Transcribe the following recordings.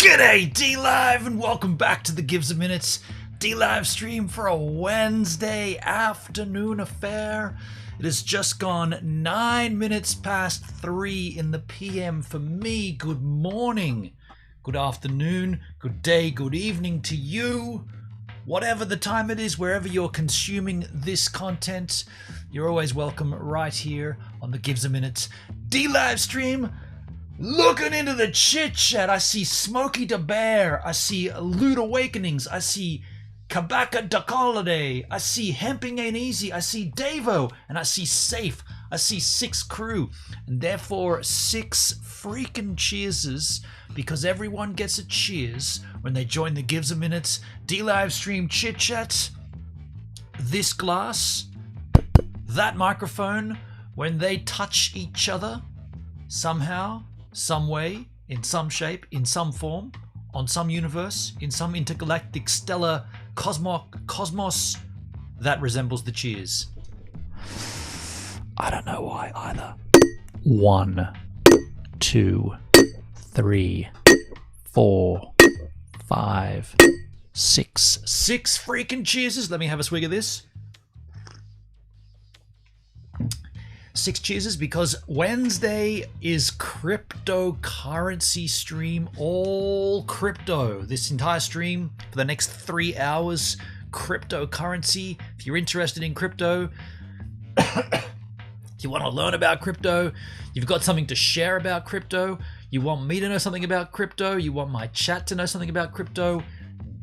G'day D-Live and welcome back to the Gives a Minutes D-Live stream for a Wednesday afternoon affair. It has just gone 9 minutes past 3 in the PM for me. Good morning, good afternoon, good day, good evening to you. Whatever the time it is, wherever you're consuming this content, you're always welcome right here on the Gives a Minutes D-Live stream. Looking into the chit chat, I see Smokey the Bear, I see Lewd Awakenings, I see Kabaka Duck Holiday, I see Hemping Ain't Easy, I see Davo, and I see Safe, I see 6 Crew, and therefore 6 freaking cheerses, because everyone gets a cheers when they join the Gives a Minutes D-Live stream chit chat. This glass, that microphone, when they touch each other, somehow, some way, in some shape, in some form, on some universe, in some intergalactic stellar cosmos, that resembles the cheers. I don't know why either. 1, 2, 3, 4, 5, 6. 6 freaking cheerses. Let me have a swig of this. 6 cheerses, because Wednesday is cryptocurrency stream, all crypto. This entire stream for the next 3 hours, cryptocurrency. If you're interested in crypto, you want to learn about crypto, you've got something to share about crypto, you want me to know something about crypto, you want my chat to know something about crypto,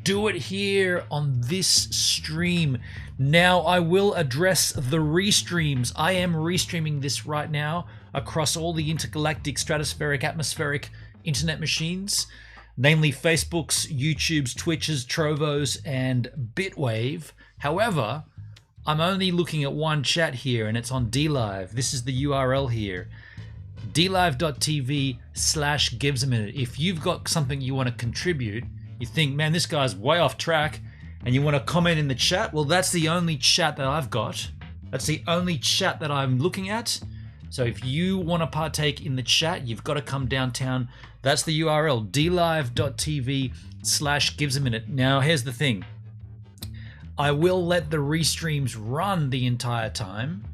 do it here on this stream. Now, I will address the restreams. I am restreaming this right now across all the intergalactic, stratospheric, atmospheric internet machines, namely Facebooks, YouTubes, Twitches, Trovos, and Bitwave. However, I'm only looking at one chat here, and it's on DLive. This is the URL here, dlive.tv/givesaminute. If you've got something you want to contribute, you think, man, this guy's way off track, and you want to comment in the chat, well, that's the only chat that I've got. That's the only chat that I'm looking at. So if you want to partake in the chat, you've got to come downtown. That's the URL, dlive.tv/givesaminute. Now, here's the thing. I will let the restreams run the entire time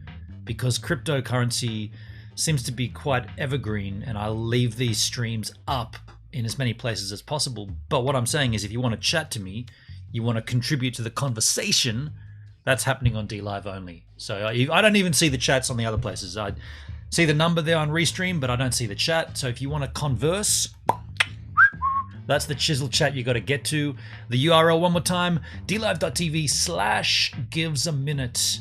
because cryptocurrency seems to be quite evergreen, and I'll leave these streams up in as many places as possible. But what I'm saying is, if you want to chat to me, you want to contribute to the conversation, that's happening on DLive only. So I don't even see the chats on the other places. I see the number there on Restream, but I don't see the chat. So if you want to converse, that's the chisel chat you got to get to. The URL one more time, dlive.tv/givesaminute.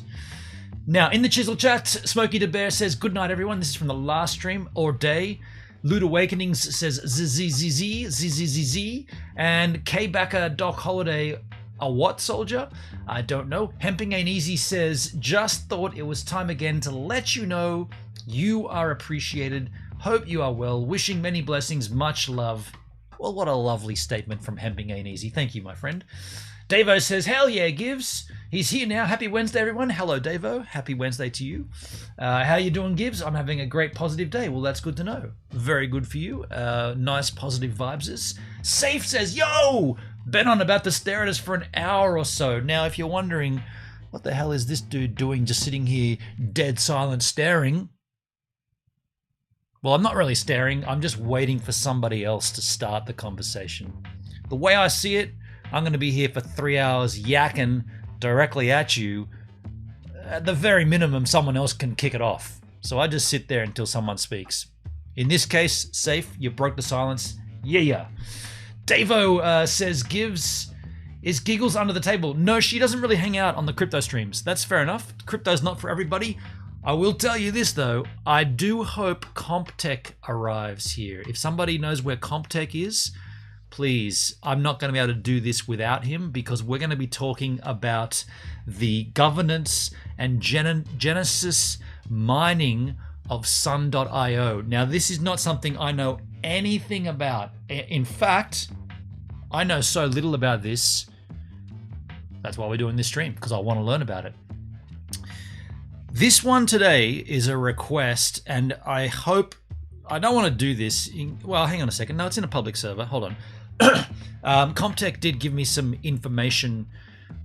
Now, in the chisel chat, Smokey the Bear says, good night, everyone. This is from the last stream or day. Lewd Awakenings says ZZZZ, and K-Backer Doc Holiday, a what soldier? I don't know. Hemping Ain't Easy says, just thought it was time again to let you know you are appreciated. Hope you are well. Wishing many blessings. Much love. Well, what a lovely statement from Hemping Ain't Easy. Thank you, my friend. Davo says, hell yeah, Gibbs. He's here now. Happy Wednesday, everyone. Hello, Davo. Happy Wednesday to you. How you doing, Gibbs? I'm having a great positive day. Well, that's good to know. Very good for you. Nice positive vibes. Safe says, yo, been on about to stare at us for an hour or so. Now, if you're wondering, what the hell is this dude doing just sitting here dead silent staring? Well, I'm not really staring. I'm just waiting for somebody else to start the conversation. The way I see it, I'm going to be here for 3 hours yakking directly at you. At the very minimum, someone else can kick it off. So I just sit there until someone speaks. In this case, Safe, you broke the silence. Yeah. Davo says, is Giggles under the table? No, she doesn't really hang out on the crypto streams. That's fair enough. Crypto's not for everybody. I will tell you this, though. I do hope CompTech arrives here. If somebody knows where CompTech is, please, I'm not going to be able to do this without him, because we're going to be talking about the governance and genesis mining of Sun.io. Now, this is not something I know anything about. In fact, I know so little about this. That's why we're doing this stream, because I want to learn about it. This one today is a request, and I hope I don't want to do this. Well, hang on a second. No, it's in a public server. Hold on. Comtech did give me some information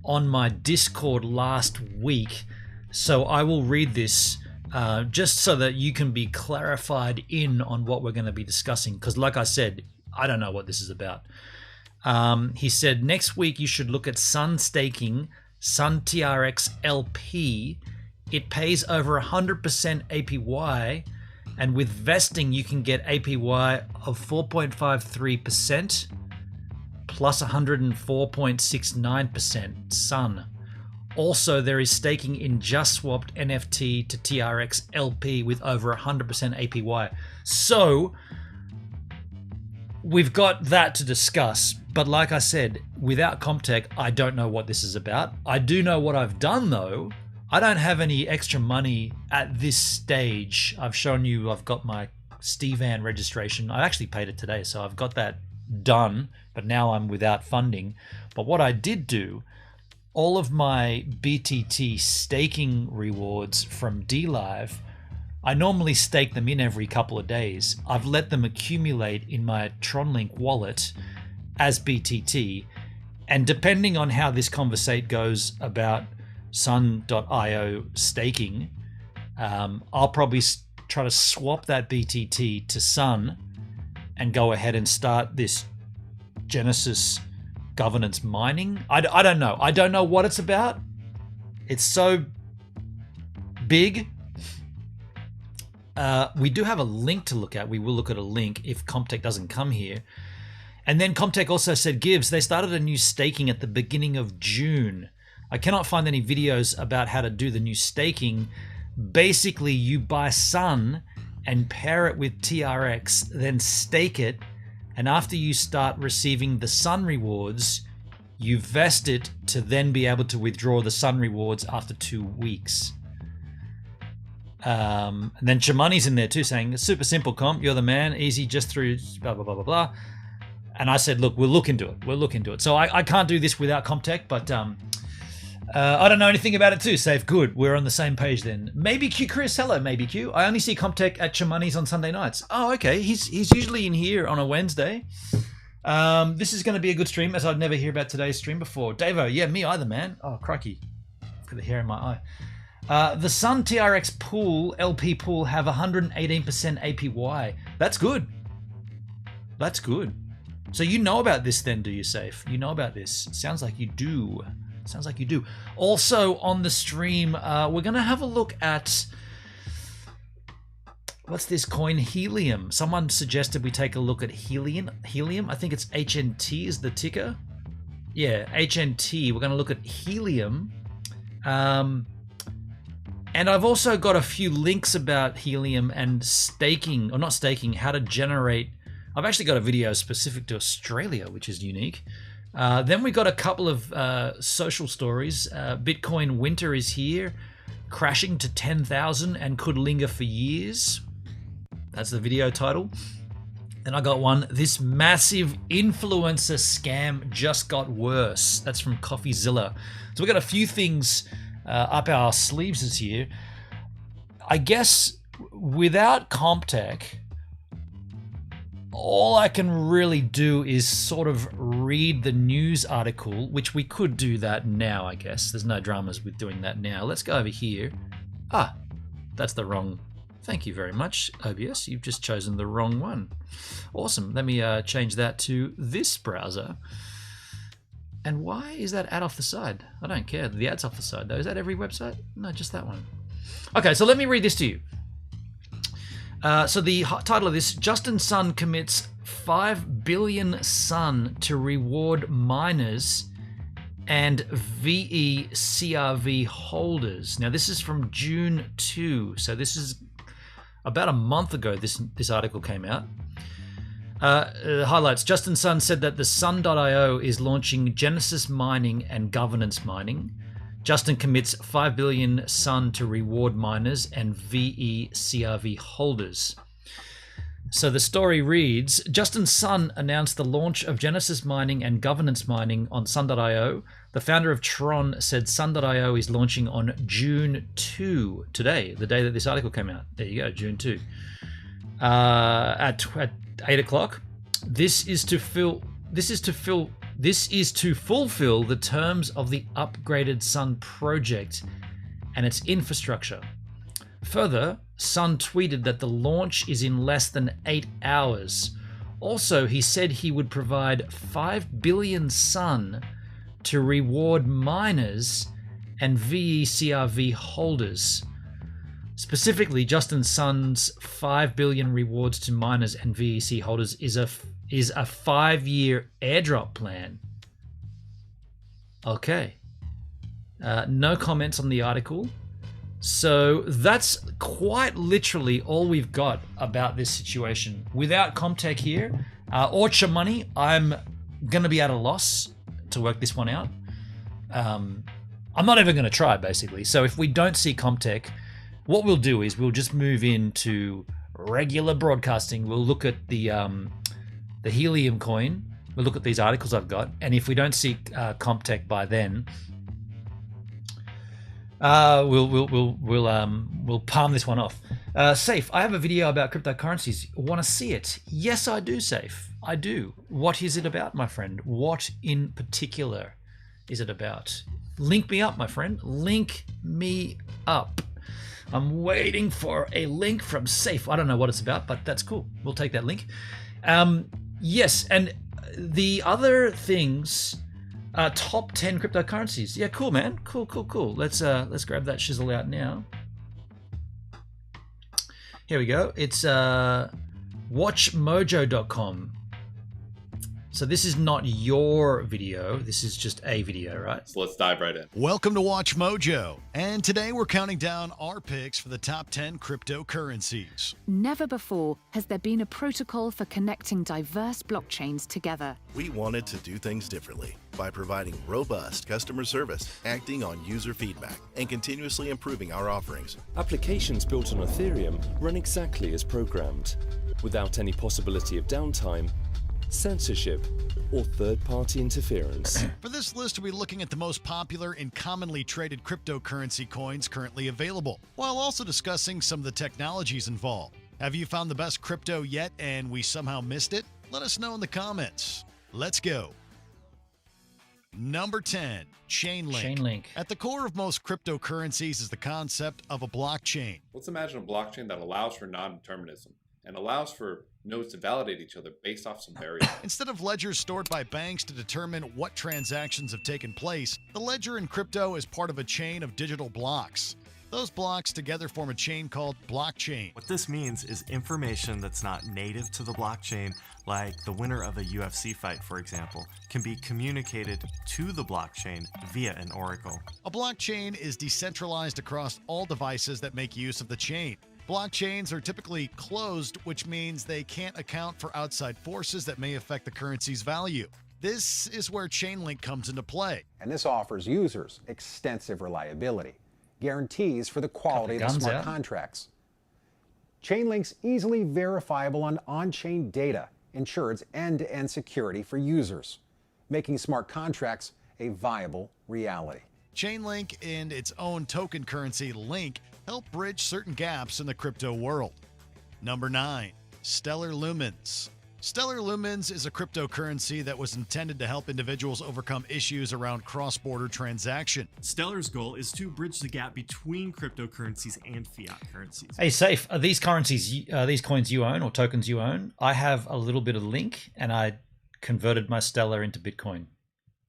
on my Discord last week, so I will read this just so that you can be clarified in on what we're going to be discussing, because like I said, I don't know what this is about. He said, next week you should look at Sun staking, Sun TRX LP. It pays over 100% APY, and with vesting you can get APY of 4.53% plus 104.69% Sun. Also, there is staking in just swapped NFT to TRX LP with over 100% APY. So we've got that to discuss, but like I said, without Comtech, I don't know what this is about. I do know what I've done though. I don't have any extra money at this stage. I've shown you I've got my Stevan registration. I actually paid it today, so I've got that done, but now I'm without funding. But what I did do, all of my BTT staking rewards from DLive, I normally stake them in every couple of days. I've let them accumulate in my Tronlink wallet as BTT, and depending on how this conversation goes about Sun.io staking, I'll probably try to swap that BTT to Sun and go ahead and start this Genesis governance mining. I don't know. I don't know what it's about. It's so big. We do have a link to look at. We will look at a link if Comtech doesn't come here. And then Comtech also said, Gibbs, they started a new staking at the beginning of June. I cannot find any videos about how to do the new staking. Basically, you buy Sun and pair it with TRX, then stake it, and after you start receiving the Sun rewards, you vest it to then be able to withdraw the Sun rewards after 2 weeks. And then Chimani's in there too, saying, it's super simple, Comp, you're the man, easy, just through blah, blah, blah, blah, blah. And I said, look, we'll look into it. We'll look into it. So I can't do this without Comtech, but I don't know anything about it too. Safe, good. We're on the same page then. Maybe Q, Chris. Hello, maybe Q. I only see Comtech at Chimani's on Sunday nights. Oh, okay. He's usually in here on a Wednesday. This is going to be a good stream, as I'd never hear about today's stream before. Davo, yeah, me either, man. Oh, crikey. Got the hair in my eye. The Sun TRX pool, LP pool, have 118% APY. That's good. That's good. So you know about this then, do you, Safe? You know about this. Sounds like you do. Sounds like you do. Also on the stream, we're going to have a look at... What's this coin? Helium. Someone suggested we take a look at Helium. I think it's HNT is the ticker. Yeah, HNT. We're going to look at Helium. And I've also got a few links about Helium and staking, or not staking, how to generate... I've actually got a video specific to Australia, which is unique. Then we got a couple of social stories. Bitcoin winter is here, crashing to 10,000 and could linger for years. That's the video title. Then I got one, this massive influencer scam just got worse. That's from CoffeeZilla. So we got a few things up our sleeves this year. I guess without Comtech, all I can really do is sort of read the news article, which we could do that now, I guess. There's no dramas with doing that now. Let's go over here. Ah, that's the wrong. Thank you very much, OBS. You've just chosen the wrong one. Awesome. Let me change that to this browser. And why is that ad off the side? I don't care. The ad's off the side, though. Is that every website? No, just that one. Okay, so let me read this to you. So the title of this, Justin Sun commits 5 billion Sun to reward miners and VECRV holders. Now this is from June 2, so this is about a month ago this article came out. Highlights, Justin Sun said that the Sun.io is launching Genesis mining and governance mining. Justin commits 5 billion Sun to reward miners and VECRV holders. So the story reads, Justin Sun announced the launch of Genesis mining and governance mining on Sun.io. The founder of Tron said Sun.io is launching on June 2, today, the day that this article came out. There you go, June 2. At 8 o'clock. This is to fill this is to fulfill the terms of the upgraded Sun project and its infrastructure. Further, Sun tweeted that the launch is in less than 8 hours. Also, he said he would provide 5 billion Sun to reward miners and VECRV holders. Specifically, Justin Sun's 5 billion rewards to miners and VEC holders is a 5-year airdrop plan. Okay. No comments on the article. So that's quite literally all we've got about this situation. Without Comtech here, or Money, I'm going to be at a loss to work this one out. I'm not even going to try, basically. So if we don't see Comtech, what we'll do is we'll just move into regular broadcasting. We'll look at the Helium coin. We'll look at these articles I've got, and if we don't see Comtech by then, we'll palm this one off. Safe, I have a video about cryptocurrencies. Want to see it? Yes, I do, Safe. I do. What is it about, my friend? What in particular is it about? Link me up, my friend. Link me up. I'm waiting for a link from Safe. I don't know what it's about, but that's cool. We'll take that link. Yes, and the other things, top 10 cryptocurrencies. Yeah, cool, man. Cool. Let's grab that shizzle out now. Here we go. It's watchmojo.com. So this is not your video. This is just a video, right? So let's dive right in. Welcome to Watch Mojo. And today we're counting down our picks for the top 10 cryptocurrencies. Never before has there been a protocol for connecting diverse blockchains together. We wanted to do things differently by providing robust customer service, acting on user feedback, and continuously improving our offerings. Applications built on Ethereum run exactly as programmed, without any possibility of downtime, censorship, or third-party interference. For this list, we'll be looking at the most popular and commonly traded cryptocurrency coins currently available, while also discussing some of the technologies involved. Have you found the best crypto yet and we somehow missed it? Let us know in the comments. Let's go. Number 10, Chainlink. At the core of most cryptocurrencies is the concept of a blockchain. Let's imagine a blockchain that allows for non-determinism and allows for nodes to validate each other based off some variable. Instead of ledgers stored by banks to determine what transactions have taken place, the ledger in crypto is part of a chain of digital blocks. Those blocks together form a chain called blockchain. What this means is information that's not native to the blockchain, like the winner of a UFC fight, for example, can be communicated to the blockchain via an oracle. A blockchain is decentralized across all devices that make use of the chain. Blockchains are typically closed, which means they can't account for outside forces that may affect the currency's value. This is where Chainlink comes into play. And this offers users extensive reliability, guarantees for the quality of the smart contracts. Chainlink's easily verifiable on-chain data ensures end-to-end security for users, making smart contracts a viable reality. Chainlink and its own token currency, Link, help bridge certain gaps in the crypto world. Number 9, Stellar Lumens. Stellar Lumens is a cryptocurrency that was intended to help individuals overcome issues around cross-border transaction. Stellar's goal is to bridge the gap between cryptocurrencies and fiat currencies. Hey, Safe, are these currencies, these coins you own or tokens you own? I have a little bit of Link, and I converted my Stellar into Bitcoin.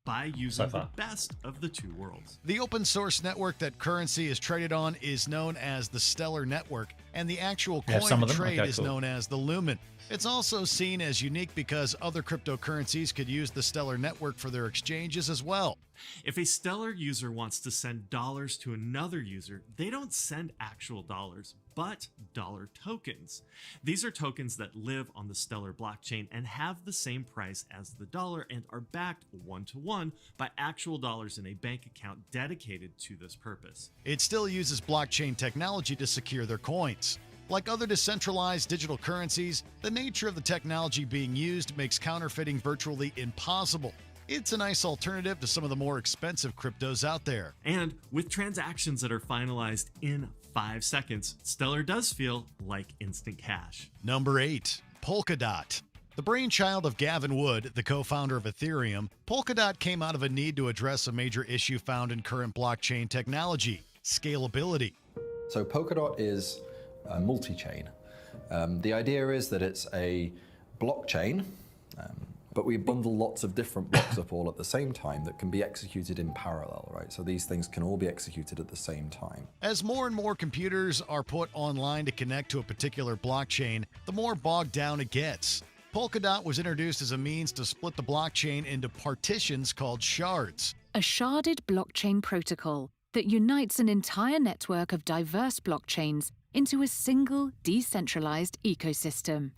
By using the best of the two worlds. The open source network that currency is traded on is known as the Stellar Network, and the actual coin to trade is known as the Lumen. It's also seen as unique because other cryptocurrencies could use the Stellar Network for their exchanges as well. If a Stellar user wants to send dollars to another user, they don't send actual dollars, but dollar tokens. These are tokens that live on the Stellar blockchain and have the same price as the dollar and are backed one-to-one by actual dollars in a bank account dedicated to this purpose. It still uses blockchain technology to secure their coins. Like other decentralized digital currencies, the nature of the technology being used makes counterfeiting virtually impossible. It's a nice alternative to some of the more expensive cryptos out there. And with transactions that are finalized in 5 seconds, Stellar does feel like instant cash. Number 8, Polka Dot. The brainchild of Gavin Wood, the co-founder of Ethereum, Polka Dot came out of a need to address a major issue found in current blockchain technology: scalability. So Polka Dot is a multi-chain. The idea is that it's a blockchain, but we bundle lots of different blocks up all at the same time that can be executed in parallel, right? So these things can all be executed at the same time. As more and more computers are put online to connect to a particular blockchain, the more bogged down it gets. Polka Dot was introduced as a means to split the blockchain into partitions called shards. A sharded blockchain protocol that unites an entire network of diverse blockchains into a single decentralized ecosystem.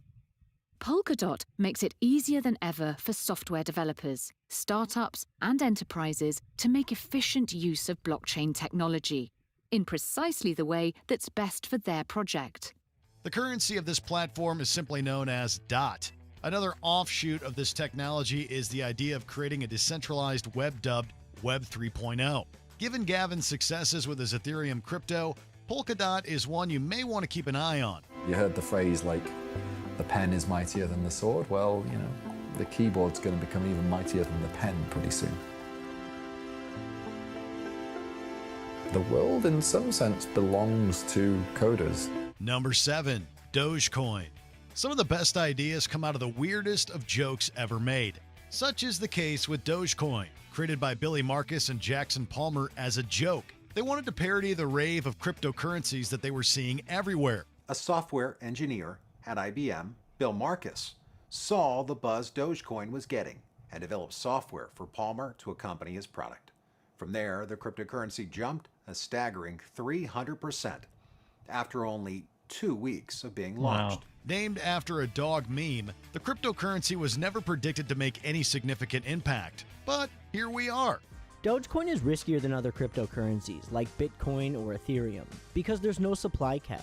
Polka Dot makes it easier than ever for software developers, startups, and enterprises to make efficient use of blockchain technology in precisely the way that's best for their project. The currency of this platform is simply known as DOT. Another offshoot of this technology is the idea of creating a decentralized web dubbed Web 3.0. Given Gavin's successes with his Ethereum crypto, Polka Dot is one you may want to keep an eye on. You heard the phrase like, the pen is mightier than the sword. Well, you know, the keyboard's going to become even mightier than the pen pretty soon. The world, in some sense, belongs to coders. Number 7, Dogecoin. Some of the best ideas come out of the weirdest of jokes ever made. Such is the case with Dogecoin, created by Billy Marcus and Jackson Palmer as a joke. They wanted to parody the rave of cryptocurrencies that they were seeing everywhere. A software engineer at IBM, Bill Marcus, saw the buzz Dogecoin was getting and developed software for Palmer to accompany his product. From there, the cryptocurrency jumped a staggering 300% after only 2 weeks of being launched. Wow. Named after a dog meme, the cryptocurrency was never predicted to make any significant impact. But here we are. Dogecoin is riskier than other cryptocurrencies like Bitcoin or Ethereum because there's no supply cap.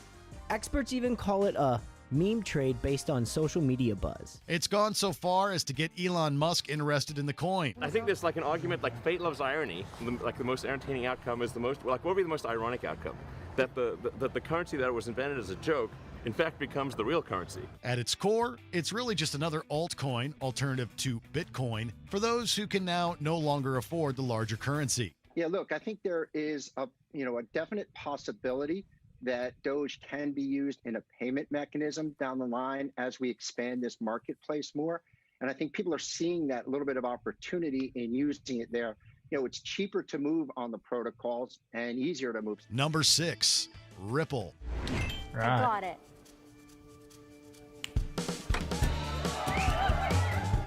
Experts even call it a meme trade based on social media buzz. It's gone so far as to get Elon Musk interested in the coin. I think there's like an argument like fate loves irony. Like the most entertaining outcome is the most, like what would be the most ironic outcome? That the currency that was invented as a joke in fact becomes the real currency. At its core, it's really just another altcoin, alternative to Bitcoin, for those who can now no longer afford the larger currency. Yeah, look, I think there is a definite possibility that Doge can be used in a payment mechanism down the line as we expand this marketplace more. And I think people are seeing that little bit of opportunity in using it there. You know, it's cheaper to move on the protocols and easier to move. Number 6, Ripple. Right. I got it.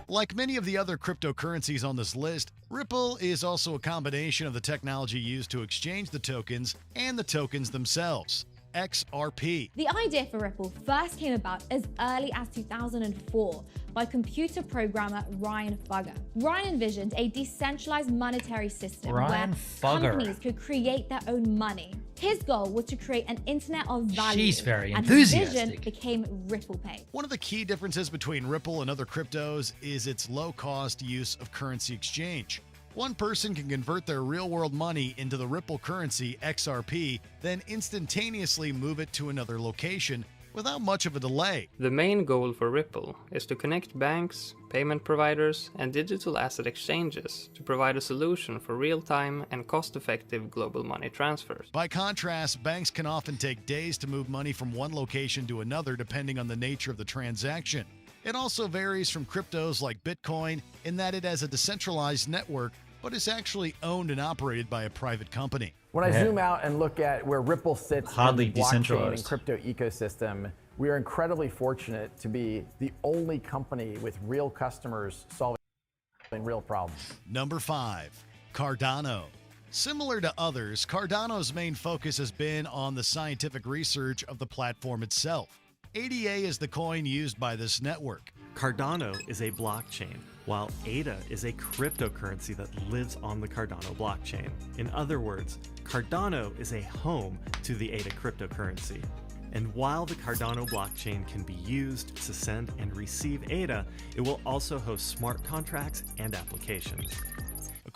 Like many of the other cryptocurrencies on this list, Ripple is also a combination of the technology used to exchange the tokens and the tokens themselves. XRP. The idea for Ripple first came about as early as 2004 by computer programmer Ryan Fugger. Ryan envisioned a decentralized monetary system where companies could create their own money. His goal was to create an internet of value. She's very and his enthusiastic. vision became Ripple Pay. One of the key differences between Ripple and other cryptos is its low-cost use of currency exchange. One person can convert their real-world money into the Ripple currency, XRP, then instantaneously move it to another location without much of a delay. The main goal for Ripple is to connect banks, payment providers, and digital asset exchanges to provide a solution for real-time and cost-effective global money transfers. By contrast, banks can often take days to move money from one location to another depending on the nature of the transaction. It also varies from cryptos like Bitcoin in that it has a decentralized network but is actually owned and operated by a private company. When I zoom out and look at where Ripple sits in the blockchain and crypto ecosystem, we are incredibly fortunate to be the only company with real customers solving real problems. Number 5, Cardano. Similar to others, Cardano's main focus has been on the scientific research of the platform itself. ADA is the coin used by this network. Cardano is a blockchain, while ADA is a cryptocurrency that lives on the Cardano blockchain. In other words, Cardano is a home to the ADA cryptocurrency. And while the Cardano blockchain can be used to send and receive ADA, it will also host smart contracts and applications.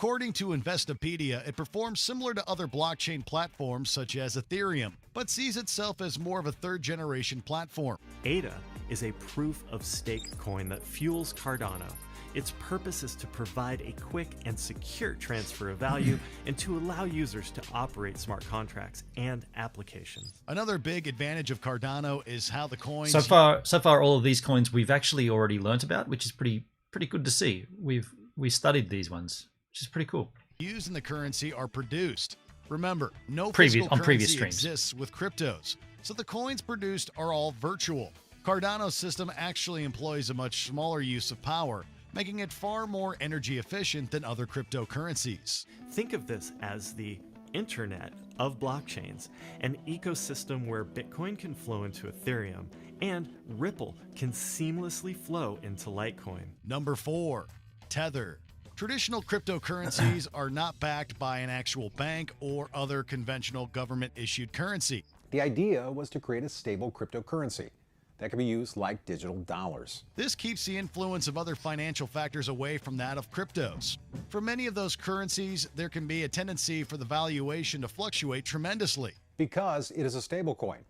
According to Investopedia, it performs similar to other blockchain platforms such as Ethereum, but sees itself as more of a third-generation platform. ADA is a proof-of-stake coin that fuels Cardano. Its purpose is to provide a quick and secure transfer of value and to allow users to operate smart contracts and applications. Another big advantage of Cardano is how the coins... So far, all of these coins we've actually already learnt about, which is pretty good to see. We studied these ones, which is pretty cool. Used in the currency are produced. Remember, no previous currency streams exists with cryptos, so the coins produced are all virtual. Cardano's system actually employs a much smaller use of power, making it far more energy efficient than other cryptocurrencies. Think of this as the internet of blockchains, an ecosystem where Bitcoin can flow into Ethereum and Ripple can seamlessly flow into Litecoin. Number 4, Tether. Traditional cryptocurrencies are not backed by an actual bank or other conventional government-issued currency. The idea was to create a stable cryptocurrency that can be used like digital dollars. This keeps the influence of other financial factors away from that of cryptos. For many of those currencies, there can be a tendency for the valuation to fluctuate tremendously. Because it is a stablecoin.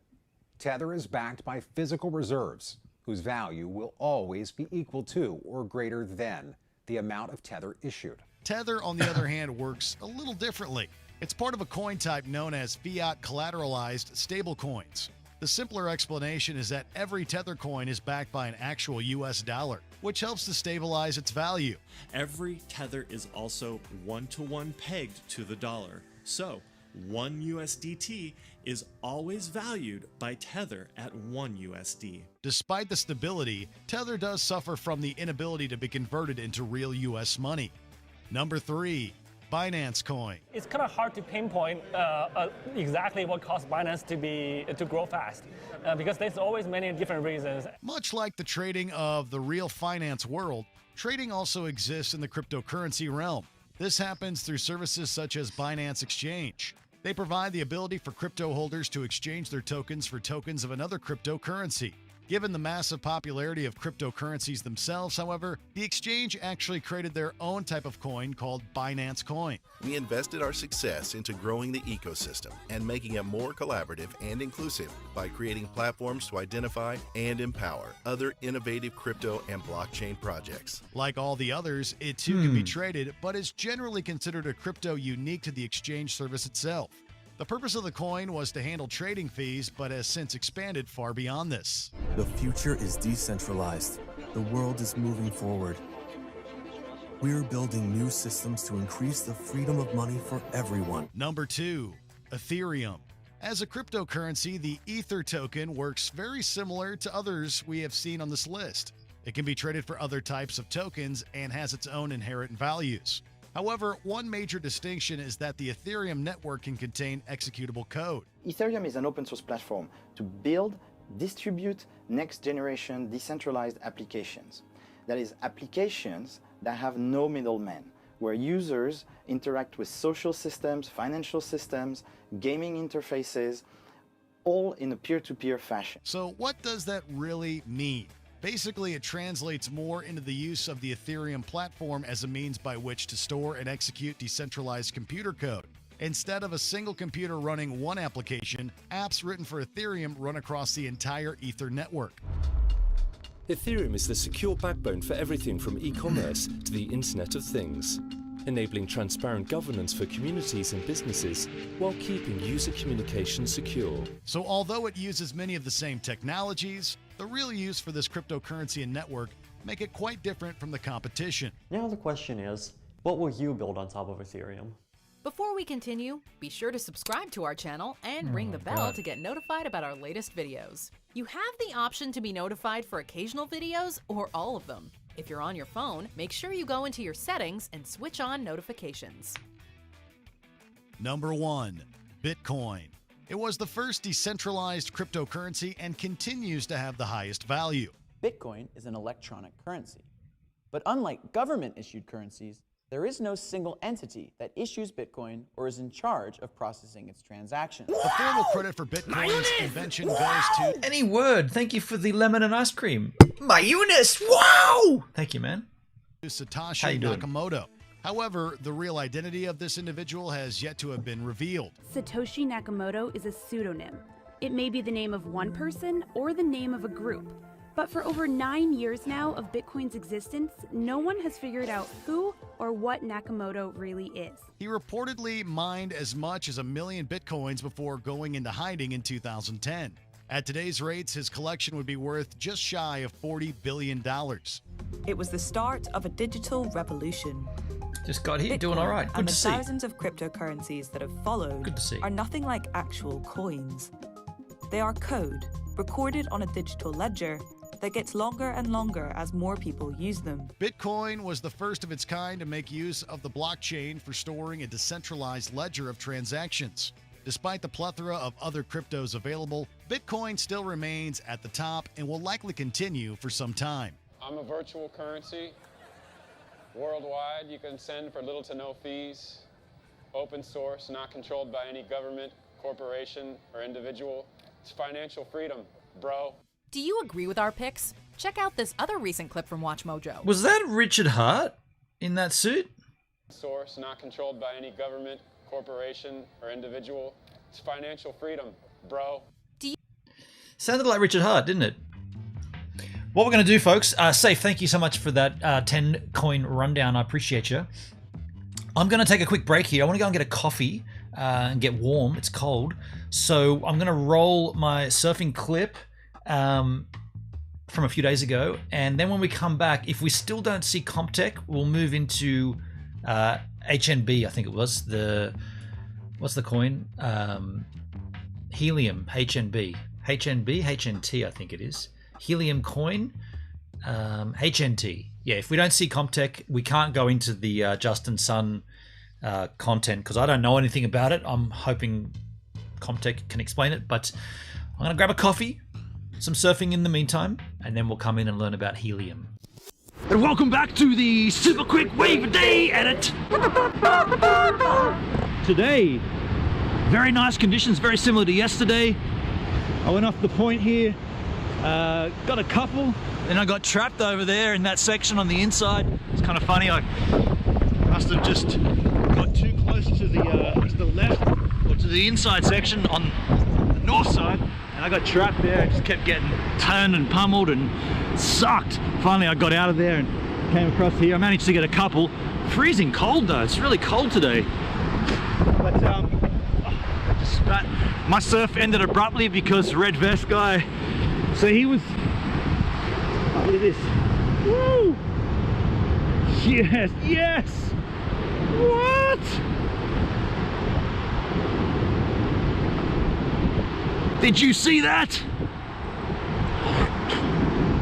Tether is backed by physical reserves, whose value will always be equal to or greater than the amount of Tether issued. Tether, on the other hand, works a little differently. It's part of a coin type known as fiat collateralized stablecoins. The simpler explanation is that every Tether coin is backed by an actual US dollar, which helps to stabilize its value. Every Tether is also one-to-one pegged to the dollar. So, 1 USDT is always valued by Tether at 1 USD. Despite the stability, Tether does suffer from the inability to be converted into real US money. Number 3, Binance Coin. It's kind of hard to pinpoint exactly what caused Binance to grow fast because there's always many different reasons. Much like the trading of the real finance world, trading also exists in the cryptocurrency realm. This happens through services such as Binance Exchange. They provide the ability for crypto holders to exchange their tokens for tokens of another cryptocurrency. Given the massive popularity of cryptocurrencies themselves, however, the exchange actually created their own type of coin called Binance Coin. We invested our success into growing the ecosystem and making it more collaborative and inclusive by creating platforms to identify and empower other innovative crypto and blockchain projects. Like all the others, it too can be traded, but is generally considered a crypto unique to the exchange service itself. The purpose of the coin was to handle trading fees, but has since expanded far beyond this. The future is decentralized. The world is moving forward. We're building new systems to increase the freedom of money for everyone. Number 2, Ethereum. As a cryptocurrency, the Ether token works very similar to others we have seen on this list. It can be traded for other types of tokens and has its own inherent values. However, one major distinction is that the Ethereum network can contain executable code. Ethereum is an open source platform to build, distribute next-generation decentralized applications. That is, applications that have no middlemen, where users interact with social systems, financial systems, gaming interfaces, all in a peer-to-peer fashion. So what does that really mean? Basically, it translates more into the use of the Ethereum platform as a means by which to store and execute decentralized computer code. Instead of a single computer running one application, apps written for Ethereum run across the entire Ether network. Ethereum is the secure backbone for everything from e-commerce to the Internet of Things, enabling transparent governance for communities and businesses while keeping user communication secure. So although it uses many of the same technologies, the real use for this cryptocurrency and network make it quite different from the competition. Now the question is, what will you build on top of Ethereum? Before we continue, be sure to subscribe to our channel and ring the bell to get notified about our latest videos. You have the option to be notified for occasional videos or all of them. If you're on your phone, make sure you go into your settings and switch on notifications. Number 1, Bitcoin. It was the first decentralized cryptocurrency and continues to have the highest value. Bitcoin is an electronic currency. But unlike government-issued currencies, there is no single entity that issues Bitcoin or is in charge of processing its transactions. The formal credit for Bitcoin's invention goes to... Any word. Thank you for the lemon and ice cream. Mayonnaise. Wow! Thank you, man. Satoshi Nakamoto. However, the real identity of this individual has yet to have been revealed. Satoshi Nakamoto is a pseudonym. It may be the name of one person or the name of a group. But for over 9 years now of Bitcoin's existence, no one has figured out who or what Nakamoto really is. He reportedly mined as much as 1 million Bitcoins before going into hiding in 2010. At today's rates, his collection would be worth just shy of $40 billion. It was the start of a digital revolution. Just got here, doing all right. Good and to the see. thousands of cryptocurrencies that have followed Good to see. are nothing like actual coins. They are code, recorded on a digital ledger, that gets longer and longer as more people use them. Bitcoin was the first of its kind to make use of the blockchain for storing a decentralized ledger of transactions. Despite the plethora of other cryptos available, Bitcoin still remains at the top and will likely continue for some time. I'm a virtual currency. Worldwide, you can send for little to no fees. Open source, not controlled by any government, corporation, or individual. It's financial freedom, bro. Do you agree with our picks? Check out this other recent clip from WatchMojo. Was that Richard Hart in that suit? Source, not controlled by any government, corporation, or individual. It's financial freedom, bro. Sounded like Richard Hart, didn't it? What we're going to do, folks, Safe, thank you so much for that 10 coin rundown. I appreciate you. I'm going to take a quick break here. I want to go and get a coffee and get warm. It's cold. So I'm going to roll my surfing clip from a few days ago. And then when we come back, if we still don't see CompTech, we'll move into HNB, I think it was. What's the coin? Helium, HNB. HNB, HNT, I think it is. Helium coin, HNT. Yeah, if we don't see CompTech, we can't go into the Justin Sun content because I don't know anything about it. I'm hoping CompTech can explain it, but I'm going to grab a coffee, some surfing in the meantime, and then we'll come in and learn about Helium. And welcome back to the super quick wave a day edit. Today, very nice conditions, very similar to yesterday. I went off the point here, got a couple, then I got trapped over there in that section on the inside. It's kind of funny, I must have just got too close to the left or to the inside section on the north side, and I got trapped there. I just kept getting turned and pummeled and sucked. Finally I got out of there and came across here. I managed to get a couple. Freezing cold though, it's really cold today. But I just spat. My surf ended abruptly because red vest guy, so he was, look at this. Woo! Yes, yes! What? Did you see that?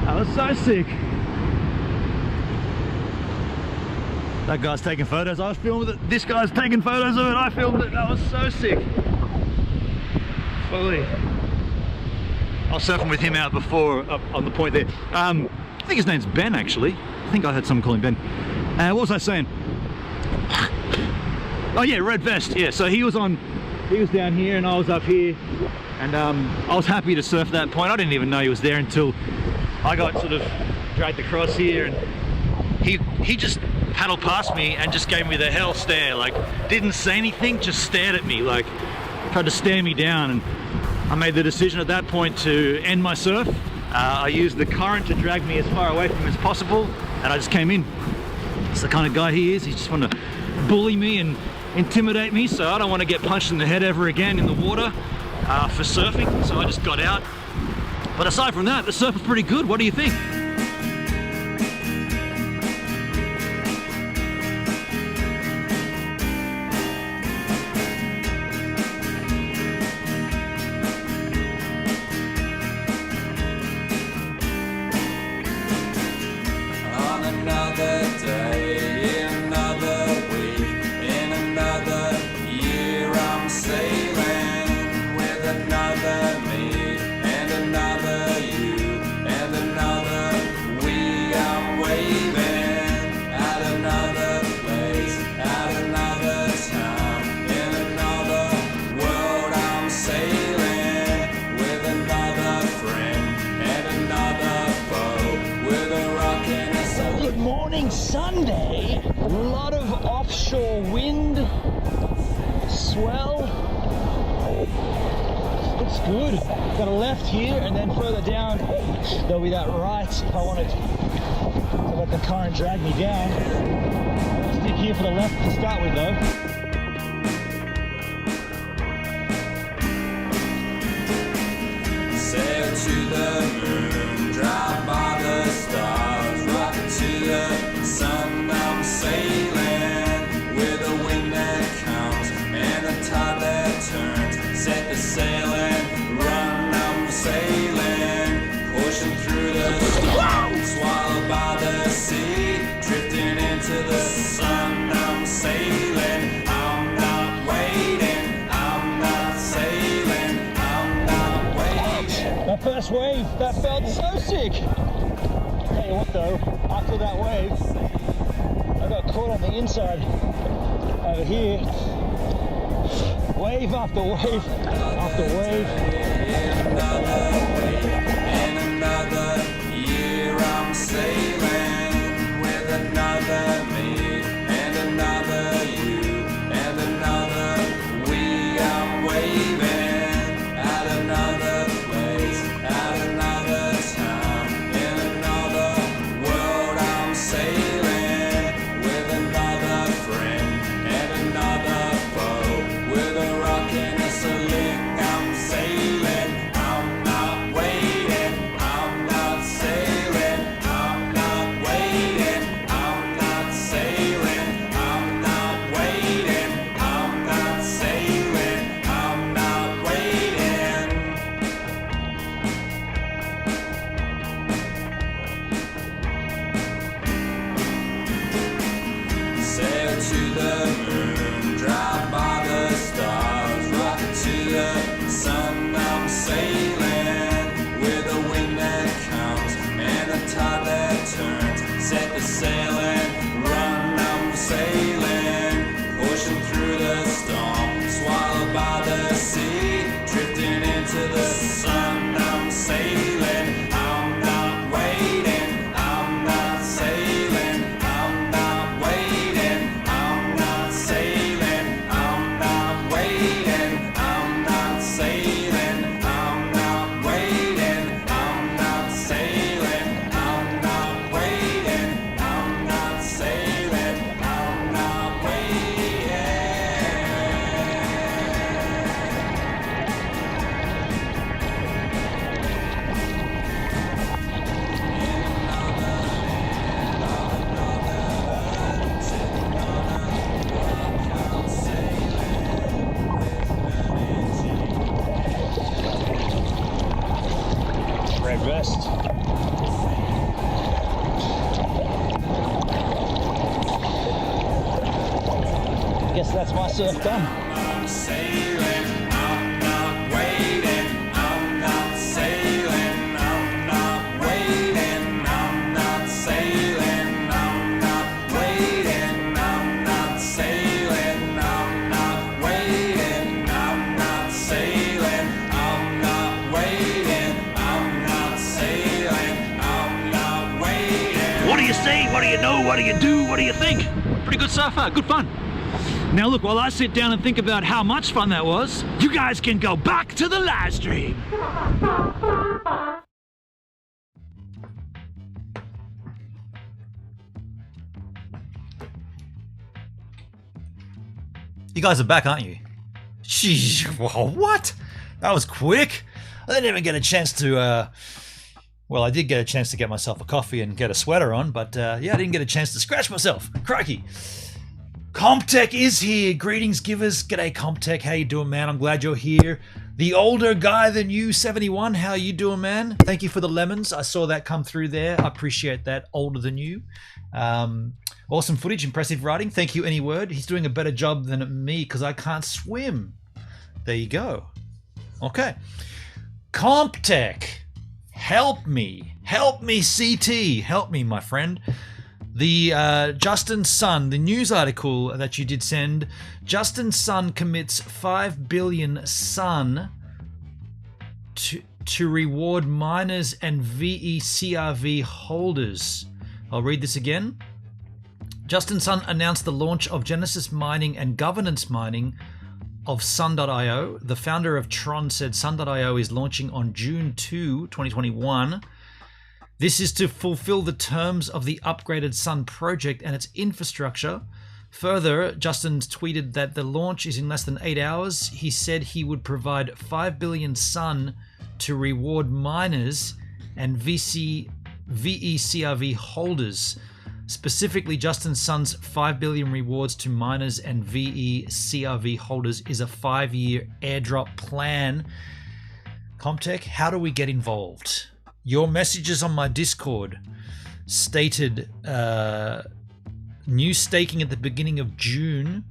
That was so sick. That guy's taking photos, I was filming it. This guy's taking photos of it, I filmed it. That was so sick. Fully. I was surfing with him out before, up on the point there. I think his name's Ben, actually. I think I heard someone call him Ben. What was I saying? Oh yeah, red vest. Yeah, so he was down here and I was up here, and I was happy to surf that point. I didn't even know he was there until I got sort of dragged across here, and he just paddled past me and just gave me the hell stare. Like, didn't say anything, just stared at me, like tried to stare me down. And I made the decision at that point to end my surf. I used the current to drag me as far away from him as possible, and I just came in. It's the kind of guy he is. He just wanted to bully me and intimidate me, so I don't want to get punched in the head ever again in the water for surfing, so I just got out. But aside from that, the surf is pretty good. What do you think? offshore wind, swell. Looks good. Got a left here, and then further down there'll be that right if I wanted to let the current drag me down. I'll stick here for the left to start with though. Sail to the moon, drive by the stars, rock to the sun. I'm sailing with a wind that comes and a tide that turns. Set the sail and run. I'm sailing, pushing through the storm, swallowed by the sea, drifting into the sun. I'm sailing, I'm not waiting, I'm not sailing, I'm not waiting. That first wave, that felt so sick. Tell you what though, after that wave, I got caught on the inside over here. Wave after wave after wave. In another year I'm sailing with another me and another you and another we. I'm waving at another place, at another time, in another world. I'm sailing with another friend and another foe, with a rock and a sling. I'm sailing, I'm not waiting, I'm not sailing, I'm not waiting, I'm not sailing, I'm not waiting, I'm not sailing, I'm not waiting. Sail to the moon, drive by the stars, rock to the sun. I'm sailing with a wind that comes and a tide that turns. Set the sail and run. I'm sailing, pushing through the storm, swallowed by the sea, drifting into the sun. I'm sailing, I'm not waiting, I'm not sailing, I'm not waiting, I'm not sailing, I'm not waiting, I'm not sailing, I'm not waiting, I'm not sailing, I'm not waiting, I'm not sailing, I'm not waiting. Red vest. Guess that's my surf done. I'm sailing, I'm not waiting, I'm not sailing, I'm not waiting, I'm not sailing, I'm not waiting, I'm not sailing, I'm not waiting, I'm not sailing, I'm not waiting, I'm not sailing, I'm not waiting. What do you say? What do you know? What do you do? What do you think? Pretty good so far. Good fun. Now look, while I sit down and think about how much fun that was, you guys can go back to the live stream. You guys are back, aren't you? Sheesh, what? That was quick. I didn't even get a chance to, well, I did get a chance to get myself a coffee and get a sweater on, but yeah, I didn't get a chance to scratch myself. Crikey. Comptech is here. Greetings, givers. G'day, Comptech. How you doing, man? I'm glad you're here. The older guy than you, 71. How you doing, man? Thank you for the lemons. I saw that come through there. I appreciate that. Older than you. Awesome footage. Impressive writing. Thank you, Any Word. He's doing a better job than me because I can't swim. There you go. Okay. Comptech. Help me. Help me, CT. Help me, my friend. The Justin Sun, the news article that you did send, Justin Sun commits 5 billion Sun to reward miners and VECRV holders. I'll read this again. Justin Sun announced the launch of Genesis Mining and Governance Mining of Sun.io. The founder of Tron said Sun.io is launching on June 2, 2021. This is to fulfill the terms of the upgraded Sun project and its infrastructure. Further, Justin tweeted that the launch is in less than 8 hours. He said he would provide 5 billion Sun to reward miners and VECRV holders. Specifically, Justin Sun's 5 billion rewards to miners and VECRV holders is a 5-year airdrop plan. Comtech, how do we get involved? Your messages on my Discord stated new staking at the beginning of June.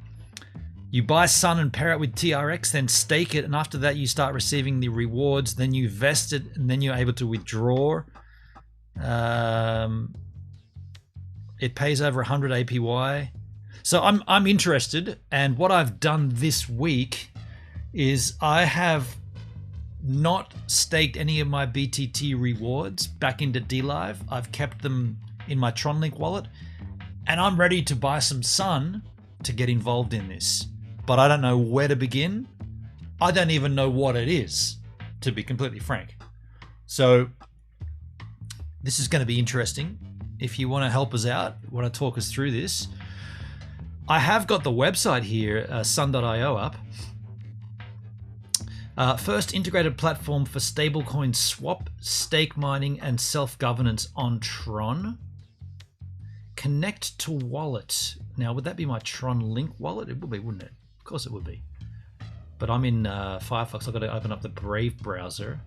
You buy Sun and pair it with TRX, then stake it, and after that you start receiving the rewards. Then you vest it, and then you're able to withdraw. It pays over 100 APY. So I'm interested, and what I've done this week is I have not staked any of my BTT rewards back into DLive. I've kept them in my Tronlink wallet, and I'm ready to buy some Sun to get involved in this. But I don't know where to begin. I don't even know what it is, to be completely frank. So this is going to be interesting. If you want to help us out, want to talk us through this, I have got the website here, sun.io up. First integrated platform for stablecoin swap, stake mining, and self-governance on Tron. Connect to wallet. Now, would that be my Tronlink wallet? It would be, wouldn't it? Of course it would be. But I'm in Firefox. I've got to open up the Brave browser.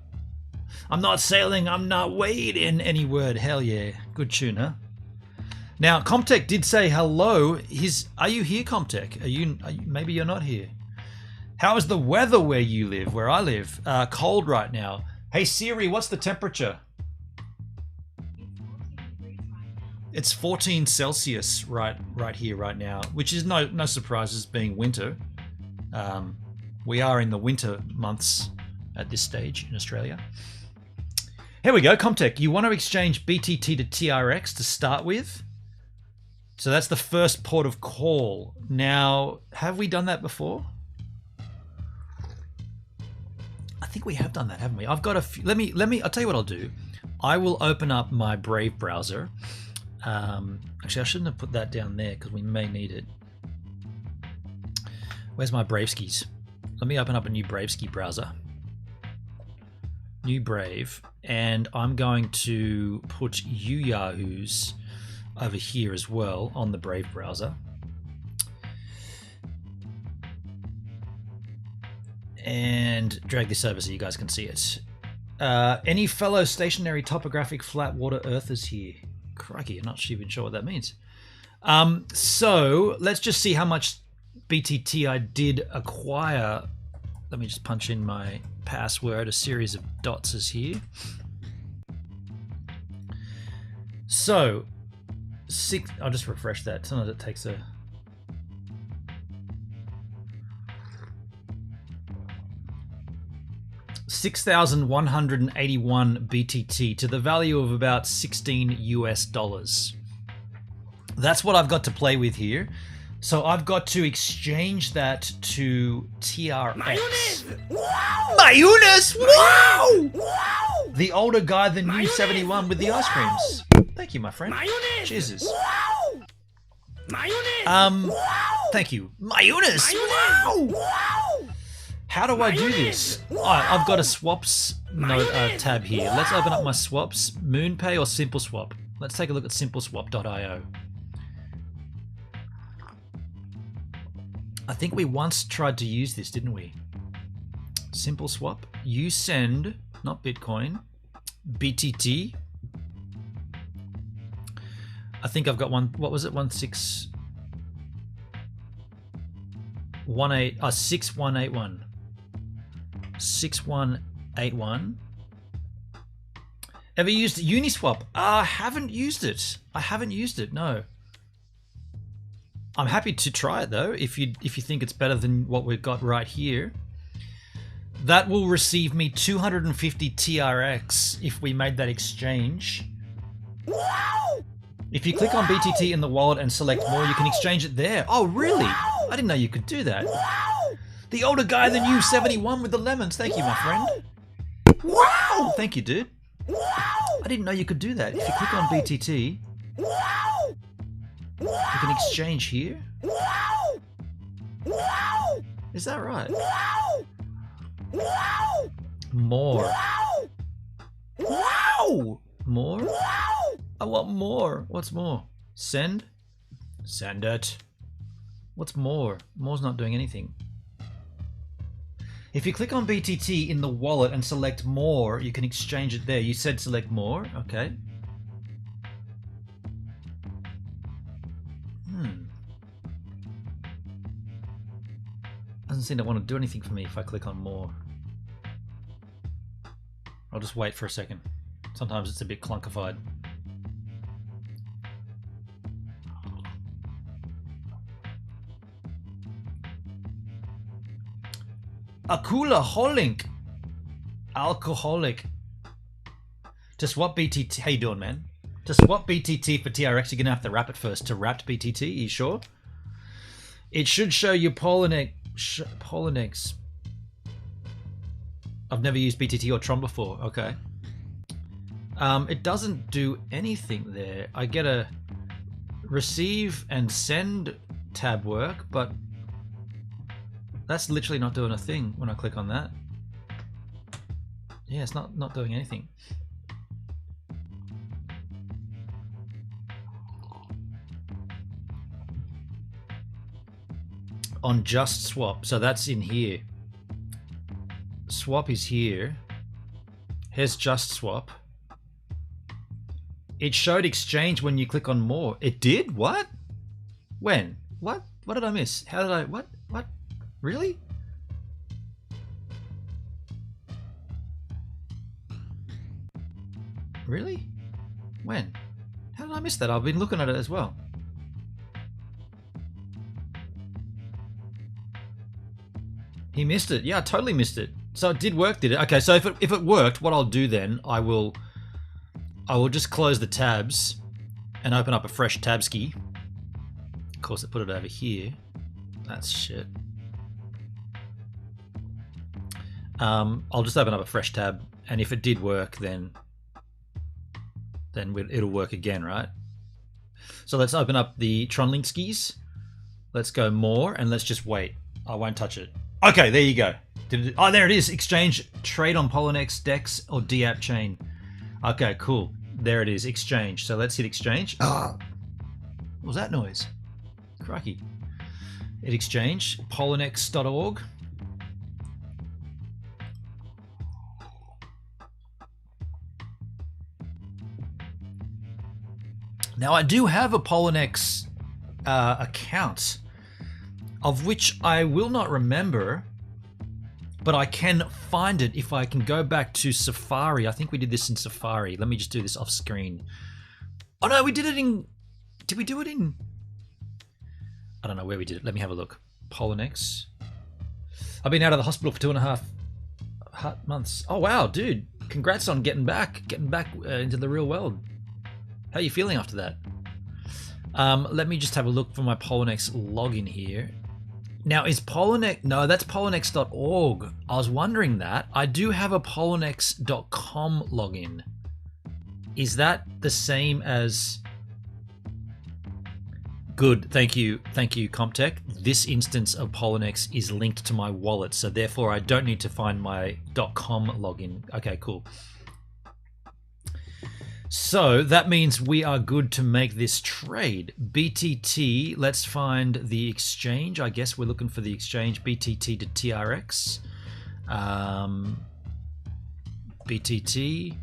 I'm not sailing, I'm not waiting. Any word, hell yeah. Good tune, huh? Now, Comtech did say hello. Are you here, Comtech? Are you maybe you're not here. How is the weather where you live, where I live? Cold right now. Hey Siri, what's the temperature? It's 14 Celsius right here, right now, which is no surprises being winter. We are in the winter months at this stage in Australia. Here we go, Comtech. You want to exchange BTT to TRX to start with? So that's the first port of call. Now, have we done that before? I think we have done that, haven't we? I've got a few. Let me. I'll tell you what I'll do. I will open up my Brave browser. Actually, I shouldn't have put that down there because we may need it. Where's my Braveskis? Let me open up a new Braveski browser. New Brave, and I'm going to put you Yahoos over here as well on the Brave browser. And drag this over so you guys can see it. Any fellow stationary topographic flat water earthers here? Crikey, I'm not even sure what that means. So let's just see how much BTT I did acquire. Let me just punch in my password. A series of dots is here. So, I'll just refresh that. Sometimes it takes a... $6,181 BTT to the value of about $16 US. That's what I've got to play with here. So I've got to exchange that to TRX. Mayonnaise! Wow! Mayonnaise! Wow! Wow! The older guy than you, 71, with the ice creams. Thank you, my friend. Mayonnaise! Jesus. Wow! Mayonnaise! Wow! Thank you. Mayonnaise! Wow! Wow! How do I do this? Oh, I've got a swaps tab here. Let's open up my swaps. MoonPay or SimpleSwap? Let's take a look at simpleswap.io. I think we once tried to use this, didn't we? SimpleSwap. You send, not Bitcoin, BTT. I think I've got one. What was it? 6181. 6181. Ever used Uniswap? I haven't used it. No. I'm happy to try it though. If you think it's better than what we've got right here, that will receive me 250 TRX if we made that exchange. Wow! If you click on BTT in the wallet and select more, you can exchange it there. Oh, really? I didn't know you could do that. The older guy than you, 71 with the lemons. Thank you, my friend. Wow! Thank you, dude. I didn't know you could do that. If you click on BTT, you can exchange here. Is that right? More. Wow! More? I want more. What's more? Send? Send it. What's more? More's not doing anything. If you click on BTT in the wallet and select more, you can exchange it there. You said select more. Okay. Doesn't seem to want to do anything for me if I click on more. I'll just wait for a second. Sometimes it's a bit clunkified. Alcoholic. To swap BTT. How you doing, man? To swap BTT for TRX, you're gonna have to wrap it first. To wrapped BTT, you sure? It should show you Poloniex. I've never used BTT or Tron before. Okay. It doesn't do anything there. I get a receive and send tab work, but that's literally not doing a thing when I click on that. Yeah, it's not doing anything. On just swap, so that's in here. Swap is here. Here's just swap. It showed exchange when you click on more. It did? What? When? What? What did I miss? How did I... What? What? Really? Really? When? How did I miss that? I've been looking at it as well. He missed it. Yeah, I totally missed it. So it did work, did it? Okay, so if it worked, what I'll do then, I will just close the tabs and open up a fresh tabski. Of course, I put it over here. That's shit. I'll just open up a fresh tab, and if it did work, then it'll work again, right? So let's open up the Tronlink skis. Let's go more, and let's just wait. I won't touch it. Okay, there you go. Oh, there it is. Exchange, trade on Poloniex, DEX, or DApp chain. Okay, cool. There it is. Exchange. So let's hit exchange. What was that noise? Crikey. Hit exchange. Poloniex.org. Now, I do have a Poloniex account, of which I will not remember, but I can find it if I can go back to Safari. I think we did this in Safari. Let me just do this off screen. Oh no, we did it in... Did we do it in... I don't know where we did it. Let me have a look. Poloniex. I've been out of the hospital for 2.5 months. Oh wow, dude. Congrats on getting back into the real world. How are you feeling after that? Let me just have a look for my Poloniex login here. Now, is Poloniex... No, that's Poloniex.org. I was wondering that. I do have a Poloniex.com login. Is that the same as... Good, thank you, Comptech. This instance of Poloniex is linked to my wallet, so therefore I don't need to find my .com login. Okay, cool. So that means we are good to make this trade. BTT, let's find the exchange. I guess we're looking for the exchange, BTT to TRX. BTT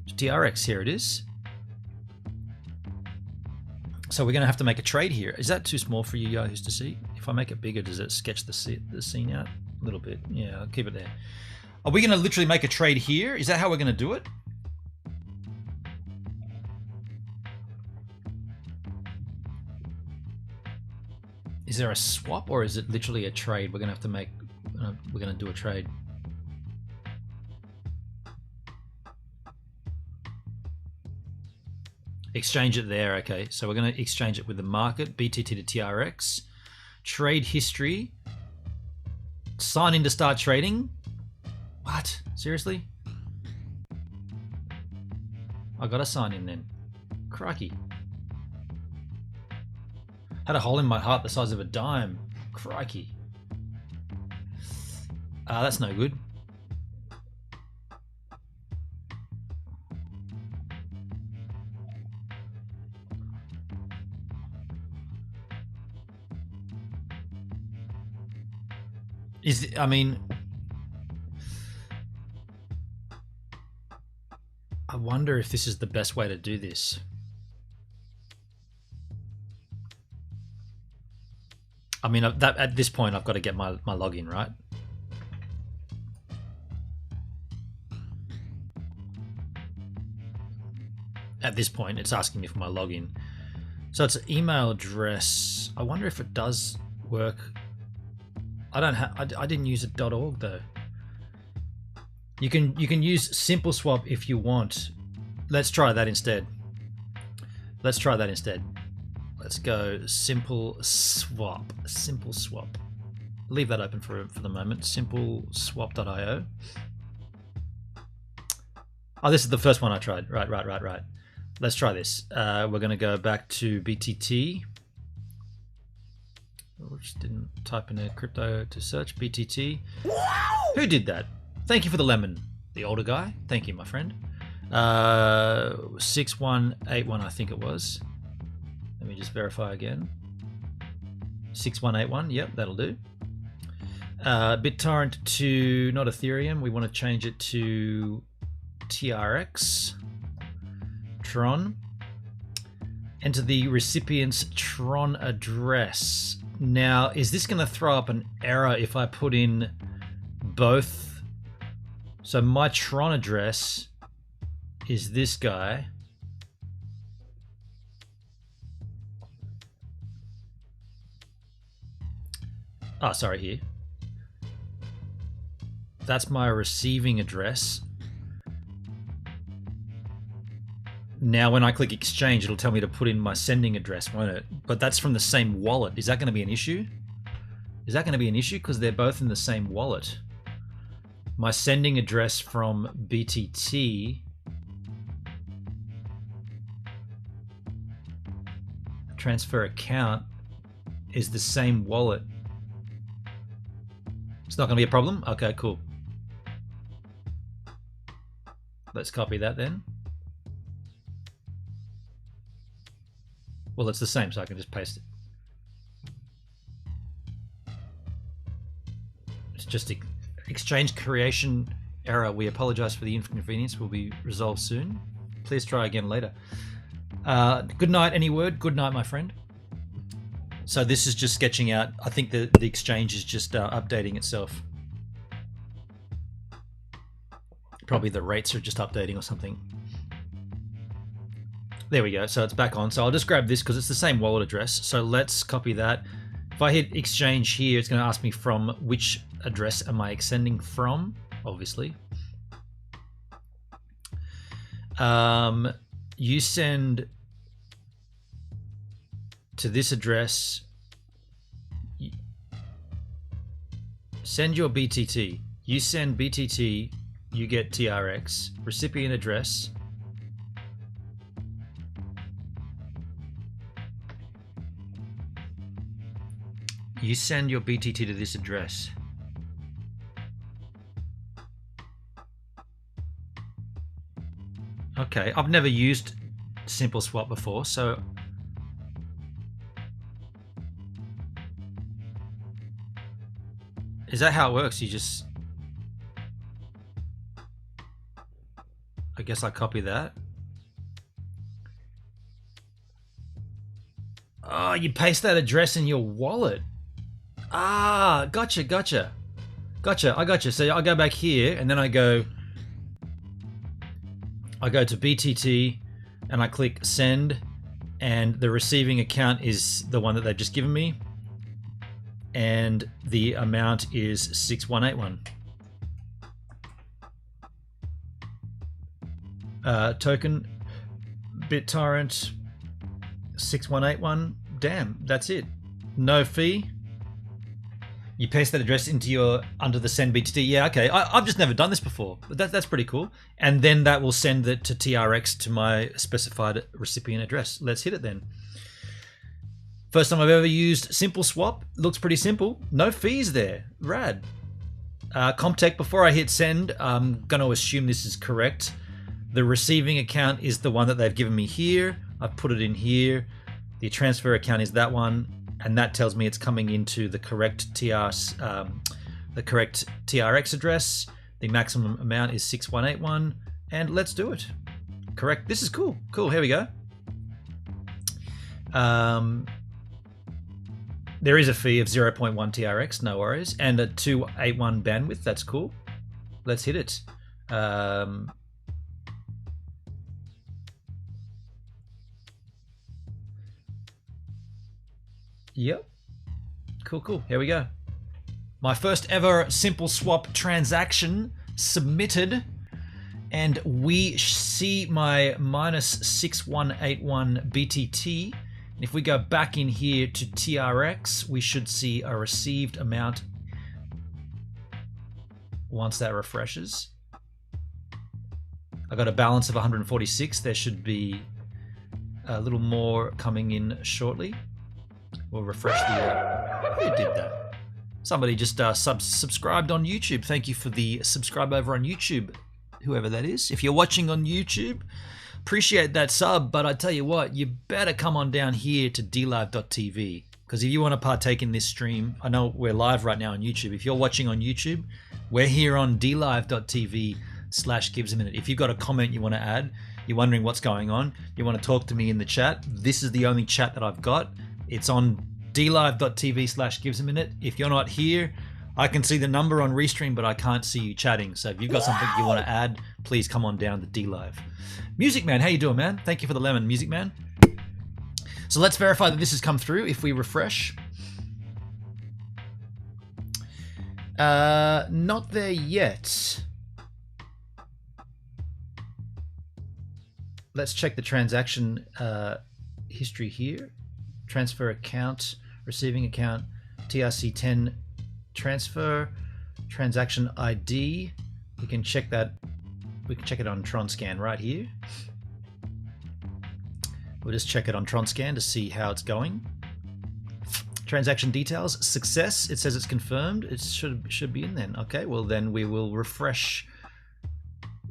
to TRX, here it is. So we're going to have to make a trade here. Is that too small for you guys to see? If I make it bigger, does it sketch the scene out? A little bit. Yeah, I'll keep it there. Are we going to literally make a trade here? Is that how we're going to do it? Is there a swap or is it literally a trade? We're going to have to make, we're going to do a trade. Exchange it there. Okay, so we're going to exchange it with the market, BTT to TRX. Trade history. Sign in to start trading. What? Seriously? I gotta sign in then. Crikey. Had a hole in my heart the size of a dime. Crikey. That's no good. I mean, I wonder if this is the best way to do this. I mean, at this point, I've got to get my login, right? At this point, it's asking me for my login. So it's an email address. I wonder if it does work. I didn't use a .org though. You can use SimpleSwap if you want. Let's try that instead. Let's try that instead. Let's go SimpleSwap. SimpleSwap. Leave that open for the moment. SimpleSwap.io. Oh, this is the first one I tried. Right. Let's try this. We're going to go back to BTT. Which didn't type in a crypto to search. BTT. Who did that? Thank you for the lemon. The older guy. Thank you, my friend. 6181, I think it was. Let me just verify again. 6181. Yep, that'll do. BitTorrent to not Ethereum. We want to change it to TRX. Tron. Enter the recipient's Tron address. Now, is this going to throw up an error if I put in both? So my Tron address is this guy. Oh, sorry, here. That's my receiving address. Now, when I click exchange, it'll tell me to put in my sending address, won't it? But that's from the same wallet. Is that going to be an issue? Is that going to be an issue? Because they're both in the same wallet. My sending address from BTT transfer account is the same wallet. It's not going to be a problem? Okay, cool. Let's copy that then. Well, it's the same, so I can just paste it. It's just an exchange creation error. We apologize for the inconvenience. Will be resolved soon. Please try again later. Good night, any word? Good night, my friend. So this is just sketching out. I think the exchange is just updating itself. Probably the rates are just updating or something. There we go. So it's back on. So I'll just grab this because it's the same wallet address. So let's copy that. If I hit exchange here, it's going to ask me from which address am I sending from, obviously. You send to this address. Send your BTT. You send BTT, you get TRX. Recipient address. You send your BTT to this address. Okay, I've never used SimpleSwap before, so is that how it works? You just, I guess I copy that. Oh, you paste that address in your wallet. Ah, gotcha. I gotcha. So I go back here and then I go to BTT and I click send, and the receiving account is the one that they've just given me, and the amount is 6181. Token BitTorrent 6181. Damn, that's it. No fee. You paste that address into your under the send BTT. Yeah, okay. I've just never done this before, but that's pretty cool. And then that will send it to TRX to my specified recipient address. Let's hit it then. First time I've ever used Simple Swap. Looks pretty simple. No fees there. Rad. Comtech, before I hit send, I'm going to assume this is correct. The receiving account is the one that they've given me here. I've put it in here. The transfer account is that one. And that tells me it's coming into the correct TRX address. The maximum amount is 6181, and let's do it. Correct. This is cool. Cool. Here we go. There is a fee of 0.1 TRX, no worries, and a 281 bandwidth. That's cool. Let's hit it. Yep. Cool. Here we go. My first ever Simple Swap transaction submitted. And we see my minus 6181 BTT. And if we go back in here to TRX, we should see a received amount once that refreshes. I got a balance of 146. There should be a little more coming in shortly. We'll refresh the... who did that? Somebody just subscribed on YouTube. Thank you for the subscribe over on YouTube, whoever that is. If you're watching on YouTube, appreciate that sub, but I tell you what, you better come on down here to dlive.tv, because if you want to partake in this stream, I know we're live right now on YouTube. If you're watching on YouTube, we're here on dlive.tv/givesaminute. If you've got a comment you want to add, you're wondering what's going on, you want to talk to me in the chat, this is the only chat that I've got. It's on dlive.tv/givesaminute. If you're not here, I can see the number on Restream, but I can't see you chatting. So if you've got something you want to add, please come on down to DLive. Music Man, how you doing, man? Thank you for the lemon, Music Man. So let's verify that this has come through. If we refresh, not there yet. Let's check the transaction history here. Transfer account, receiving account, TRC10 transfer, transaction ID. We can check that. We can check it on TronScan right here. We'll just check it on TronScan to see how it's going. Transaction details, success. It says it's confirmed. It should be in then. Okay, well then we will refresh.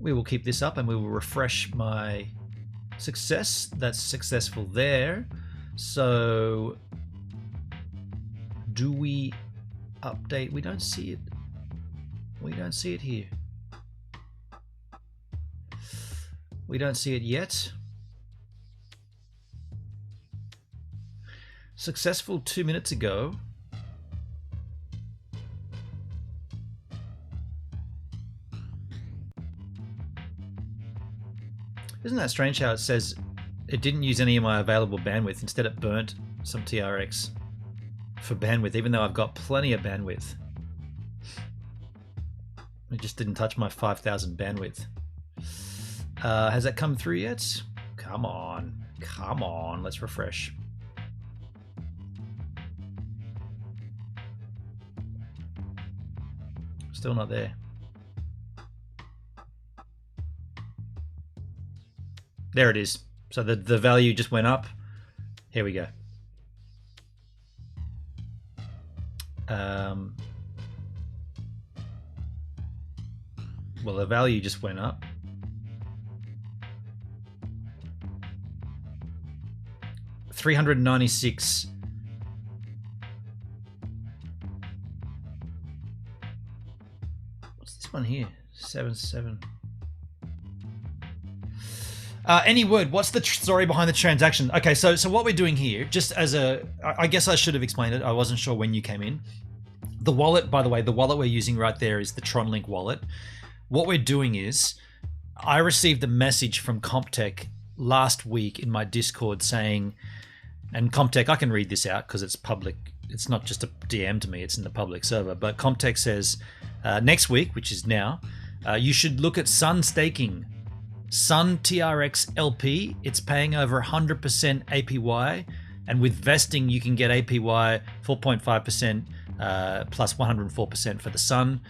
We will keep this up and we will refresh my success. That's successful there. So do we update? We don't see it. We don't see it here. We don't see it yet. Successful 2 minutes ago. Isn't that strange how it says it didn't use any of my available bandwidth? Instead it burnt some TRX for bandwidth, even though I've got plenty of bandwidth. It just didn't touch my 5,000 bandwidth. Has that come through yet? Come on. Come on. Let's refresh. Still not there. There it is. So the value just went up. Here we go. Well, the value just went up. $396. What's this one here? 77. Any word? What's the story behind the transaction? Okay, so what we're doing here, just as a, I guess I should have explained it. I wasn't sure when you came in. The wallet, by the way, the wallet we're using right there is the Tronlink wallet. What we're doing is, I received a message from Comptech last week in my Discord saying, and Comptech, I can read this out because it's public. It's not just a DM to me, it's in the public server. But Comptech says, next week, which is now, you should look at Sun staking Sun TRX LP, it's paying over 100% APY, and with vesting you can get APY 4.5% plus 104% for the Sun.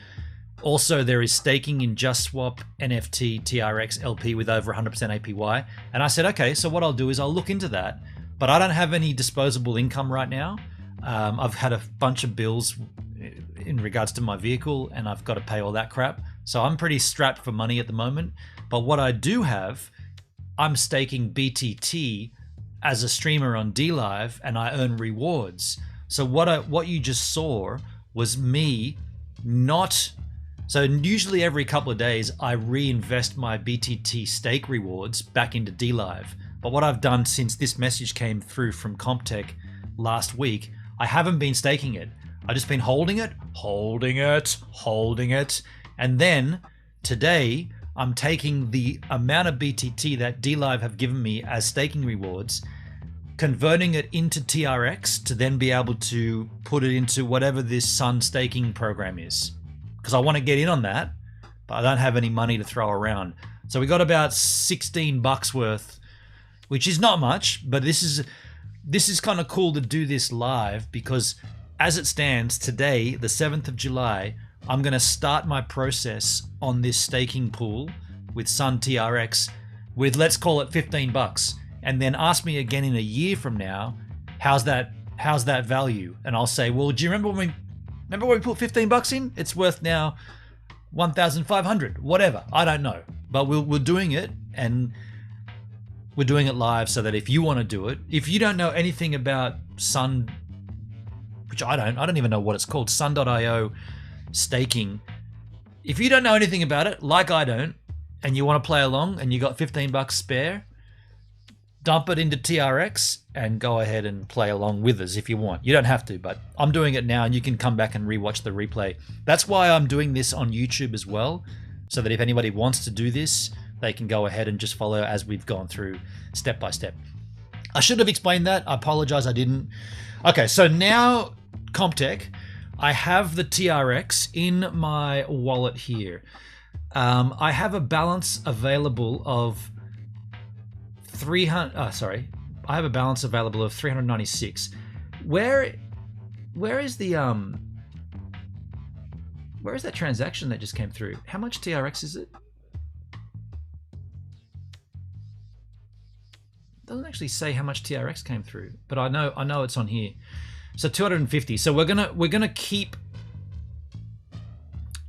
Also, there is staking in JustSwap NFT TRX LP with over 100% APY. And I said, okay, so what I'll do is I'll look into that, but I don't have any disposable income right now. I've had a bunch of bills in regards to my vehicle, and I've got to pay all that crap. So I'm pretty strapped for money at the moment. But what I do have, I'm staking BTT as a streamer on DLive, and I earn rewards. So what you just saw was me not... So usually every couple of days, I reinvest my BTT stake rewards back into DLive. But what I've done since this message came through from CompTech last week, I haven't been staking it. I've just been holding it. And then today, I'm taking the amount of BTT that DLive have given me as staking rewards, converting it into TRX to then be able to put it into whatever this Sun staking program is. Because I want to get in on that, but I don't have any money to throw around. So we got about $16 worth, which is not much, but this is kind of cool to do this live, because as it stands today, the 7th of July, I'm going to start my process on this staking pool with Sun TRX with, let's call it $15, and then ask me again in a year from now, how's that value? And I'll say, well, do you remember when we put $15 in? It's worth now 1,500, whatever. I don't know, but we're doing it, and we're doing it live so that if you want to do it, if you don't know anything about Sun, which I don't even know what it's called, Sun.io staking. If you don't know anything about it, like I don't, and you want to play along and you got $15 spare, dump it into TRX and go ahead and play along with us if you want. You don't have to, but I'm doing it now, and you can come back and rewatch the replay. That's why I'm doing this on YouTube as well, so that if anybody wants to do this, they can go ahead and just follow as we've gone through step by step. I should have explained that. I apologize, I didn't. Okay, so now CompTech, I have the TRX in my wallet here. I have a balance available of I have a balance available of 396. Where is the where is that transaction that just came through? How much TRX is it? Doesn't actually say how much TRX came through, but I know it's on here. So 250. So we're gonna keep.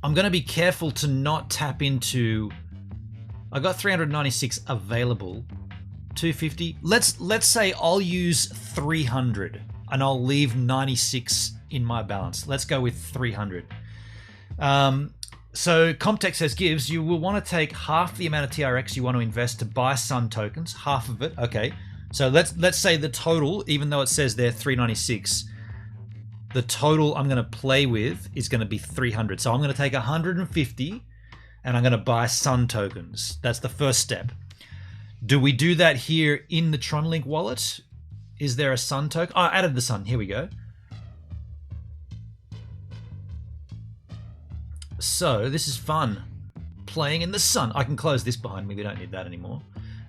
I'm gonna be careful to not tap into. I got 396 available. 250. Let's say I'll use 300 and I'll leave 96 in my balance. Let's go with 300. So CompTech says gives, you will want to take half the amount of TRX you want to invest to buy Sun tokens, half of it. Okay. So let's say the total, even though it says there 396, the total I'm going to play with is going to be 300. So I'm going to take 150 and I'm going to buy Sun tokens. That's the first step. Do we do that here in the Tronlink wallet? Is there a Sun token? Oh, I added the Sun. Here we go. So this is fun. Playing in the sun. I can close this behind me. We don't need that anymore.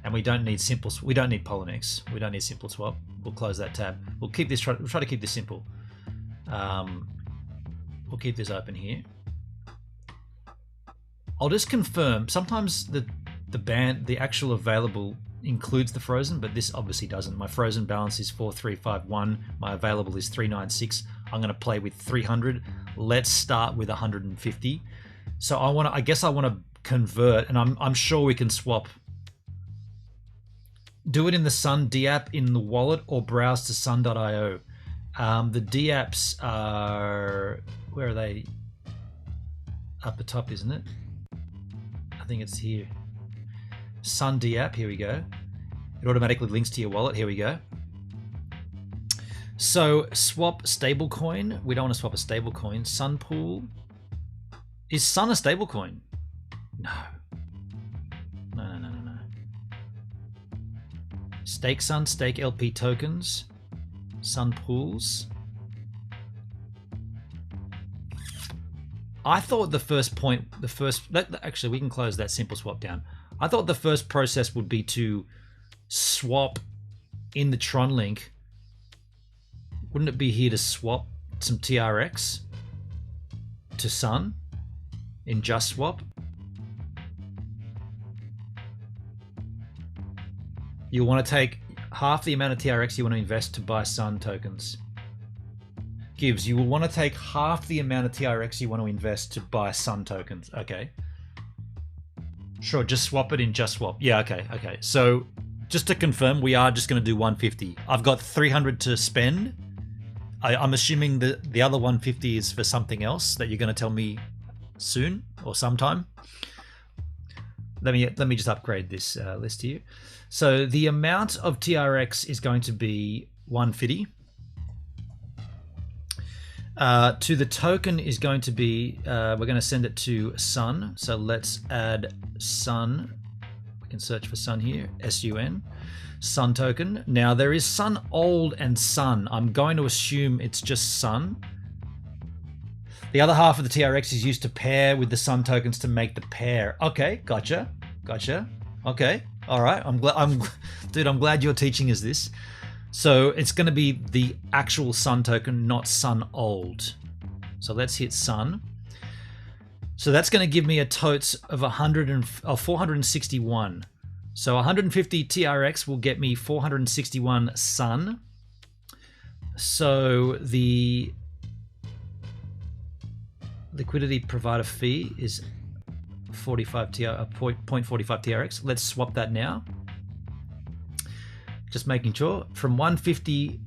And we don't need simple. We don't need Poloniex. We don't need simple swap. We'll close that tab. We'll keep this. We'll try to keep this simple. We'll keep this open here. I'll just confirm. Sometimes the actual available includes the frozen, but this obviously doesn't. My frozen balance is 4351. My available is 396. I'm going to play with 300. Let's start with 150. So I guess I want to convert, and I'm sure we can swap. Do it in the Sun DApp in the wallet or browse to sun.io. The DApps are, where are they? Up the top, isn't it? I think it's here. Sun DApp, here we go. It automatically links to your wallet, here we go. So swap stablecoin. We don't want to swap a stablecoin. Sun pool. Is Sun a stablecoin? No. No. Stake Sun, stake LP tokens. Sun pools. I thought actually we can close that simple swap down. I thought the first process would be to swap in the Tronlink. Wouldn't it be here to swap some TRX to Sun in Just Swap? You want to take half the amount of TRX you want to invest to buy Sun tokens. Gibbs, you will want to take half the amount of TRX you want to invest to buy Sun tokens. Okay. Sure, just swap it in Just Swap. Yeah, okay. So, just to confirm, we are just going to do 150. I've got 300 to spend. I'm assuming the other 150 is for something else that you're going to tell me soon or sometime. Let me just upgrade this list here. So the amount of TRX is going to be 150. To the token is going to be, we're going to send it to Sun. So let's add Sun. We can search for Sun here, SUN, Sun token. Now there is Sun Old and Sun. I'm going to assume it's just Sun. The other half of the TRX is used to pair with the Sun tokens to make the pair. Okay, gotcha. Okay, all right. I'm glad you're teaching us this. So it's going to be the actual Sun token, not Sun Old. So let's hit Sun. So that's going to give me a totes of 461. So 150 TRX will get me 461 Sun. So the liquidity provider fee is 0.45 TRX. Let's swap that now. Just making sure from 150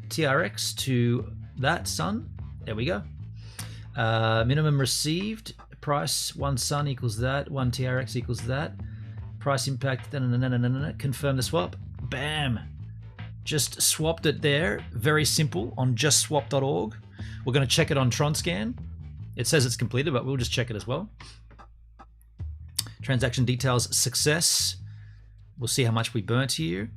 TRX to that Sun. There we go. Minimum received price 1 Sun equals that, 1 TRX equals that. Price impact, confirm the swap. Bam. Just swapped it there. Very simple on justswap.org. We're going to check it on TronScan. It says it's completed, but we'll just check it as well. Transaction details success. We'll see how much we burnt here.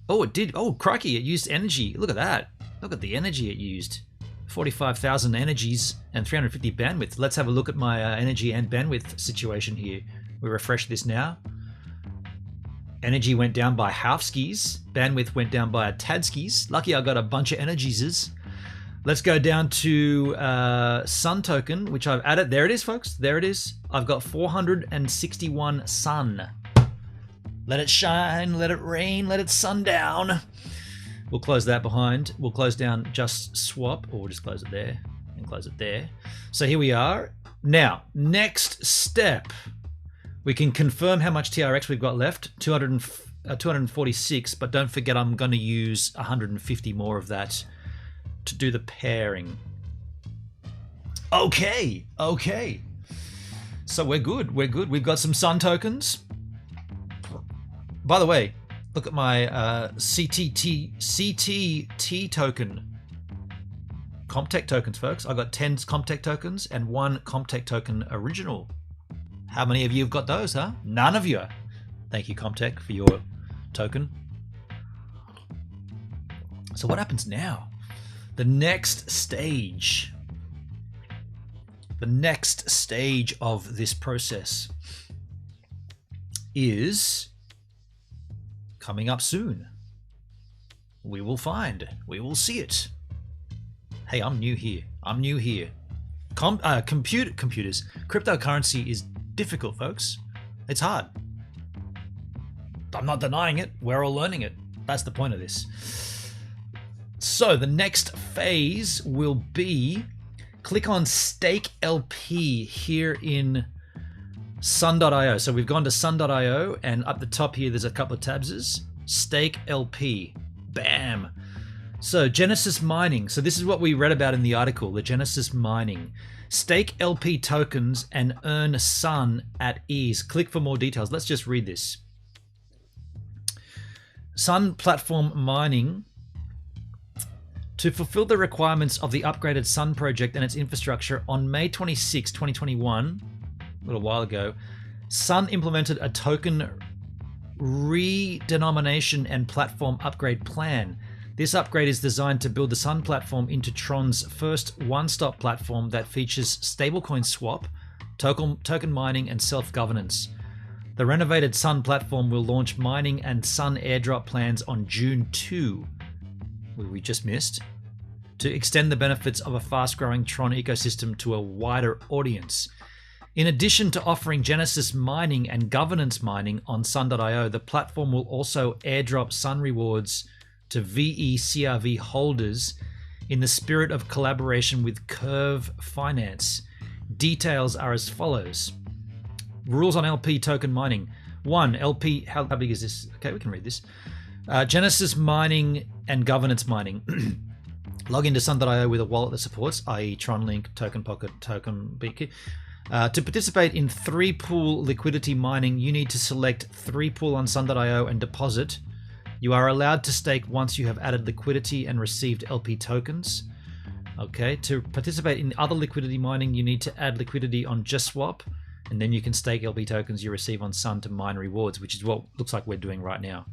Oh, it did. Oh, crikey, it used energy. Look at that. Look at the energy it used. 45,000 energies and 350 bandwidth. Let's have a look at my energy and bandwidth situation here. We refresh this now. Energy went down by half skis. Bandwidth went down by a tad skis. Lucky I got a bunch of energies. Let's go down to Sun token, which I've added. There it is, folks. There it is. I've got 461 Sun. Let it shine, let it rain, let it sun down. We'll close that behind. We'll close down Just Swap, or we'll just close it there and close it there. So here we are. Now, next step. We can confirm how much TRX we've got left, 246, but don't forget I'm going to use 150 more of that to do the pairing. Okay. So we're good. We've got some Sun tokens. By the way, look at my CTT token. Comtech tokens, folks. I got 10 Comtech tokens and 1 Comtech token original. How many of you have got those, huh? None of you. Thank you, Comtech, for your token. So what happens now? The next stage. The next stage of this process is coming up soon. We will find. We will see it. Hey, I'm new here. Computers. Cryptocurrency is difficult, folks. It's hard. I'm not denying it. We're all learning it. That's the point of this. So the next phase will be click on Stake LP here in Sun.io. So we've gone to Sun.io and up the top here there's a couple of tabs. Stake LP. Bam. So Genesis mining. So this is what we read about in the article, the Genesis mining. Stake LP tokens and earn Sun at ease. Click for more details. Let's just read this. Sun platform mining. To fulfill the requirements of the upgraded Sun project and its infrastructure, on May 26, 2021, a little while ago, Sun implemented a token redenomination and platform upgrade plan. This upgrade is designed to build the Sun platform into Tron's first one-stop platform that features stablecoin swap, token mining, and self-governance. The renovated Sun platform will launch mining and Sun airdrop plans on June 2, we just missed, to extend the benefits of a fast-growing Tron ecosystem to a wider audience. In addition to offering Genesis mining and governance mining on Sun.io, the platform will also airdrop Sun rewards to VECRV holders in the spirit of collaboration with Curve Finance. Details are as follows. Rules on LP token mining. 1. LP, how big is this? Okay, we can read this. Genesis mining and governance mining. Log into Sun.io with a wallet that supports, i.e. Tronlink, Token Pocket, Token Beaky. To participate in 3-pool liquidity mining, you need to select 3-pool on Sun.io and deposit. You are allowed to stake once you have added liquidity and received LP tokens. Okay, to participate in other liquidity mining, you need to add liquidity on JustSwap, and then you can stake LP tokens you receive on Sun to mine rewards, which is what looks like we're doing right now.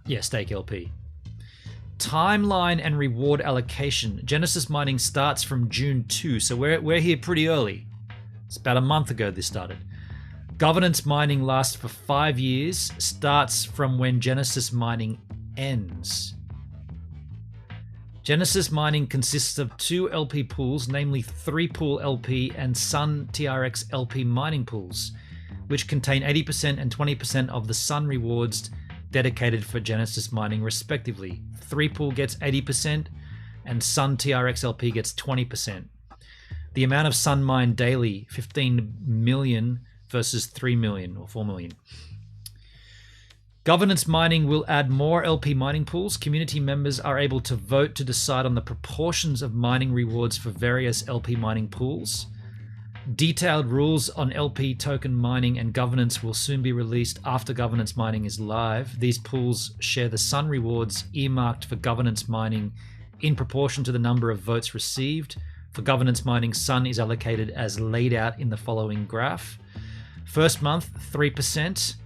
Yeah, stake LP. Timeline and reward allocation. Genesis mining starts from June 2, so we're here pretty early. It's about a month ago this started. Governance mining lasts for 5 years, starts from when Genesis mining ends. Genesis mining consists of 2 LP pools, namely 3-pool LP and Sun TRX LP mining pools, which contain 80% and 20% of the Sun rewards dedicated for Genesis mining respectively. 3-pool gets 80% and Sun TRX LP gets 20%. The amount of Sun mined daily, 15 million versus 3 million or 4 million. Governance mining will add more LP mining pools. Community members are able to vote to decide on the proportions of mining rewards for various LP mining pools. Detailed rules on LP token mining and governance will soon be released after governance mining is live. These pools share the Sun rewards earmarked for governance mining in proportion to the number of votes received. For governance mining, Sun is allocated as laid out in the following graph. First month, 3%.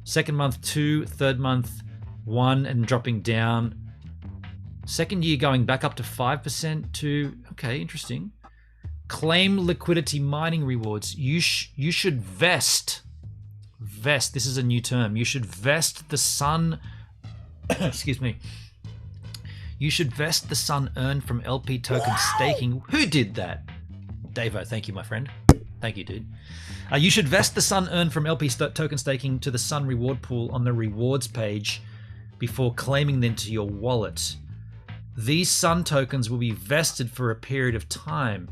Second month, 2. Third month, 1, and dropping down. Second year going back up to 5%, 2. Okay, interesting. Claim liquidity mining rewards. You should vest. This is a new term. You should vest the Sun. Excuse me. You should vest the Sun earned from LP token staking. Who did that? Davo, thank you, my friend. Thank you, dude. You should vest the Sun earned from LP token staking to the Sun reward pool on the rewards page before claiming them to your wallet. These Sun tokens will be vested for a period of time.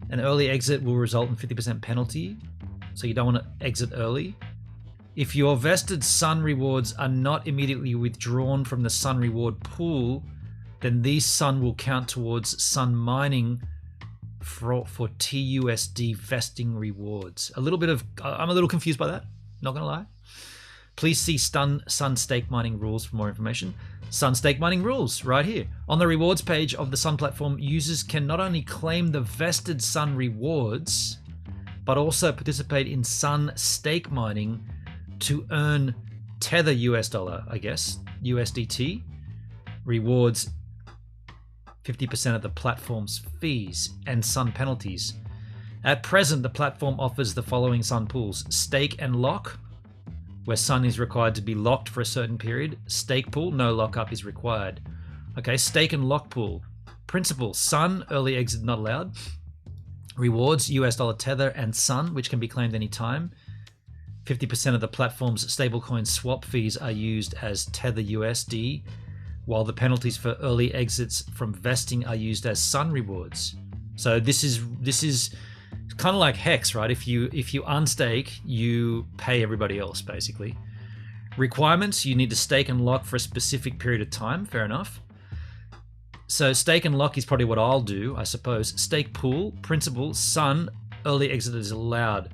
An early exit will result in 50% penalty, so you don't want to exit early. If your vested Sun rewards are not immediately withdrawn from the Sun reward pool, then these Sun will count towards Sun mining for TUSD vesting rewards. I'm a little confused by that, not gonna lie. Please see Sun stake mining rules for more information. Sun stake mining rules right here. On the rewards page of the Sun platform, users can not only claim the vested Sun rewards, but also participate in Sun stake mining to earn Tether US dollar, I guess, USDT rewards, 50% of the platform's fees and Sun penalties. At present, the platform offers the following Sun pools: Stake and Lock, where Sun is required to be locked for a certain period. Stake pool, no lockup is required. Okay, Stake and Lock pool. Principal, Sun, early exit not allowed. Rewards, US dollar Tether and Sun, which can be claimed anytime. 50% of the platform's stablecoin swap fees are used as Tether USD, while the penalties for early exits from vesting are used as Sun rewards. So this is kind of like Hex, right? If you unstake, you pay everybody else, basically. Requirements, you need to stake and lock for a specific period of time. Fair enough. So stake and lock is probably what I'll do, I suppose. Stake pool, principal, Sun, early exit is allowed.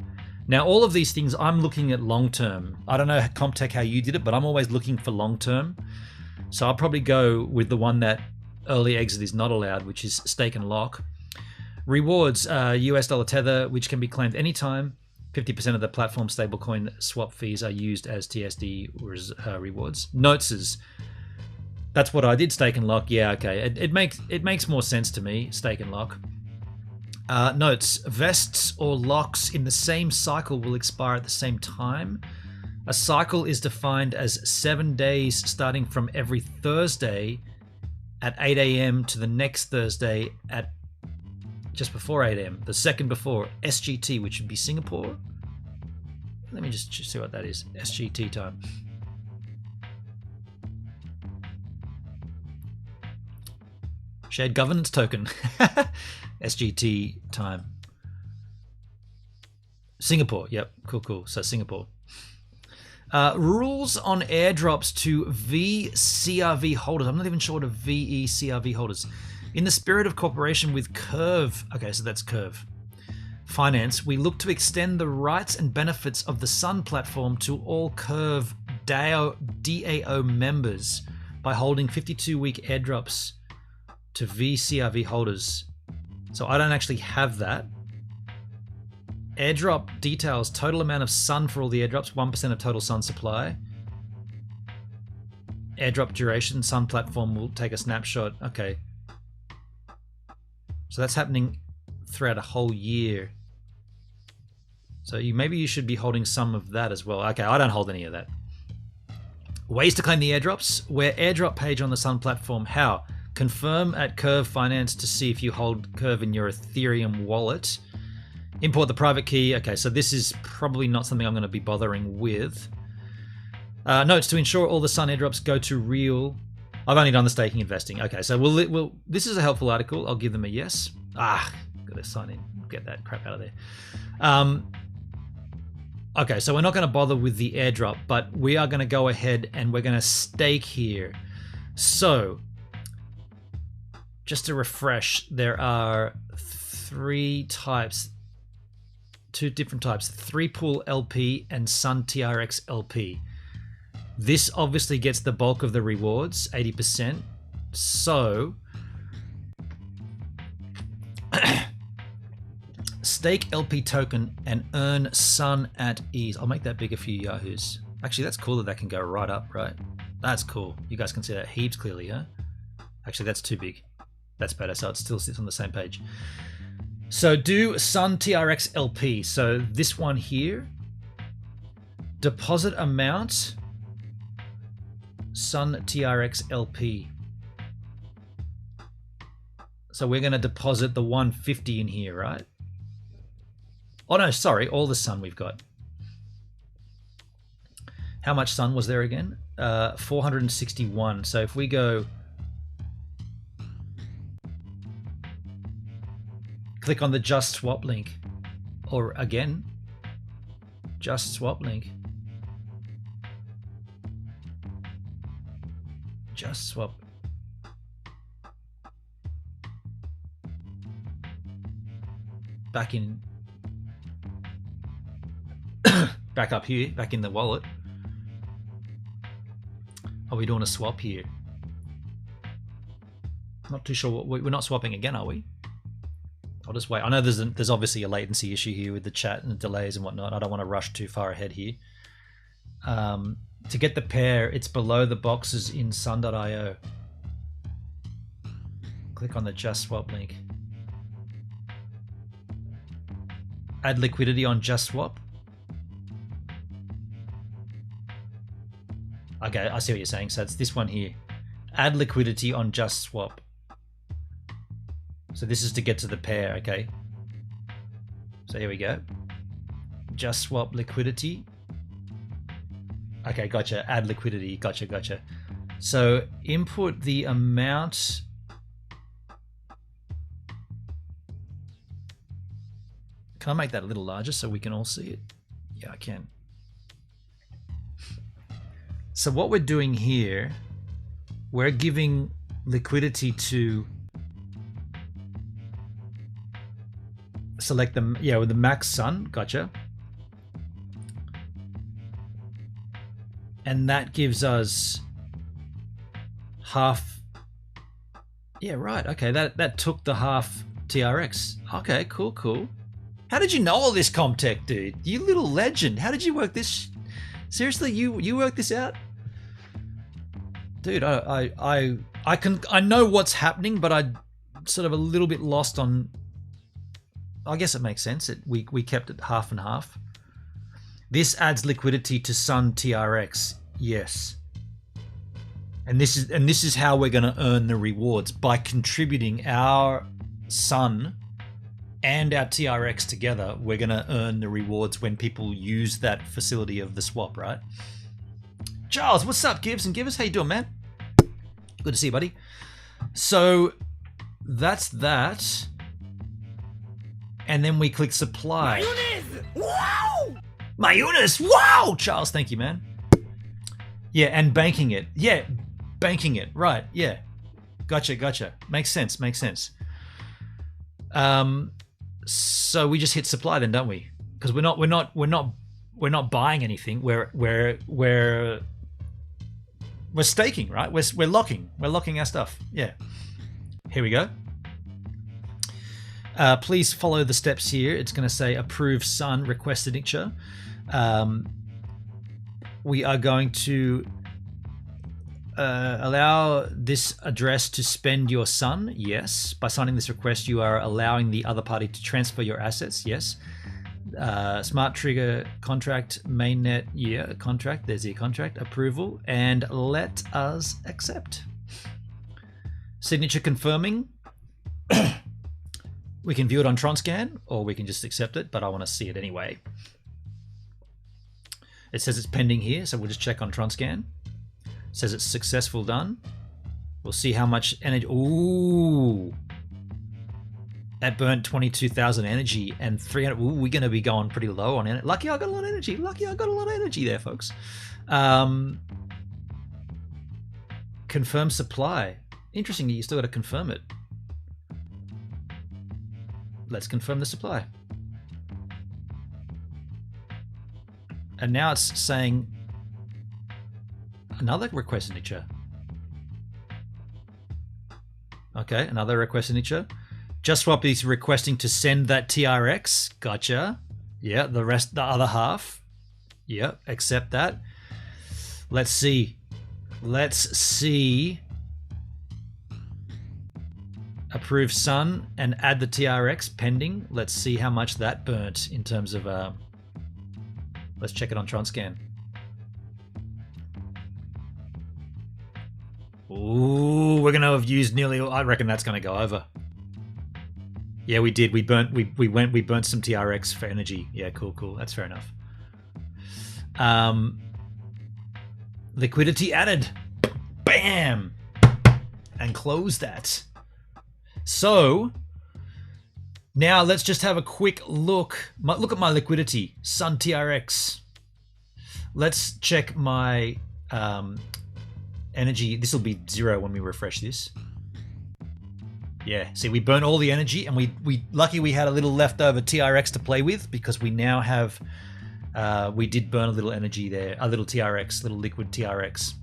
Now, all of these things, I'm looking at long term. I don't know, Comtech, how you did it, but I'm always looking for long term. So I'll probably go with the one that early exit is not allowed, which is stake and lock. Rewards, US dollar Tether, which can be claimed anytime. 50% of the platform stablecoin swap fees are used as TSD rewards. Notes, that's what I did, stake and lock. Yeah, okay. It makes more sense to me, stake and lock. Notes: vests or locks in the same cycle will expire at the same time. A cycle is defined as 7 days starting from every Thursday at 8 a.m. to the next Thursday at just before 8 a.m. The second before SGT, which would be Singapore. Let me just see what that is. SGT time. Shared governance token. SGT time. Singapore. Yep. Cool. So Singapore. Rules on airdrops to VCRV holders. I'm not even sure what a VECRV holders. In the spirit of cooperation with Curve. Okay, so that's Curve. Finance, we look to extend the rights and benefits of the Sun platform to all Curve DAO members by holding 52-week airdrops to VCRV holders. So I don't actually have that. Airdrop details: total amount of Sun for all the airdrops, 1% of total Sun supply. Airdrop duration: Sun platform will take a snapshot. Okay. So that's happening throughout a whole year. So maybe you should be holding some of that as well. Okay, I don't hold any of that. Ways to claim the airdrops: where airdrop page on the Sun platform. How? Confirm at Curve Finance to see if you hold Curve in your Ethereum wallet. Import the private key. Okay, so this is probably not something I'm going to be bothering with. Notes: to ensure all the Sun airdrops go to real. I've only done the staking investing. Okay, so this is a helpful article. I'll give them a yes. Gotta sign in. Get that crap out of there. Okay, so we're not going to bother with the airdrop, but we are going to go ahead and we're going to stake here. So, just to refresh, there are 3 types. 2 different types: 3-pool LP and Sun TRX LP. This obviously gets the bulk of the rewards, 80%. So, stake LP token and earn Sun at ease. I'll make that bigger for you yahoos. Actually, that's cool that can go right up, right? That's cool. You guys can see that heaps clearly, huh? Actually, that's too big. That's better, so it still sits on the same page. So do Sun TRX LP. So this one here. Deposit amount. Sun TRX LP. So we're going to deposit the 150 in here, right? Oh no, sorry, all the Sun we've got. How much Sun was there again? 461. So if we go... click on the Just Swap link. Or again, Just Swap link. Just Swap. Back in... back up here, back in the wallet. Are we doing a swap here? Not too sure what we're not swapping again, are we? I'll just wait. I know there's obviously a latency issue here with the chat and the delays and whatnot. I don't want to rush too far ahead here. To get the pair, it's below the boxes in sun.io. Click on the Just Swap link. Add liquidity on Just Swap. Okay, I see what you're saying. So it's this one here. Add liquidity on Just Swap. So this is to get to the pair, okay? So here we go. Just Swap liquidity. Okay, gotcha. Add liquidity. Gotcha. So input the amount. Can I make that a little larger so we can all see it? Yeah, I can. So what we're doing here, we're giving liquidity to select them, yeah, with the max Sun, gotcha. And that gives us half, yeah, right, okay, that took the half TRX. Okay, cool. How did you know all this, Comtech, dude? You little legend. How did you work this? Seriously, you worked this out? Dude, I know what's happening, but I'm sort of a little bit lost on I guess it makes sense. We kept it half and half. This adds liquidity to Sun TRX. Yes. And this is how we're going to earn the rewards, by contributing our Sun and our TRX together. We're going to earn the rewards when people use that facility of the swap, right? Charles, what's up, Gibbs? And Gibbs, how you doing, man? Good to see you, buddy. So that's that. And then we click supply. Mayonnaise! Wow! Mayonnaise! Wow! Charles, thank you, man. Yeah, and banking it. Yeah, banking it. Right, yeah. Gotcha. Makes sense. So we just hit supply then, don't we? Because we're not buying anything. We're staking, right? We're locking our stuff. Yeah. Here we go. Please follow the steps here. It's going to say approve Sun request signature. We are going to allow this address to spend your Sun. Yes. By signing this request, you are allowing the other party to transfer your assets. Yes. Smart trigger contract mainnet. Yeah, contract. There's the contract approval, and let us accept. Signature confirming. We can view it on Tronscan, or we can just accept it, but I want to see it anyway. It says it's pending here, so we'll just check on Tronscan. It says it's successful done. We'll see how much energy. Ooh. That burnt 22,000 energy and 300. Ooh, we're going to be going pretty low on it. Lucky I got a lot of energy. Lucky I got a lot of energy there, folks. Confirm supply. Interesting, you still got to confirm it. Let's confirm the supply. And now it's saying another request signature. Okay, another request signature. JustSwap is requesting to send that TRX. Gotcha. Yeah, the other half. Yeah, accept that. Let's see. Approve Sun and add the TRX pending. Let's see how much that burnt in terms of let's check it on Tronscan. Ooh, we're gonna have used nearly. I reckon that's gonna go over. Yeah, we did. We burnt some TRX for energy. Yeah, cool. That's fair enough. Liquidity added. Bam! And close that. So now let's just have a quick look. Look at my liquidity. Sun TRX. Let's check my energy. This will be 0 when we refresh this. Yeah, see, we burnt all the energy, and we lucky we had a little leftover TRX to play with, because we now have we did burn a little energy there, a little TRX, little liquid TRX.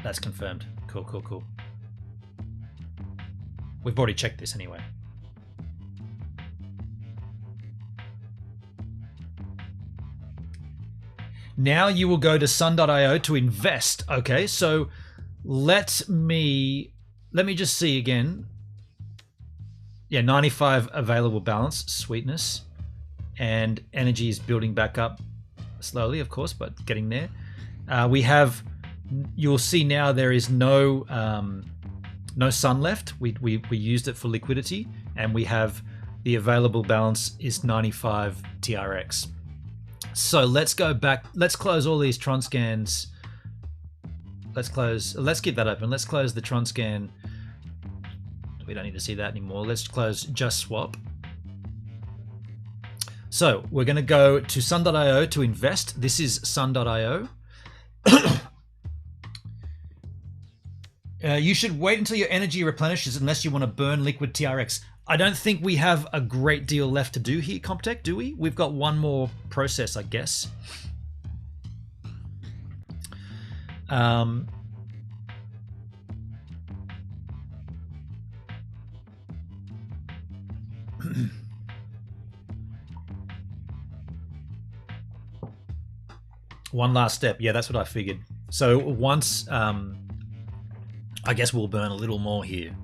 That's confirmed. Cool. We've already checked this anyway. Now you will go to sun.io to invest. Okay, so let me just see again. Yeah, 95 available balance, sweetness, and energy is building back up slowly, of course, but getting there. We have. You'll see now there is no Sun left. We used it for liquidity, and we have the available balance is 95 TRX. So let's go back. Let's close all these Tronscans. Let's keep that open. Let's close the Tronscan. We don't need to see that anymore. Let's close JustSwap. So we're going to go to sun.io to invest. This is sun.io. You should wait until your energy replenishes unless you want to burn liquid TRX. I don't think we have a great deal left to do here, Comptech, do we? We've got one more process, I guess. One last step. Yeah, that's what I figured. So once I guess we'll burn a little more here,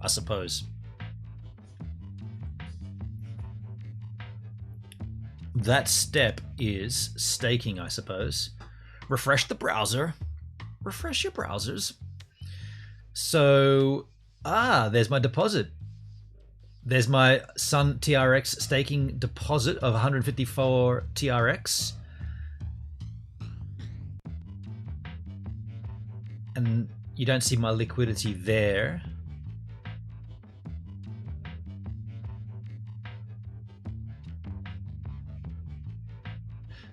I suppose. That step is staking, I suppose. Refresh the browser. Refresh your browsers. So, there's my deposit. There's my Sun TRX staking deposit of 154 TRX. And you don't see my liquidity there.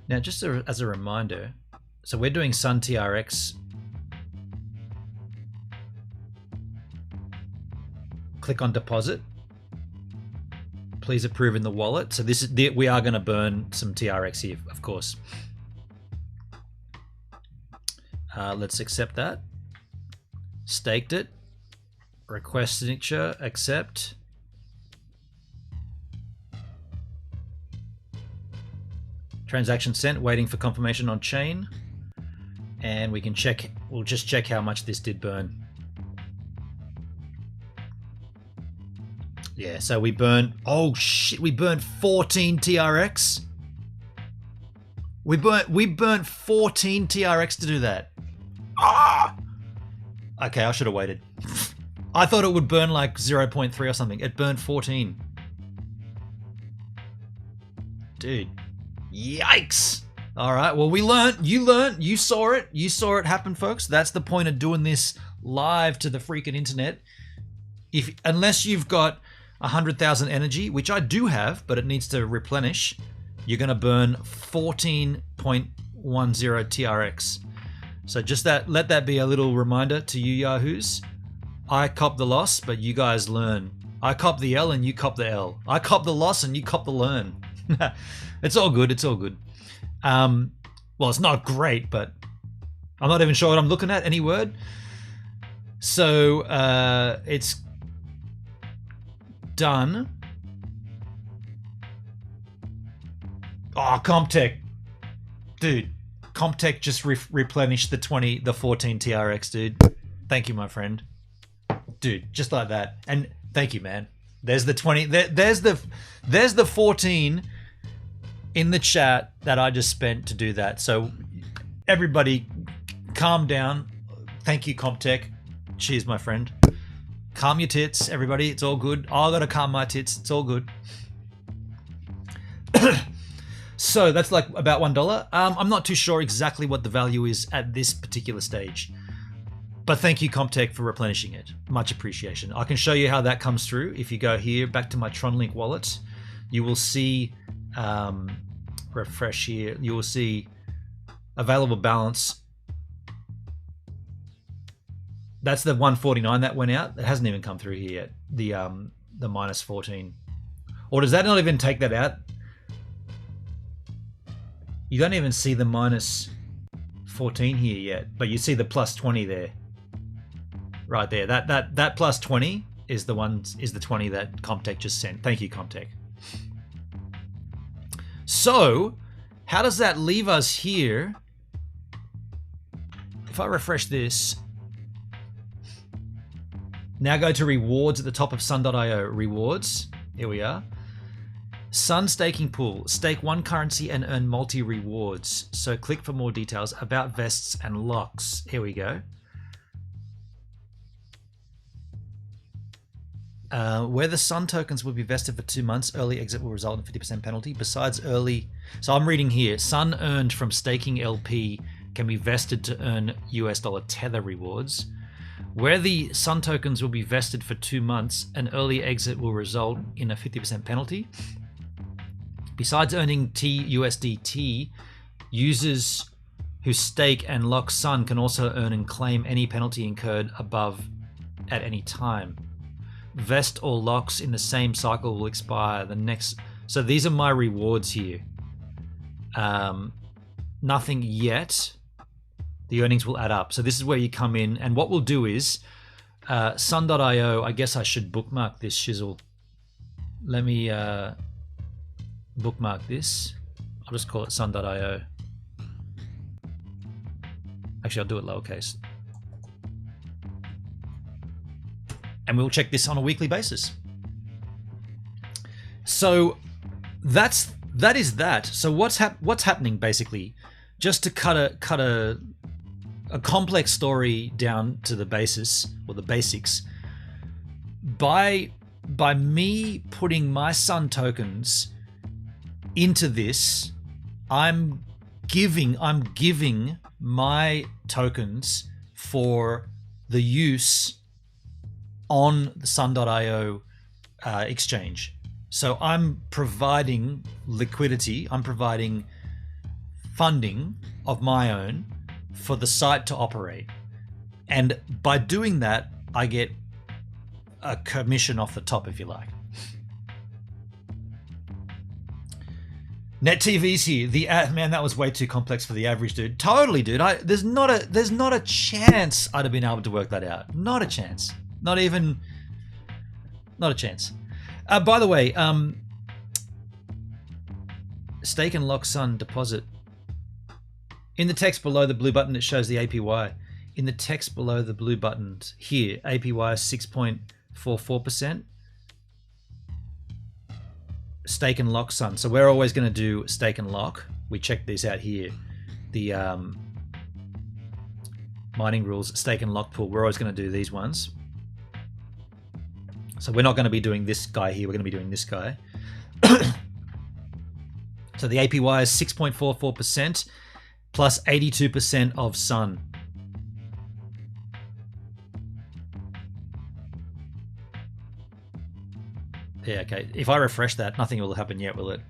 Now, just as a reminder, so we're doing Sun TRX. Click on deposit. Please approve in the wallet. So this is we are going to burn some TRX here, of course. Let's accept that. Staked it. Request signature. Accept. Transaction sent. Waiting for confirmation on chain. And we can check. We'll just check how much this did burn. Yeah, so we burned. Oh shit! We burned 14 TRX. We burnt 14 TRX to do that. Ah! Okay, I should have waited. I thought it would burn like 0.3 or something. It burned 14. Dude. Yikes. All right, well, we learned. You learned. You saw it. You saw it happen, folks. That's the point of doing this live to the freaking internet. Unless you've got 100,000 energy, which I do have, but it needs to replenish, you're going to burn 14.10 TRX. So just let that be a little reminder to you yahoos. I cop the loss, but you guys learn. I cop the L and you cop the L. I cop the loss and you cop the learn. It's all good. It's all good. Well, it's not great, but I'm not even sure what I'm looking at. Any word? So it's done. Oh, Comtech. Dude, Comtech just replenished the 14 TRX, dude. Thank you, my friend. Dude, just like that. And thank you, man. There's the 20. There's the 14 in the chat that I just spent to do that. So everybody calm down. Thank you, Comtech. Cheers, my friend. Calm your tits, everybody. It's all good. Oh, I gotta calm my tits. It's all good. So that's like about $1. I'm not too sure exactly what the value is at this particular stage. But thank you, Comtech, for replenishing it. Much appreciation. I can show you how that comes through. If you go here, back to my Tronlink wallet, you will see, refresh here, you will see available balance. That's the 149 that went out. It hasn't even come through here yet. The minus 14. Or does that not even take that out? You don't even see the minus 14 here yet, but you see the plus 20 there. Right there. That plus 20 is the 20 that Comtech just sent. Thank you, Comtech. So, how does that leave us here? If I refresh this, now go to rewards at the top of sun.io. Rewards. Here we are. Sun staking pool. Stake one currency and earn multi rewards. So click for more details about vests and locks. Here we go. Where the Sun tokens will be vested for 2 months, early exit will result in a 50% penalty. Besides early, so I'm reading here, Sun earned from staking LP can be vested to earn US dollar tether rewards. Where the Sun tokens will be vested for 2 months, an early exit will result in a 50% penalty. Besides earning TUSDT, users who stake and lock Sun can also earn and claim any penalty incurred above at any time. Vest or locks in the same cycle will expire the next. So these are my rewards here. Nothing yet. The earnings will add up. So this is where you come in, and what we'll do is sun.io. I guess I should bookmark this shizzle. Let me bookmark this. I'll just call it sun.io. Actually, I'll do it lowercase. And we'll check this on a weekly basis. So that is that. So what's happening basically? Just to cut a complex story down to the basis or the basics. By me putting my Sun tokens into this, I'm giving my tokens for the use on the Sun.io exchange. So I'm providing liquidity, I'm providing funding of my own for the site to operate. And by doing that, I get a commission off the top, if you like. Net TV's here. Man, that was way too complex for the average dude. Totally, dude. There's not a chance I'd have been able to work that out. Not a chance. Not a chance. By the way, stake and lock Sun deposit. In the text below the blue button, it shows the APY. In the text below the blue buttons here, APY is 6.44%. Stake and lock Sun. So we're always going to do stake and lock. We check these out here. The mining rules, stake and lock pool. We're always going to do these ones. So we're not going to be doing this guy here. We're going to be doing this guy. So the APY is 6.44% plus 82% of Sun. Yeah, okay. If I refresh that, nothing will happen yet, will it?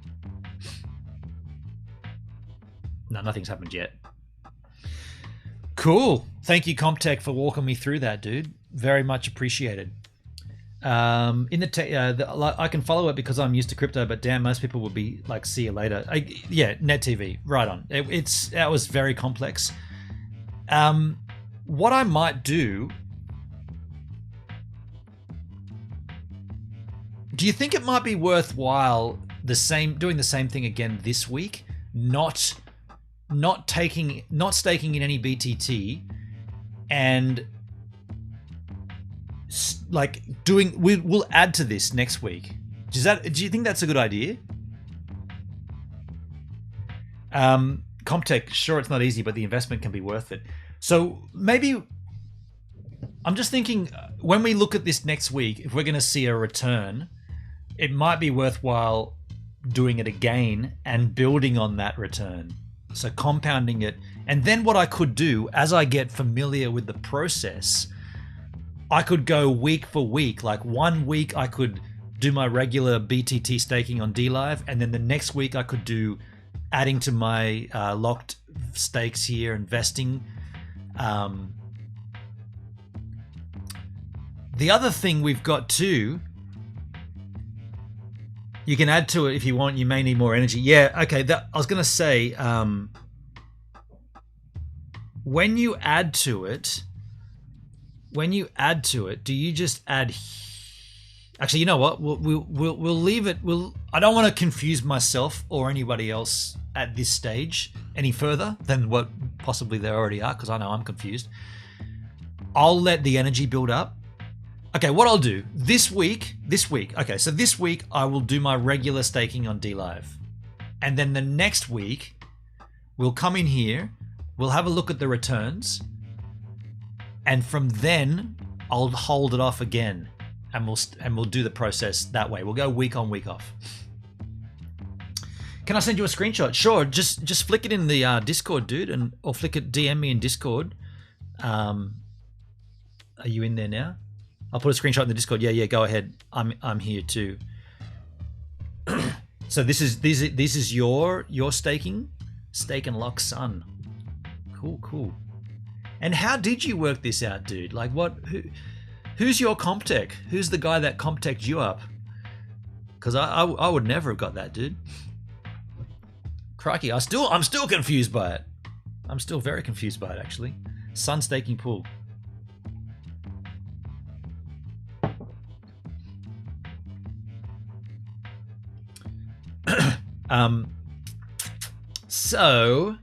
No, nothing's happened yet. Cool. Thank you, Comptech, for walking me through that, dude. Very much appreciated. I can follow it because I'm used to crypto, but damn, most people would be like, see you later. Yeah, Net TV, right on. That was very complex. What I might do... Do you think it might be worthwhile doing the same thing again this week? Not staking in any BTT, and like we'll add to this next week. Do you think that's a good idea? Comptech, sure, it's not easy, but the investment can be worth it. So maybe I'm just thinking, when we look at this next week, if we're going to see a return, it might be worthwhile doing it again and building on that return. So compounding it. And then what I could do, as I get familiar with the process, I could go week for week. Like 1 week I could do my regular BTT staking on DLive, and then the next week I could do adding to my locked stakes here, investing. The other thing we've got too, you can add to it if you want. You may need more energy. Yeah, okay. I was going to say, when you add to it, do you just add? Actually, you know what? We'll leave it. I don't want to confuse myself or anybody else at this stage any further than what possibly they already are, because I know I'm confused. I'll let the energy build up. Okay, what I'll do this week, okay, so this week I will do my regular staking on DLive. And then the next week, we'll come in here, we'll have a look at the returns, and from then, I'll hold it off again, and we'll do the process that way. We'll go week on, week off. Can I send you a screenshot? Sure, just flick it in the Discord, dude, or flick it, DM me in Discord. Are you in there now? I'll put a screenshot in the Discord. Yeah, go ahead. I'm here too. So this is your staking, stake and lock Sun. Cool. And how did you work this out, dude? Like who's your Comptech? Who's the guy that Comptech'd you up? Because I would never have got that, dude. Crikey, I'm still confused by it. I'm still very confused by it, actually. Sun staking pool. So,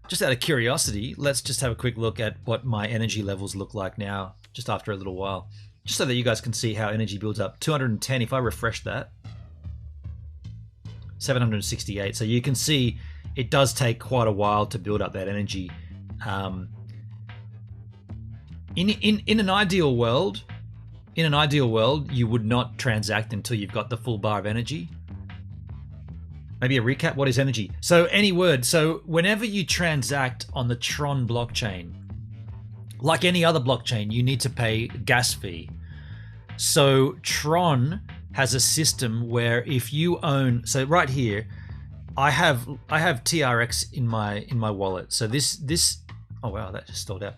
just out of curiosity, let's just have a quick look at what my energy levels look like now, just after a little while. just so that you guys can see how energy builds up. 210, if I refresh that, 768. So you can see it does take quite a while to build up that energy. In an ideal world, you would not transact until you've got the full bar of energy. Maybe a recap. What is energy? So any word. So whenever you transact on the Tron blockchain, like any other blockchain, you need to pay gas fee. So Tron has a system where if you own, so right here, I have TRX in my wallet. So this oh wow, that just stalled out.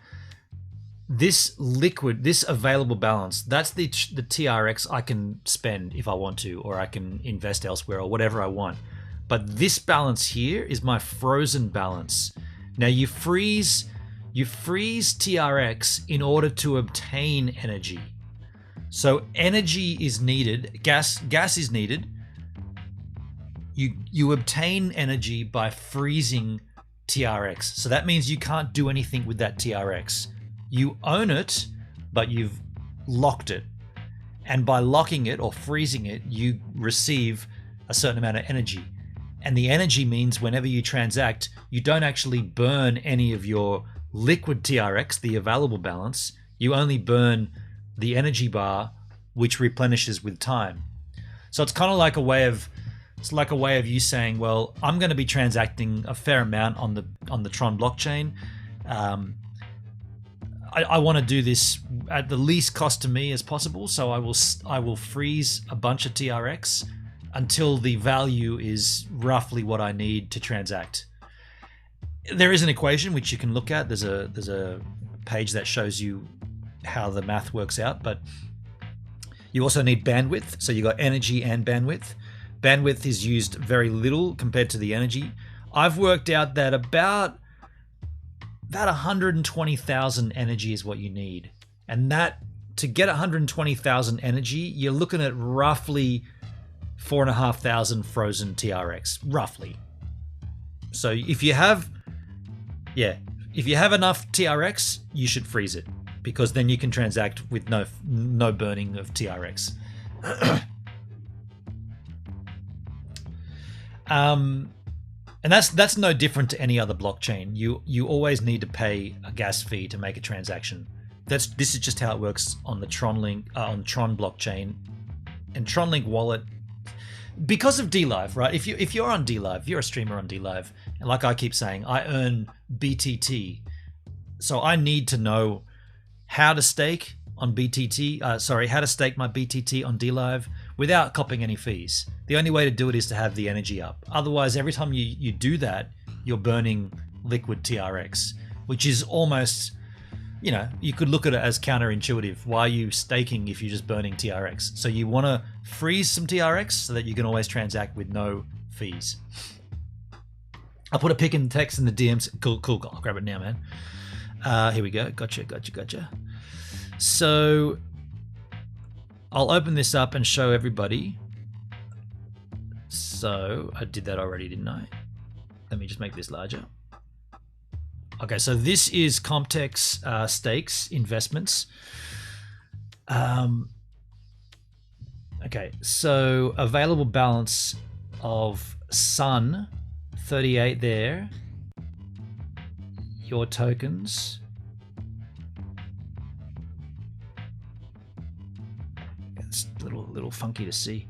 This liquid, this available balance, that's the TRX I can spend if I want to, or I can invest elsewhere or whatever I want. But this balance here is my frozen balance. Now you freeze TRX in order to obtain energy. So energy is needed, gas is needed. You obtain energy by freezing TRX. So that means you can't do anything with that TRX. You own it, but you've locked it. And by locking it or freezing it, you receive a certain amount of energy. And the energy means whenever you transact, you don't actually burn any of your liquid TRX, the available balance. You only burn the energy bar, which replenishes with time. So it's kind of like a way of you saying, well, I'm going to be transacting a fair amount on the Tron blockchain. I want to do this at the least cost to me as possible, so I will freeze a bunch of TRX until the value is roughly what I need to transact. There is an equation which you can look at. There's a page that shows you how the math works out, but you also need bandwidth. So you got energy and bandwidth. Bandwidth is used very little compared to the energy. I've worked out that about 120,000 energy is what you need. And that, to get 120,000 energy, you're looking at roughly 4,500 frozen TRX, roughly. So if you have enough TRX, you should freeze it, because then you can transact with no burning of TRX. And that's no different to any other blockchain. You always need to pay a gas fee to make a transaction. This is just how it works on the Tronlink on Tron blockchain and Tronlink wallet. Because of DLive, right? If you're on DLive, you're a streamer on DLive, and like I keep saying, I earn BTT, so I need to know how to stake on BTT. How to stake my BTT on DLive without copping any fees. The only way to do it is to have the energy up. Otherwise, every time you do that, you're burning liquid TRX, which is almost, you could look at it as counterintuitive. Why are you staking if you're just burning TRX? So you want to freeze some TRX so that you can always transact with no fees. I'll put a pic in text in the DMs. Cool. I'll grab it now, man. Here we go. Gotcha. So I'll open this up and show everybody. So I did that already, didn't I? Let me just make this larger. Okay, so this is Comtex stakes investments. Okay, so available balance of Sun, 38 there. Your tokens. It's a little funky to see.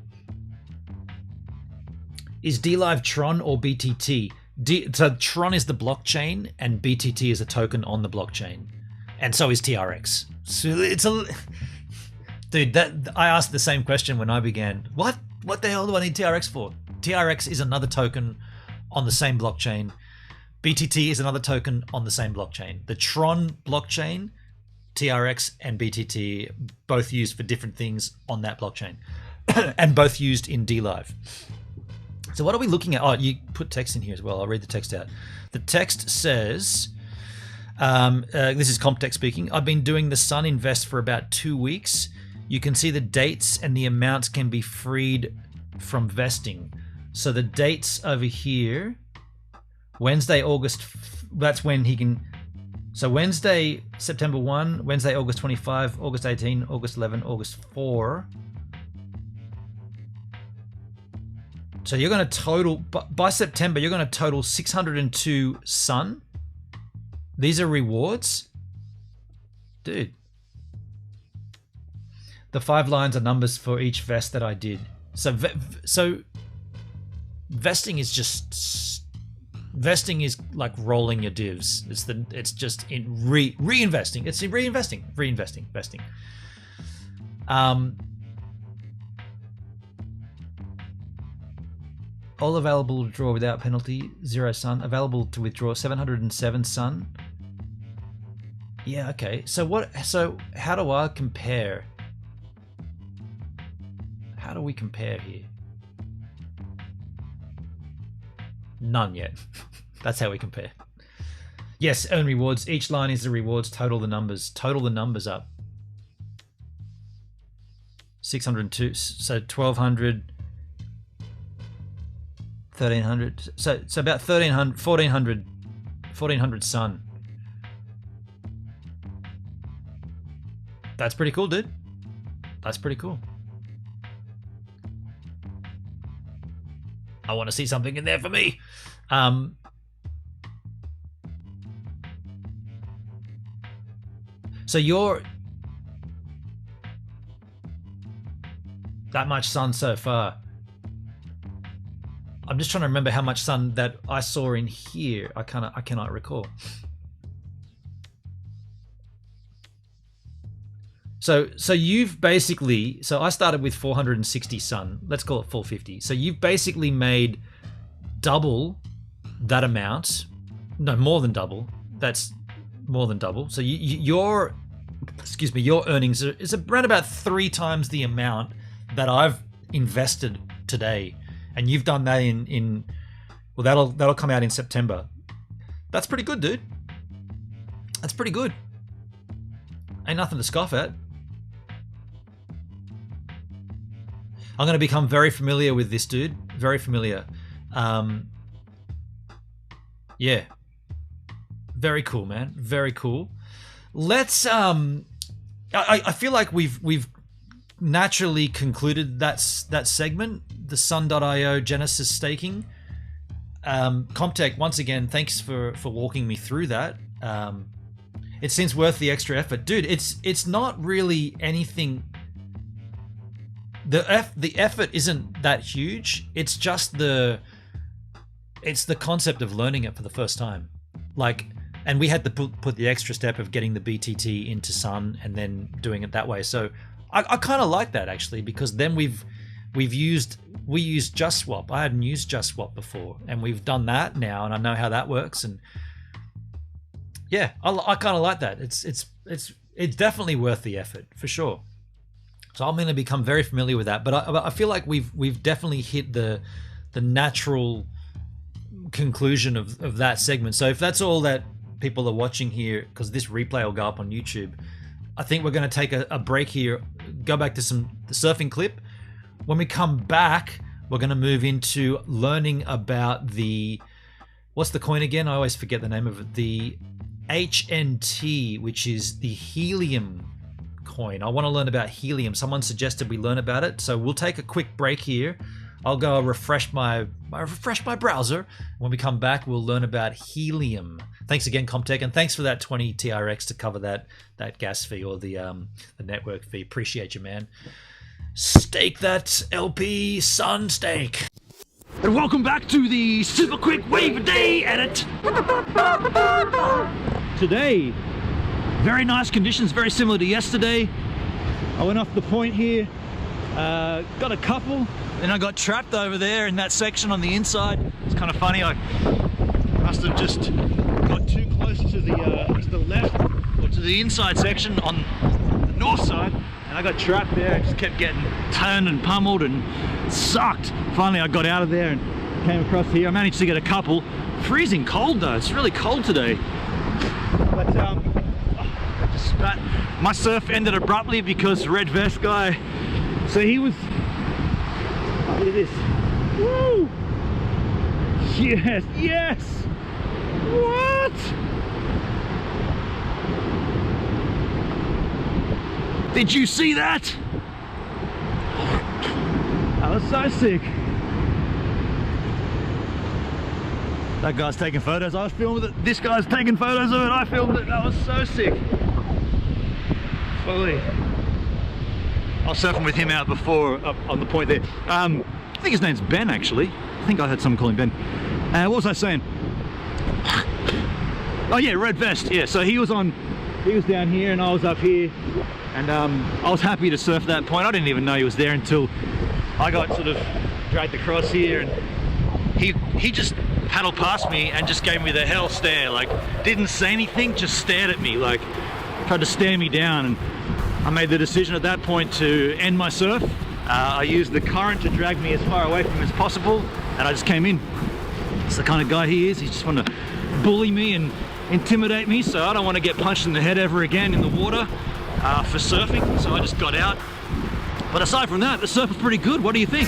Is DLive Tron or BTT? So Tron is the blockchain and BTT is a token on the blockchain, and so is TRX. So it's dude. I asked the same question when I began. What the hell do I need TRX for? TRX is another token on the same blockchain. BTT is another token on the same blockchain. The Tron blockchain, TRX and BTT both used for different things on that blockchain, and both used in DLive. So what are we looking at? Oh, you put text in here as well. I'll read the text out. The text says, this is Comtex speaking. I've been doing the Sun Invest for about 2 weeks. You can see the dates and the amounts can be freed from vesting. So the dates over here, Wednesday, August, that's when he can, So Wednesday, September 1, Wednesday, August 25, August 18, August 11, August 4. So you're going to total, by September, you're going to total 602 Sun. These are rewards. Dude. The 5 lines are numbers for each vest that I did. So vesting is just, vesting is like rolling your divs. It's just in reinvesting. It's in reinvesting, vesting. All available to draw without penalty, 0 Sun. Available to withdraw, 707 Sun. Yeah, okay. So how do I compare? How do we compare here? None yet. That's how we compare. Yes, earn rewards. Each line is the rewards. Total the numbers. Total the numbers up. 602. So 1,200. 1,300. So about 1,400 Sun. That's pretty cool, dude. That's pretty cool. I want to see something in there for me. So you're that much Sun so far. I'm just trying to remember how much Sun that I saw in here. I cannot recall. So you've basically, so I started with 460 Sun. Let's call it 450. So you've basically made double that amount. No, more than double. That's more than double. So your earnings is around about 3 times the amount that I've invested today. And you've done that in well, that'll come out in September. That's pretty good, dude. That's pretty good. Ain't nothing to scoff at. I'm going to become very familiar with this dude. Very familiar. Yeah. Very cool, man. Very cool. Let's I feel like we've naturally concluded that segment, the Sun.io Genesis staking. Comtech, once again, thanks for walking me through that. It seems worth the extra effort. Dude, it's not really anything. The effort isn't that huge. It's just the concept of learning it for the first time. Like, and we had to put the extra step of getting the BTT into Sun and then doing it that way. So I kind of like that, actually, because then we used JustSwap. I hadn't used JustSwap before, and we've done that now, and I know how that works. And yeah, I kind of like that. It's definitely worth the effort for sure. So I'm going to become very familiar with that. But I feel like we've definitely hit the natural conclusion of that segment. So if that's all that people are watching here, because this replay will go up on YouTube, I think we're going to take a break here, go back to the surfing clip. When we come back, we're going to move into learning about what's the coin again? I always forget the name of it. The HNT, which is the Helium coin. I want to learn about Helium. Someone suggested we learn about it. So we'll take a quick break here. I'll go refresh my browser. When we come back, we'll learn about Helium. Thanks again, Comtech, and thanks for that 20 TRX to cover that gas fee or the network fee. Appreciate you, man. Stake that LP Sun stake. And welcome back to the super quick wave a day edit. Today, very nice conditions, very similar to yesterday. I went off the point here, got a couple, then I got trapped over there in that section on the inside. It's kind of funny, I must have just got too close to the left or to the inside section on the north side, and I got trapped there. I just kept getting turned and pummeled and sucked. Finally I got out of there and came across here. I managed to get a couple. Freezing cold though, it's really cold today. But I just spat. My surf ended abruptly because red vest guy, so he was, look at this. Woo! Yes, yes! What? Did you see that? That was so sick. That guy's taking photos. I was filming it. This guy's taking photos of it. I filmed it. That was so sick. Fully. I was surfing with him out before up on the point there. I think his name's Ben, actually. I think I heard someone call him Ben. What was I saying? Oh yeah, red vest. Yeah, so he was down here and I was up here, and I was happy to surf that point. I didn't even know he was there until I got sort of dragged across here, and he just paddled past me and just gave me the hell stare. Like, didn't say anything, just stared at me, like tried to stare me down. And I made the decision at that point to end my surf. I used the current to drag me as far away from him as possible, and I just came in. It's the kind of guy he is. He just wanted to bully me and intimidate me, so I don't want to get punched in the head ever again in the water for surfing, so I just got out. But aside from that, the surf was pretty good. What do you think?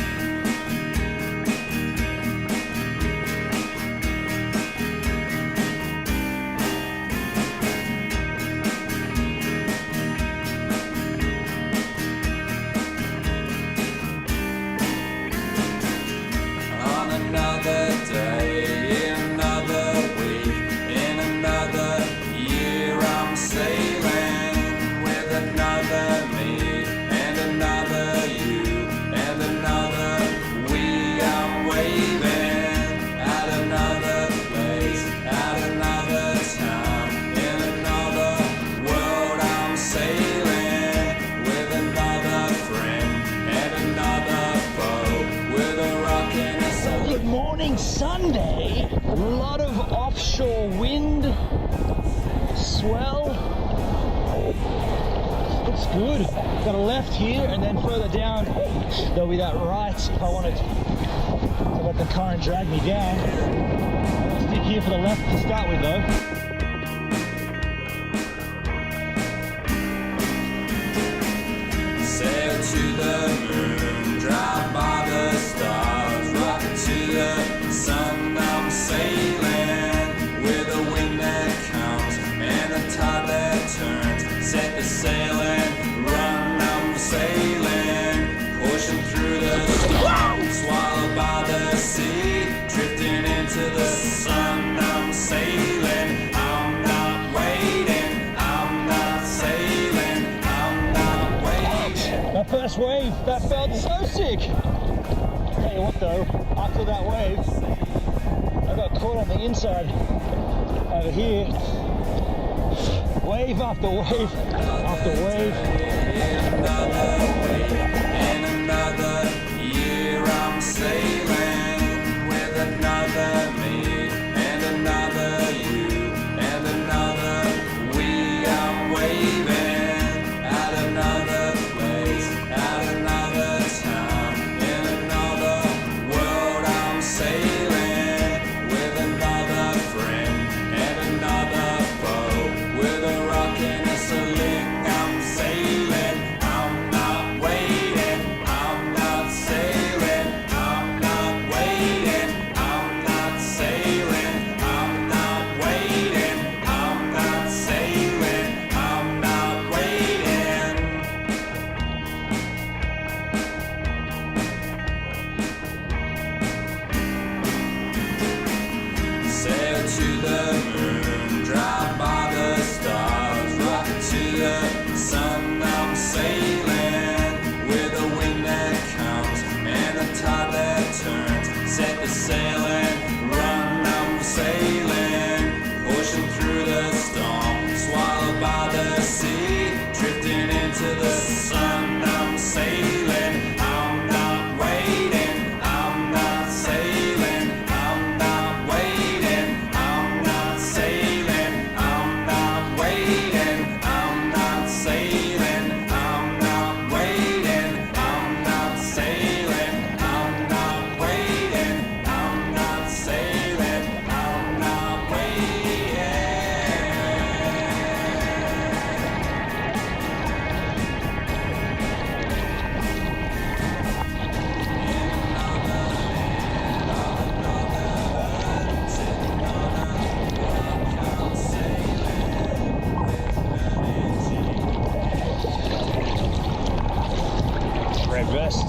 On another day, another week, in another year, I'm sailing with another me and another you and another we. I'm waving at another place, at another time, in another world. I'm sailing with another friend and another foe, with a rock and a soul. Good morning, Sunday. A lot of offshore wind, swell. Looks good. Got a left here, and then further down there'll be that right if I wanted to let the current drag me down. I'll stick here for the left to start with though. Sail to the moon, drive by the stars, rock to the sun. I'm sailing with a wind that comes and a tide that turns. Set the sail and run. I'm sailing, pushing through the storm, swallowed by the sea, drifting into the sun. I'm sailing, I'm not waiting, I'm not sailing, I'm not waiting. That first wave, that felt so sick. Tell you what though, after that wave, I got caught on the inside over here. Wave after wave after wave. In another year, I'm sailing with another me and another you and another we. I'm waving at another place, at another time, in another world. I'm sailing with another friend and another foe, with a rock and a sling. I'm sailing, I'm not waiting, I'm not sailing, I'm not waiting, I'm not sailing, I'm not waiting, I'm not sailing, I'm not waiting. Sail to the moon, drive by the stars, rock to the sun. I'm sailing with a wind that comes and a tide that turns. Set the sail and run. I'm sailing, pushing through the storm, swallowed by the sea, drifting into the sun. I'm sailing, I'm not waiting, I'm not sailing, I'm not waiting, I'm not very best.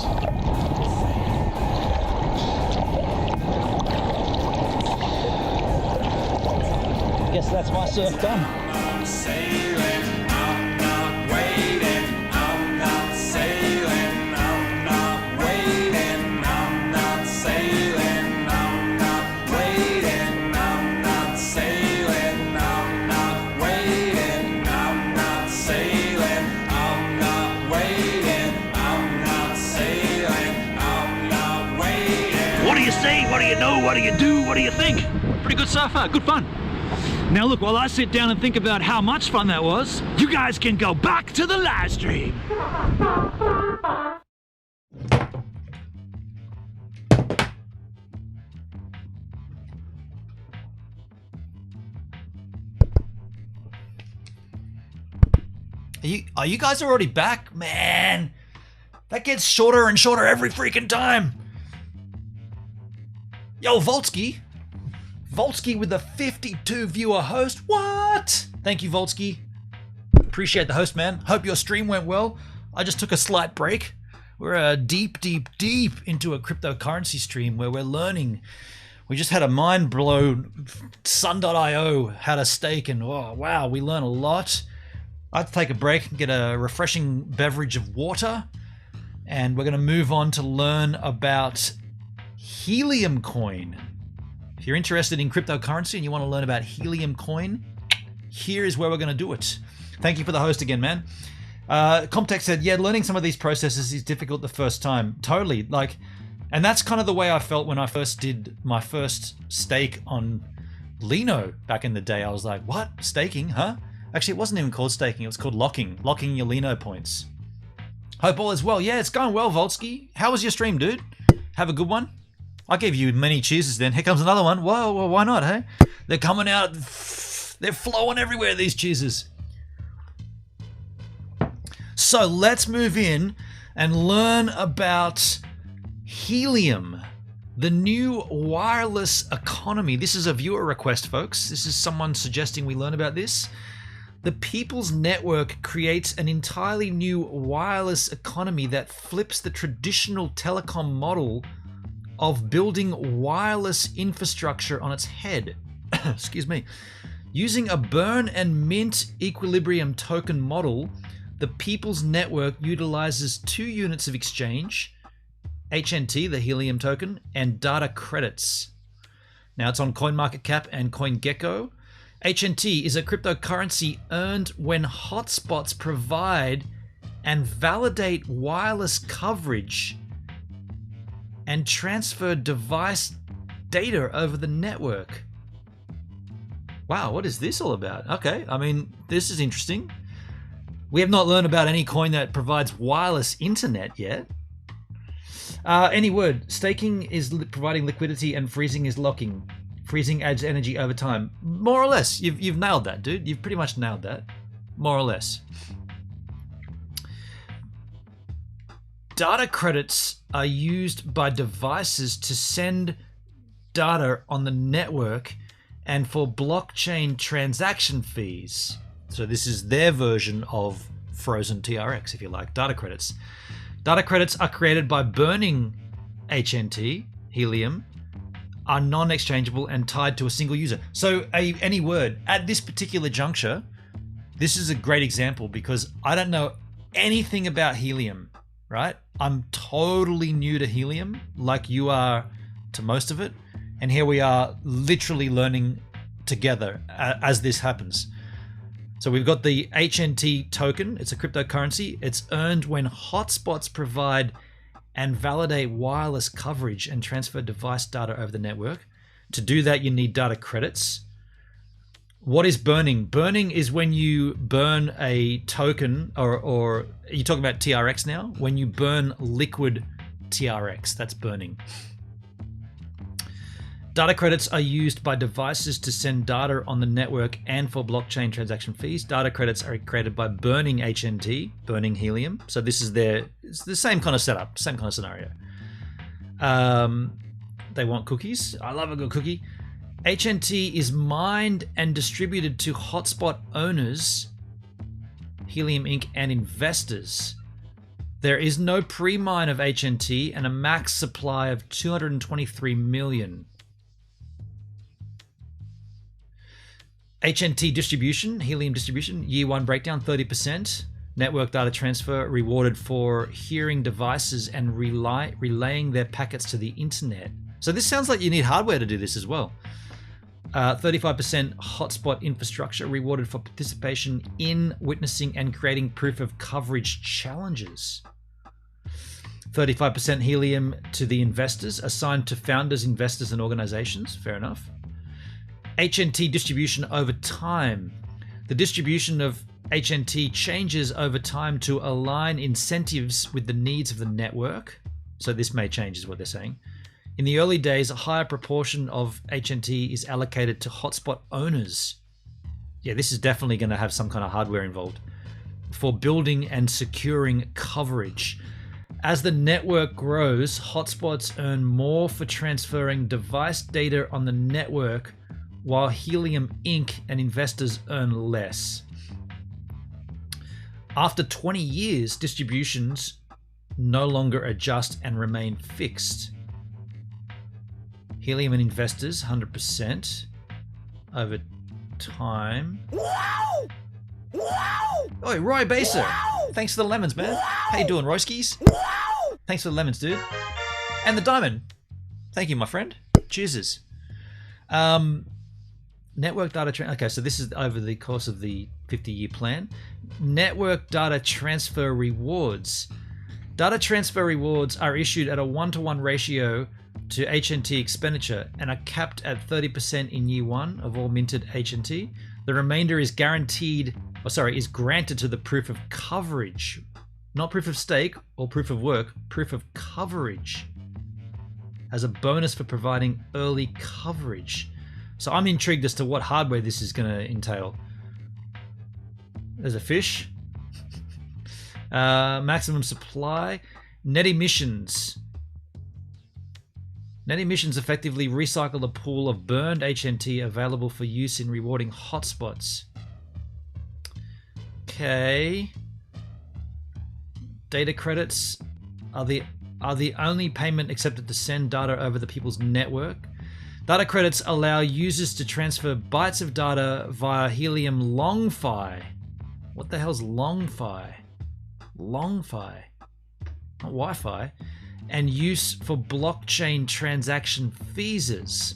Guess that's my surf done. What do you say? What do you know? What do you do? What do you think? Pretty good so far. Good fun. Now look, while I sit down and think about how much fun that was, you guys can go back to the live stream. Are you guys already back? Man, that gets shorter and shorter every freaking time. Yo, Voltsky with a 52 viewer host. What? Thank you, Voltsky. Appreciate the host, man. Hope your stream went well. I just took a slight break. We're deep into a cryptocurrency stream where we're learning. We just had a mind blown Sun.io how to stake, and oh wow, we learn a lot. I had to take a break and get a refreshing beverage of water, and we're going to move on to learn about Helium Coin. If you're interested in cryptocurrency and you want to learn about Helium Coin, here is where we're going to do it. Thank you for the host again, man. Comtech said, yeah, learning some of these processes is difficult the first time. Totally. And that's kind of the way I felt when I first did my first stake on Lino back in the day. I was like, what? Staking? Huh? Actually, it wasn't even called staking. It was called locking your Lino points. Hope all is well. Yeah, it's going well, Voltsky. How was your stream, dude? Have a good one. I gave you many cheeses then. Here comes another one. Whoa, well, why not, hey? They're coming out. They're flowing everywhere, these cheeses. So let's move in and learn about Helium, the new wireless economy. This is a viewer request, folks. This is someone suggesting we learn about this. The People's Network creates an entirely new wireless economy that flips the traditional telecom model of building wireless infrastructure on its head. Excuse me. Using a burn and mint equilibrium token model, the People's Network utilizes 2 units of exchange, HNT, the Helium token, and data credits. Now it's on CoinMarketCap and CoinGecko. HNT is a cryptocurrency earned when hotspots provide and validate wireless coverage and transfer device data over the network. Wow, what is this all about? Okay, I mean, this is interesting. We have not learned about any coin that provides wireless internet yet. Any word, staking is providing liquidity and freezing is locking. Freezing adds energy over time. More or less, you've nailed that, dude. You've pretty much nailed that. More or less. Data credits are used by devices to send data on the network and for blockchain transaction fees. So this is their version of frozen TRX, if you like, data credits. Data credits are created by burning HNT, Helium, are non-exchangeable and tied to a single user. So any word, at this particular juncture, this is a great example because I don't know anything about Helium, right? I'm totally new to Helium, like you are to most of it. And here we are literally learning together as this happens. So we've got the HNT token. It's a cryptocurrency. It's earned when hotspots provide and validate wireless coverage and transfer device data over the network. To do that, you need data credits. What is burning? Burning is when you burn a token, or are you talking about TRX now? When you burn liquid TRX, that's burning. Data credits are used by devices to send data on the network and for blockchain transaction fees. Data credits are created by burning HNT, burning Helium. So this is it's the same kind of setup, same kind of scenario. They want cookies. I love a good cookie. HNT is mined and distributed to hotspot owners, Helium Inc., and investors. There is no pre-mine of HNT and a max supply of 223 million. HNT distribution, helium distribution, year 1 breakdown 30%. Network data transfer rewarded for hearing devices and relaying their packets to the internet. So this sounds like you need hardware to do this as well. 35% hotspot infrastructure rewarded for participation in witnessing and creating proof of coverage challenges. 35% helium to the investors, assigned to founders, investors, and organizations. Fair enough. HNT distribution over time. The distribution of HNT changes over time to align incentives with the needs of the network. So this may change, is what they're saying. In the early days, a higher proportion of HNT is allocated to hotspot owners. Yeah, this is definitely going to have some kind of hardware involved for building and securing coverage. As the network grows, hotspots earn more for transferring device data on the network, while Helium Inc. and investors earn less. After 20 years, distributions no longer adjust and remain fixed. Helium and investors, 100% over time. Wow! Wow! Oi, Roy Baser. Wow! Thanks for the lemons, man. Wow! How you doing, Royskis? Wow! Thanks for the lemons, dude. And the diamond. Thank you, my friend. Cheers. Network data okay, so this is over the course of the 50-year plan. Network data transfer rewards. Data transfer rewards are issued at a 1-to-1 ratio to HNT expenditure and are capped at 30% in year 1 of all minted HNT. The remainder is is granted to the proof of coverage, not proof of stake or proof of work, proof of coverage, as a bonus for providing early coverage. So I'm intrigued as to what hardware this is going to entail. There's a fish. Maximum supply. Net emissions. Net emissions effectively recycle the pool of burned HNT available for use in rewarding hotspots. Okay. Data credits are the only payment accepted to send data over the people's network. Data credits allow users to transfer bytes of data via Helium LongFi. What the hell's LongFi? LongFi. Not Wi-Fi. And use for blockchain transaction fees.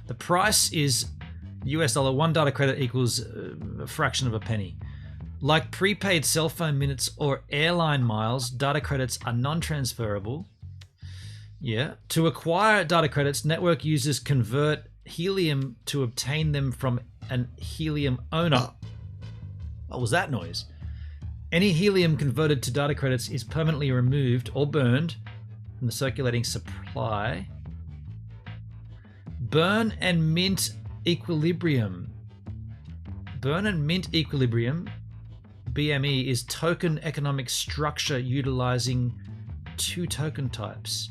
The price is US dollar. 1 data credit equals a fraction of a penny. Like prepaid cell phone minutes or airline miles, data credits are non-transferable. Yeah. To acquire data credits, network users convert Helium to obtain them from an Helium owner. What was that noise? Any Helium converted to data credits is permanently removed or burned from the circulating supply. Burn and mint equilibrium. Burn and mint equilibrium, BME, is token economic structure utilizing 2 token types.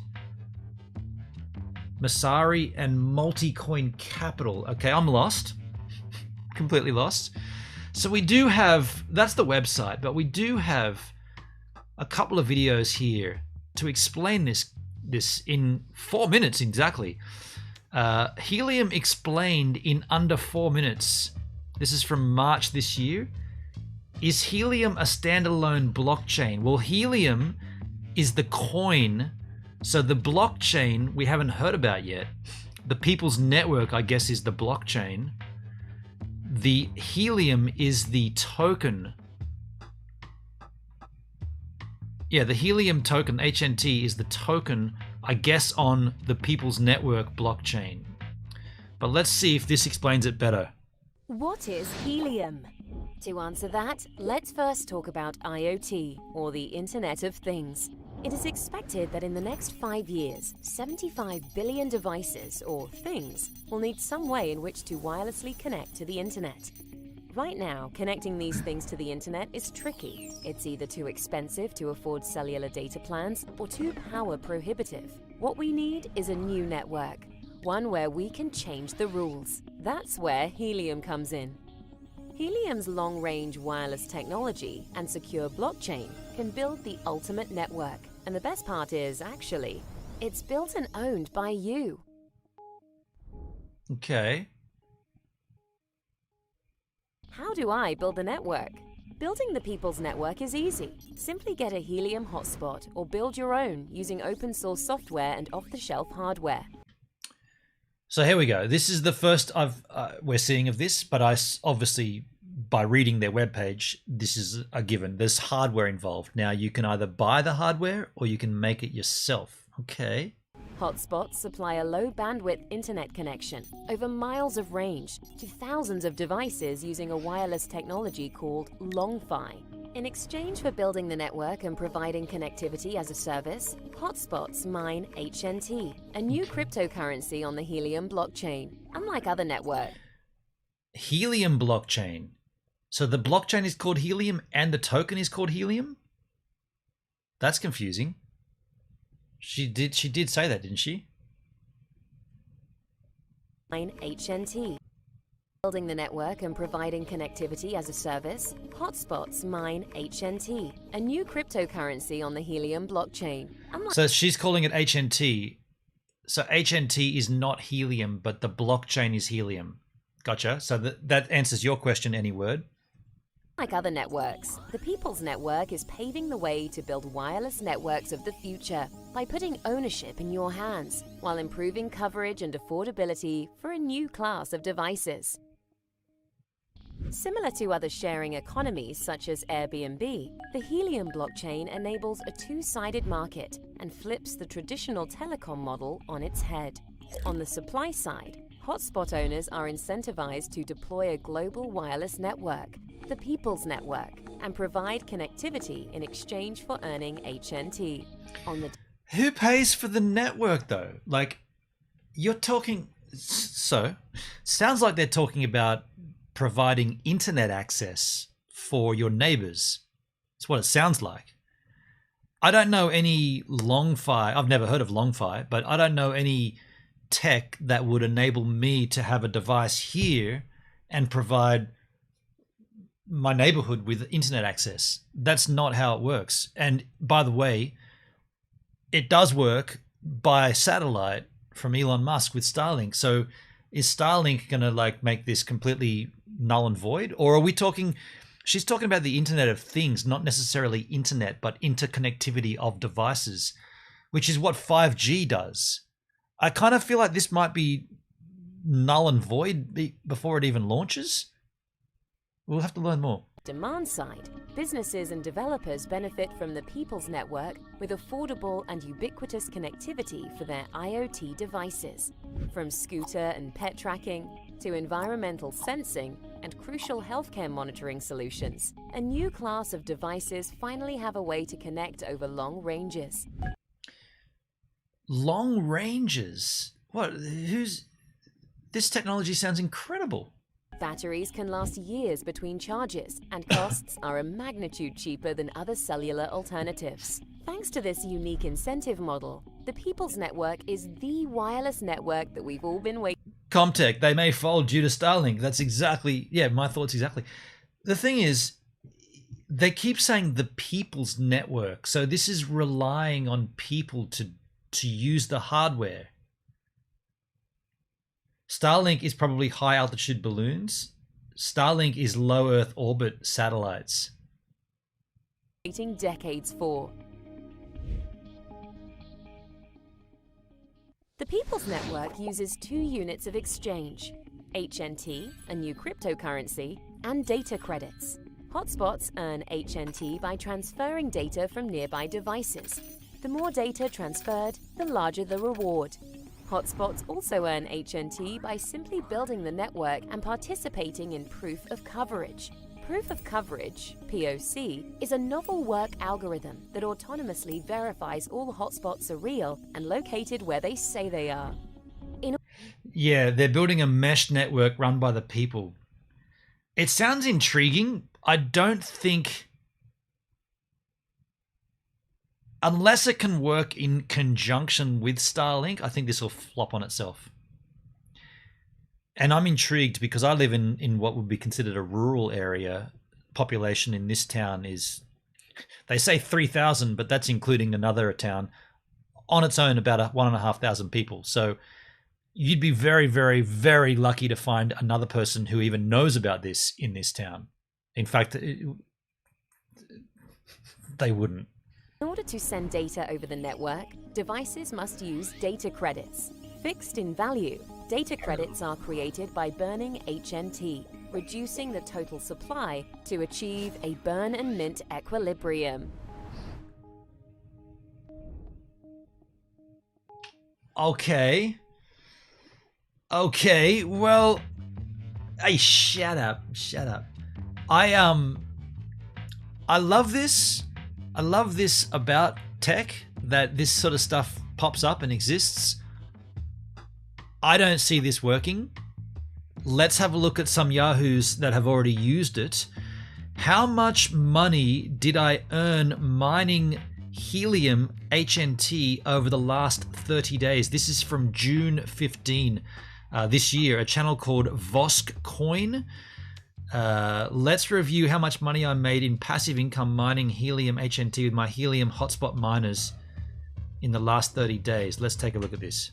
Masari and multi-coin capital. Okay, I'm lost. Completely lost. So we do have, that's the website, but we do have a couple of videos here to explain this in 4 minutes exactly. Helium explained in under 4 minutes. This is from March this year. Is Helium a standalone blockchain? Well, Helium is the coin. So the blockchain we haven't heard about yet. The people's network, I guess, is the blockchain. The Helium is the token. Yeah, the Helium token, HNT, is the token, I guess, on the people's network blockchain. But let's see if this explains it better. What is Helium? To answer that, let's first talk about IoT, or the Internet of Things. It is expected that in the next 5 years, 75 billion devices, or things, will need some way in which to wirelessly connect to the internet. Right now, connecting these things to the internet is tricky. It's either too expensive to afford cellular data plans, or too power prohibitive. What we need is a new network, one where we can change the rules. That's where Helium comes in. Helium's long-range wireless technology and secure blockchain can build the ultimate network. And the best part is, actually, it's built and owned by you. Okay. How do I build a network? Building the People's Network is easy. Simply get a Helium hotspot or build your own using open source software and off-the-shelf hardware. So here we go. This is the first we're seeing of this, but obviously by reading their webpage, this is a given. There's hardware involved. Now you can either buy the hardware or you can make it yourself. Okay. Hotspots supply a low bandwidth internet connection over miles of range to thousands of devices using a wireless technology called LongFi. In exchange for building the network and providing connectivity as a service, hotspots mine HNT, a new cryptocurrency on the Helium blockchain. Unlike other networks. Helium blockchain. So the blockchain is called Helium and the token is called Helium? That's confusing. She did say that, didn't she? HNT. Building the network and providing connectivity as a service, hotspots mine HNT, a new cryptocurrency on the Helium blockchain. So she's calling it HNT. So HNT is not Helium, but the blockchain is Helium. Gotcha. So that answers your question, any word. Like other networks, the People's Network is paving the way to build wireless networks of the future by putting ownership in your hands while improving coverage and affordability for a new class of devices. Similar to other sharing economies such as Airbnb, the Helium blockchain enables a two-sided market and flips the traditional telecom model on its head. On the supply side, hotspot owners are incentivized to deploy a global wireless network, the People's Network, and provide connectivity in exchange for earning HNT. Who pays for the network though? Like, you're talking... So, sounds like they're talking about providing internet access for your neighbors. That's what it sounds like. I don't know any LongFi. I've never heard of LongFi, but I don't know any tech that would enable me to have a device here and provide my neighborhood with internet access. That's not how it works. And by the way, it does work by satellite from Elon Musk with Starlink. So is Starlink going to like make this completely null and void? Or are we talking, she's talking about the Internet of Things, not necessarily internet, but interconnectivity of devices, which is what 5G does. I kind of feel like this might be null and void before it even launches. We'll have to learn more. Demand side, businesses and developers benefit from the People's Network with affordable and ubiquitous connectivity for their IoT devices. From scooter and pet tracking to environmental sensing and crucial healthcare monitoring solutions, a new class of devices finally have a way to connect over long ranges. Long ranges? What? This technology sounds incredible. Batteries can last years between charges, and costs are a magnitude cheaper than other cellular alternatives. Thanks to this unique incentive model, the People's Network is the wireless network that we've all been waiting for. Comtech, they may fold due to Starlink. That's exactly, yeah, my thoughts exactly. The thing is, they keep saying the People's Network. So this is relying on people to use the hardware. Starlink is probably high altitude balloons. Starlink is low Earth orbit satellites. Waiting decades for. The People's Network uses two units of exchange: HNT, a new cryptocurrency, and data credits. Hotspots earn HNT by transferring data from nearby devices. The more data transferred, the larger the reward. Hotspots also earn HNT by simply building the network and participating in proof of coverage. Proof of coverage, POC, is a novel work algorithm that autonomously verifies all hotspots are real and located where they say they are. Yeah, they're building a mesh network run by the people. It sounds intriguing. I don't think... Unless it can work in conjunction with Starlink, I think this will flop on itself. And I'm intrigued because I live in what would be considered a rural area. Population in this town is, they say 3,000, but that's including another town on its own, about 1,500 people. So you'd be very, very, very lucky to find another person who even knows about this in this town. In fact, they wouldn't. In order to send data over the network, devices must use data credits. Fixed in value, data credits are created by burning HNT, reducing the total supply to achieve a burn and mint equilibrium. Okay, well, hey, shut up. I love this. I love this about tech, that this sort of stuff pops up and exists. I don't see this working. Let's have a look at some Yahoos that have already used it. How much money did I earn mining Helium HNT over the last 30 days? This is from June 15 this year, a channel called Vosk Coin. Let's review how much money I made in passive income mining Helium HNT with my Helium hotspot miners in the last 30 days. Let's take a look at this.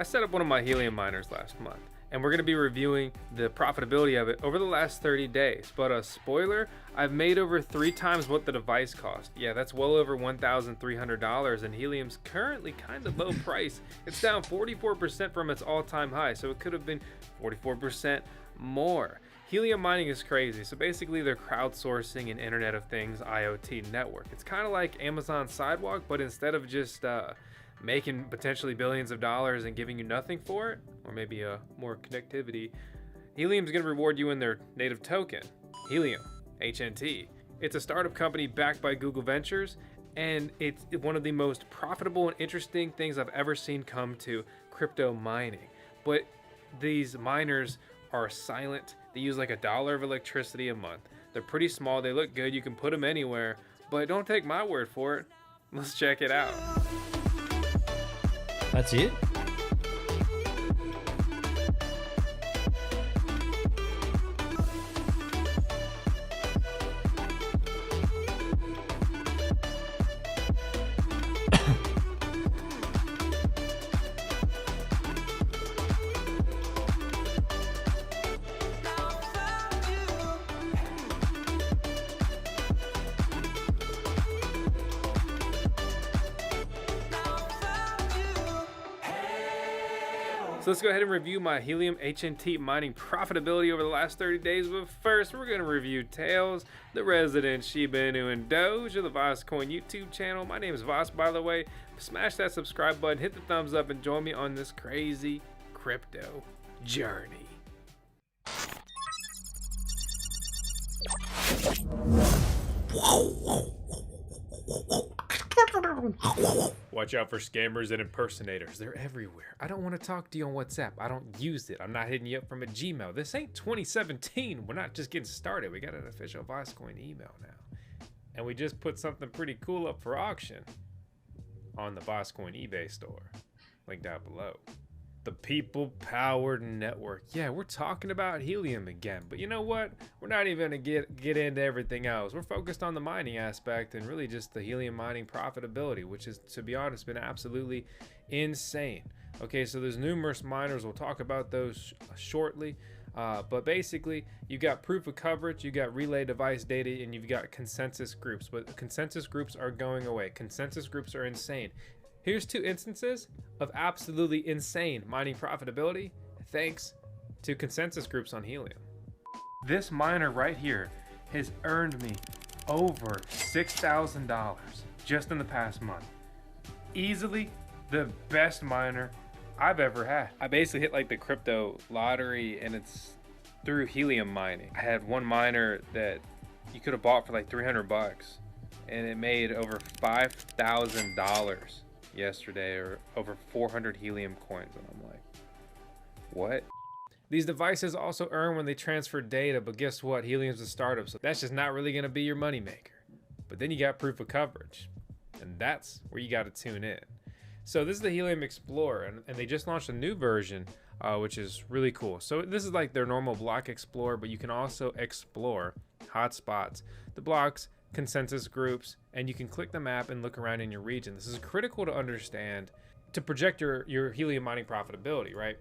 I set up one of my Helium miners last month, and we're going to be reviewing the profitability of it over the last 30 days. But a spoiler, I've made over 3 times what the device cost. Yeah, that's well over $1,300, and Helium's currently kind of low price. It's down 44% from its all-time high, so it could have been 44% more. Helium mining is crazy. So basically they're crowdsourcing an Internet of Things IoT network. It's kind of like Amazon Sidewalk, but instead of just making potentially billions of dollars and giving you nothing for it, or maybe more connectivity, Helium's going to reward you in their native token, Helium HNT. It's a startup company backed by Google Ventures, and it's one of the most profitable and interesting things I've ever seen come to crypto mining. But these miners are silent. They use like $1 of electricity a month. They're pretty small, they look good, you can put them anywhere, but don't take my word for it. Let's check it out. That's it? So let's go ahead and review my Helium HNT mining profitability over the last 30 days. But first, we're going to review Tails, the resident Shiba Inu, and Doge of the Vosk Coin YouTube channel. My name is Vosk, by the way. Smash that subscribe button, hit the thumbs up, and join me on this crazy crypto journey. Watch out for scammers and impersonators. They're everywhere. I don't want to talk to you on WhatsApp. I don't use it. I'm not hitting you up from a Gmail. This ain't 2017. We're not just getting started. We got an official Vosk Coin email now. And we just put something pretty cool up for auction on the Vosk Coin eBay store. Link down below. The people-powered network. Yeah, we're talking about Helium again, but you know what? We're not even gonna get into everything else. We're focused on the mining aspect and really just the Helium mining profitability, which is, to be honest, been absolutely insane. Okay, so there's numerous miners. We'll talk about those shortly. But basically, you got proof of coverage, you got relay device data, and you've got consensus groups. But consensus groups are going away. Consensus groups are insane. Here's 2 instances of absolutely insane mining profitability thanks to consensus groups on Helium. This miner right here has earned me over $6,000 just in the past month. Easily the best miner I've ever had. I basically hit like the crypto lottery, and it's through Helium mining. I had one miner that you could have bought for like 300 bucks, and it made over $5,000 yesterday, or over 400 Helium coins. And I'm like, what? These devices also earn when they transfer data, but guess what? Helium's a startup, so that's just not really gonna be your moneymaker. But then you got proof of coverage, and that's where you gotta tune in. So this is the Helium Explorer, and they just launched a new version which is really cool. So this is like their normal block explorer, but you can also explore hotspots, the blocks, consensus groups, and you can click the map and look around in your region. This is critical to understand to project your helium mining profitability, right?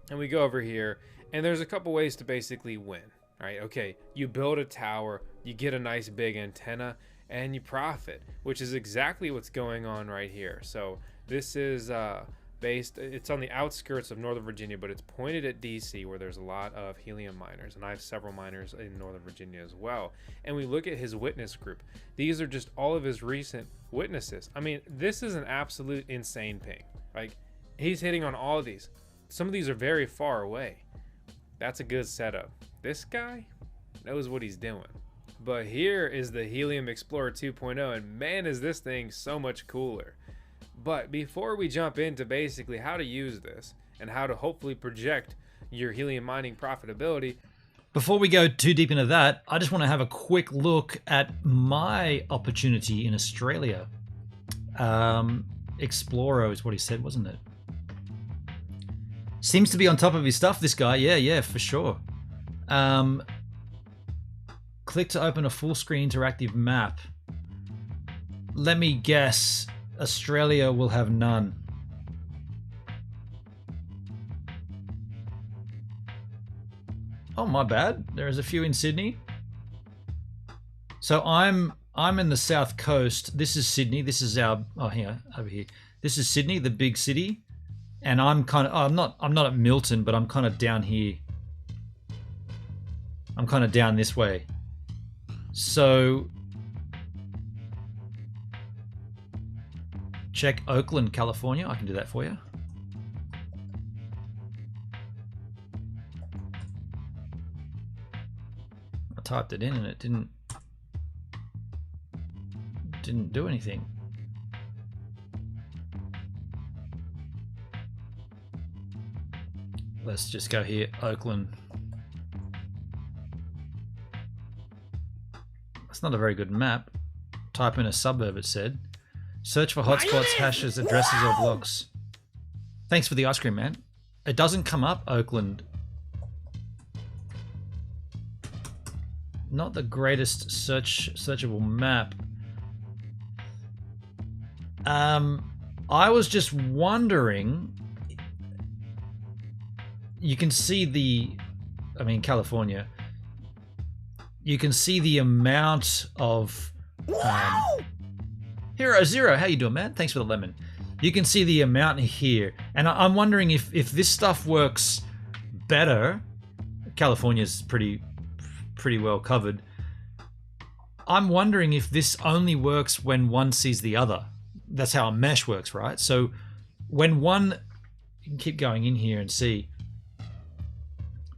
And we go over here, and there's a couple ways to basically win, right? Okay, you build a tower, you get a nice big antenna, and you profit, which is exactly what's going on right here. So this is it's on the outskirts of Northern Virginia, but it's pointed at DC, where there's a lot of helium miners, and I have several miners in Northern Virginia as well. And we look at his witness group. These are just all of his recent witnesses. I mean, this is an absolute insane ping. Like, he's hitting on all of these. Some of these are very far away. That's a good setup. This guy knows what he's doing. But here is the Helium Explorer 2.0, and man, is this thing so much cooler. But before we jump into basically how to use this and how to hopefully project your helium mining profitability, before we go too deep into that, I just want to have a quick look at my opportunity in Australia. Explorer is what he said, wasn't it? Seems to be on top of his stuff, this guy. Yeah, for sure. Click to open a full screen interactive map. Let me guess, Australia will have none. Oh, my bad. There is a few in Sydney. So I'm in the south coast. This is Sydney. This is our over here. This is Sydney, the big city. And I'm kind of I'm not at Milton, but I'm kind of down here. I'm kind of down this way. So check Oakland, California. I can do that for you. I typed it in and it didn't do anything. Let's just go here, Oakland. That's not a very good map. Type in a suburb, it said. Search for hotspots, hashes, addresses, or blocks. Thanks for the ice cream, man. It doesn't come up, Oakland. Not the greatest searchable map. I was just wondering. You can see California. You can see the amount of Hero Zero. How you doing, man? Thanks for the lemon. You can see the amount here, and I'm wondering if this stuff works better. California's pretty well covered. I'm wondering if this only works when one sees the other. That's how a mesh works, right? So when one, you can keep going in here and see.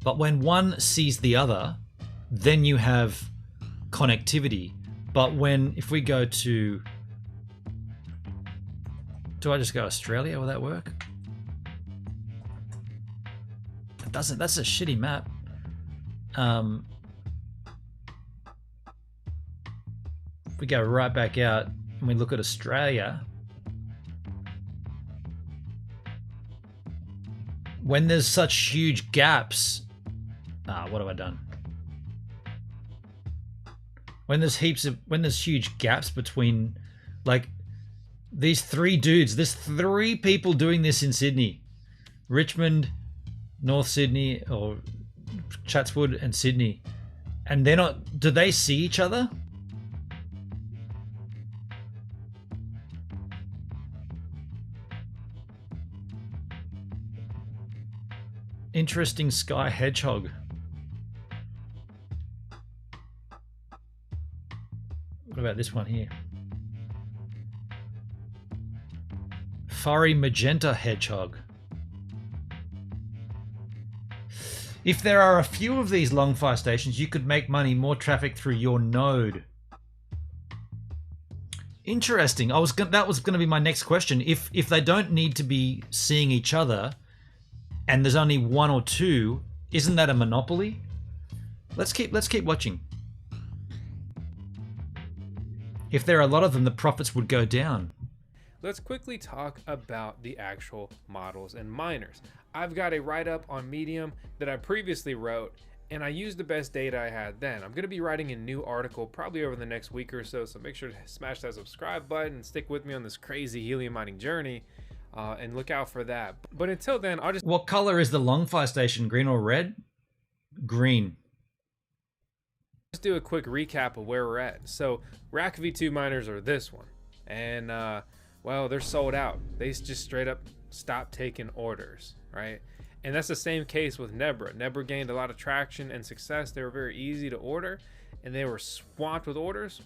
But when one sees the other, then you have connectivity. But if we go to, do I just go Australia? Will that work? It doesn't. That's a shitty map. If we go right back out and we look at Australia, when there's such huge gaps, what have I done? When there's huge gaps between, like, these three dudes, there's 3 people doing this in Sydney. Richmond, North Sydney, or Chatswood and Sydney. And they're not, do they see each other? Interesting sky hedgehog. What about this one here? Furry magenta hedgehog. If there are a few of these long fire stations, you could make money, more traffic through your node. Interesting. that was going to be my next question. If they don't need to be seeing each other, and there's only 1 or 2, isn't that a monopoly? Let's keep watching. If there are a lot of them, the profits would go down. let's quickly talk about the actual models and miners. I've got a write-up on Medium that I previously wrote, and I used the best data I had then. I'm going to be writing a new article probably over the next week or so, so make sure to smash that subscribe button and stick with me on this crazy helium mining journey, and look out for that. But until then, I'll just... What color is the Longfire station, green or red? Green. Let's do a quick recap of where we're at. So Rack V2 miners are this one, and well, they're sold out. They just straight up stopped taking orders, right? And that's the same case with Nebra. Nebra gained a lot of traction and success. They were very easy to order, and they were swamped with orders,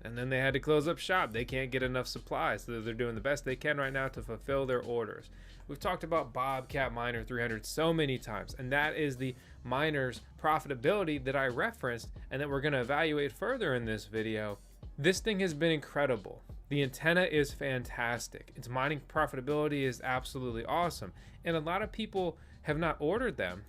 and then they had to close up shop. They can't get enough supplies, so they're doing the best they can right now to fulfill their orders. We've talked about Bobcat Miner 300 so many times, and that is the miner's profitability that I referenced and that we're going to evaluate further in this video. This thing has been incredible. The antenna is fantastic. Its mining profitability is absolutely awesome, and a lot of people have not ordered them,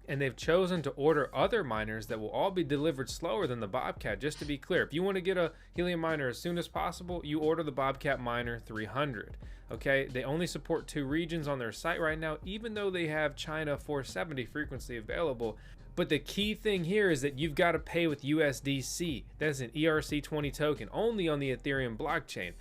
and they've chosen to order other miners that will all be delivered slower than the Bobcat. Just to be clear, if you want to get a helium miner as soon as possible, you order the Bobcat Miner 300. Okay, they only support 2 regions on their site right now, even though they have China 470 frequency available. But the key thing here is that you've got to pay with USDC. That's an ERC20 token, only on the Ethereum blockchain.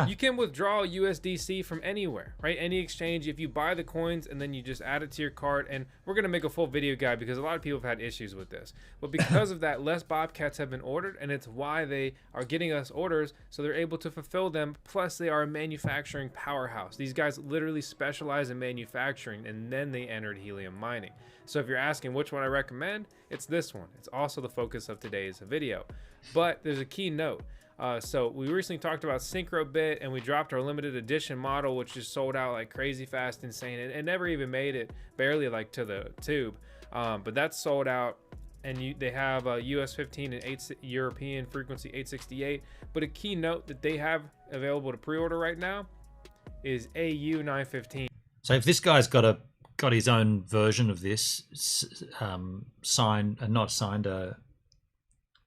You can withdraw USDC from anywhere, right? Any exchange, if you buy the coins and then you just add it to your cart, and we're going to make a full video guide because a lot of people have had issues with this. But because of that, less Bobcats have been ordered, and it's why they are getting us orders, so they're able to fulfill them. Plus, they are a manufacturing powerhouse. These guys literally specialize in manufacturing, and then they entered helium mining. So if you're asking which one I recommend, it's this one. It's also the focus of today's video. But there's a key note. So we recently talked about Synchro Bit, and we dropped our limited edition model, which just sold out like crazy fast, insane. It never even made it, barely like to the tube. But that's sold out, and they have US 15 and European frequency 868. But a key note that they have available to pre-order right now is AU 915. So if this guy's got his own version of this,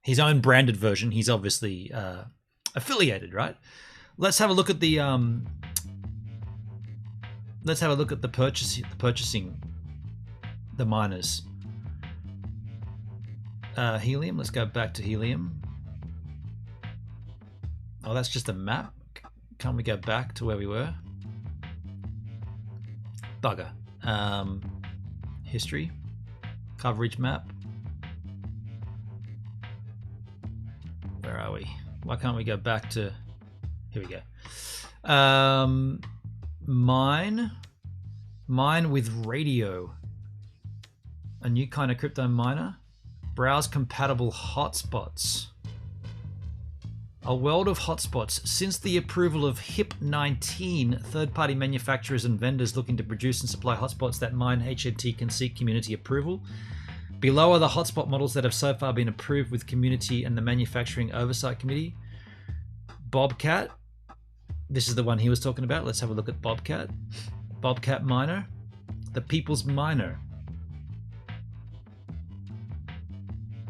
his own branded version, he's obviously affiliated, right? Let's have a look at the purchasing the miners. Helium. Let's go back to Helium. Oh, that's just a map. Can't we go back to where we were? Bugger. History, coverage map. Where are we? Why can't we go back to... Here we go. Mine with radio. A new kind of crypto miner. Browse compatible hotspots. A world of hotspots. Since the approval of HIP-19, third-party manufacturers and vendors looking to produce and supply hotspots that mine HNT can seek community approval. Below are the hotspot models that have so far been approved with community and the Manufacturing Oversight Committee. Bobcat. This is the one he was talking about. Let's have a look at Bobcat. Bobcat Miner. The People's Miner.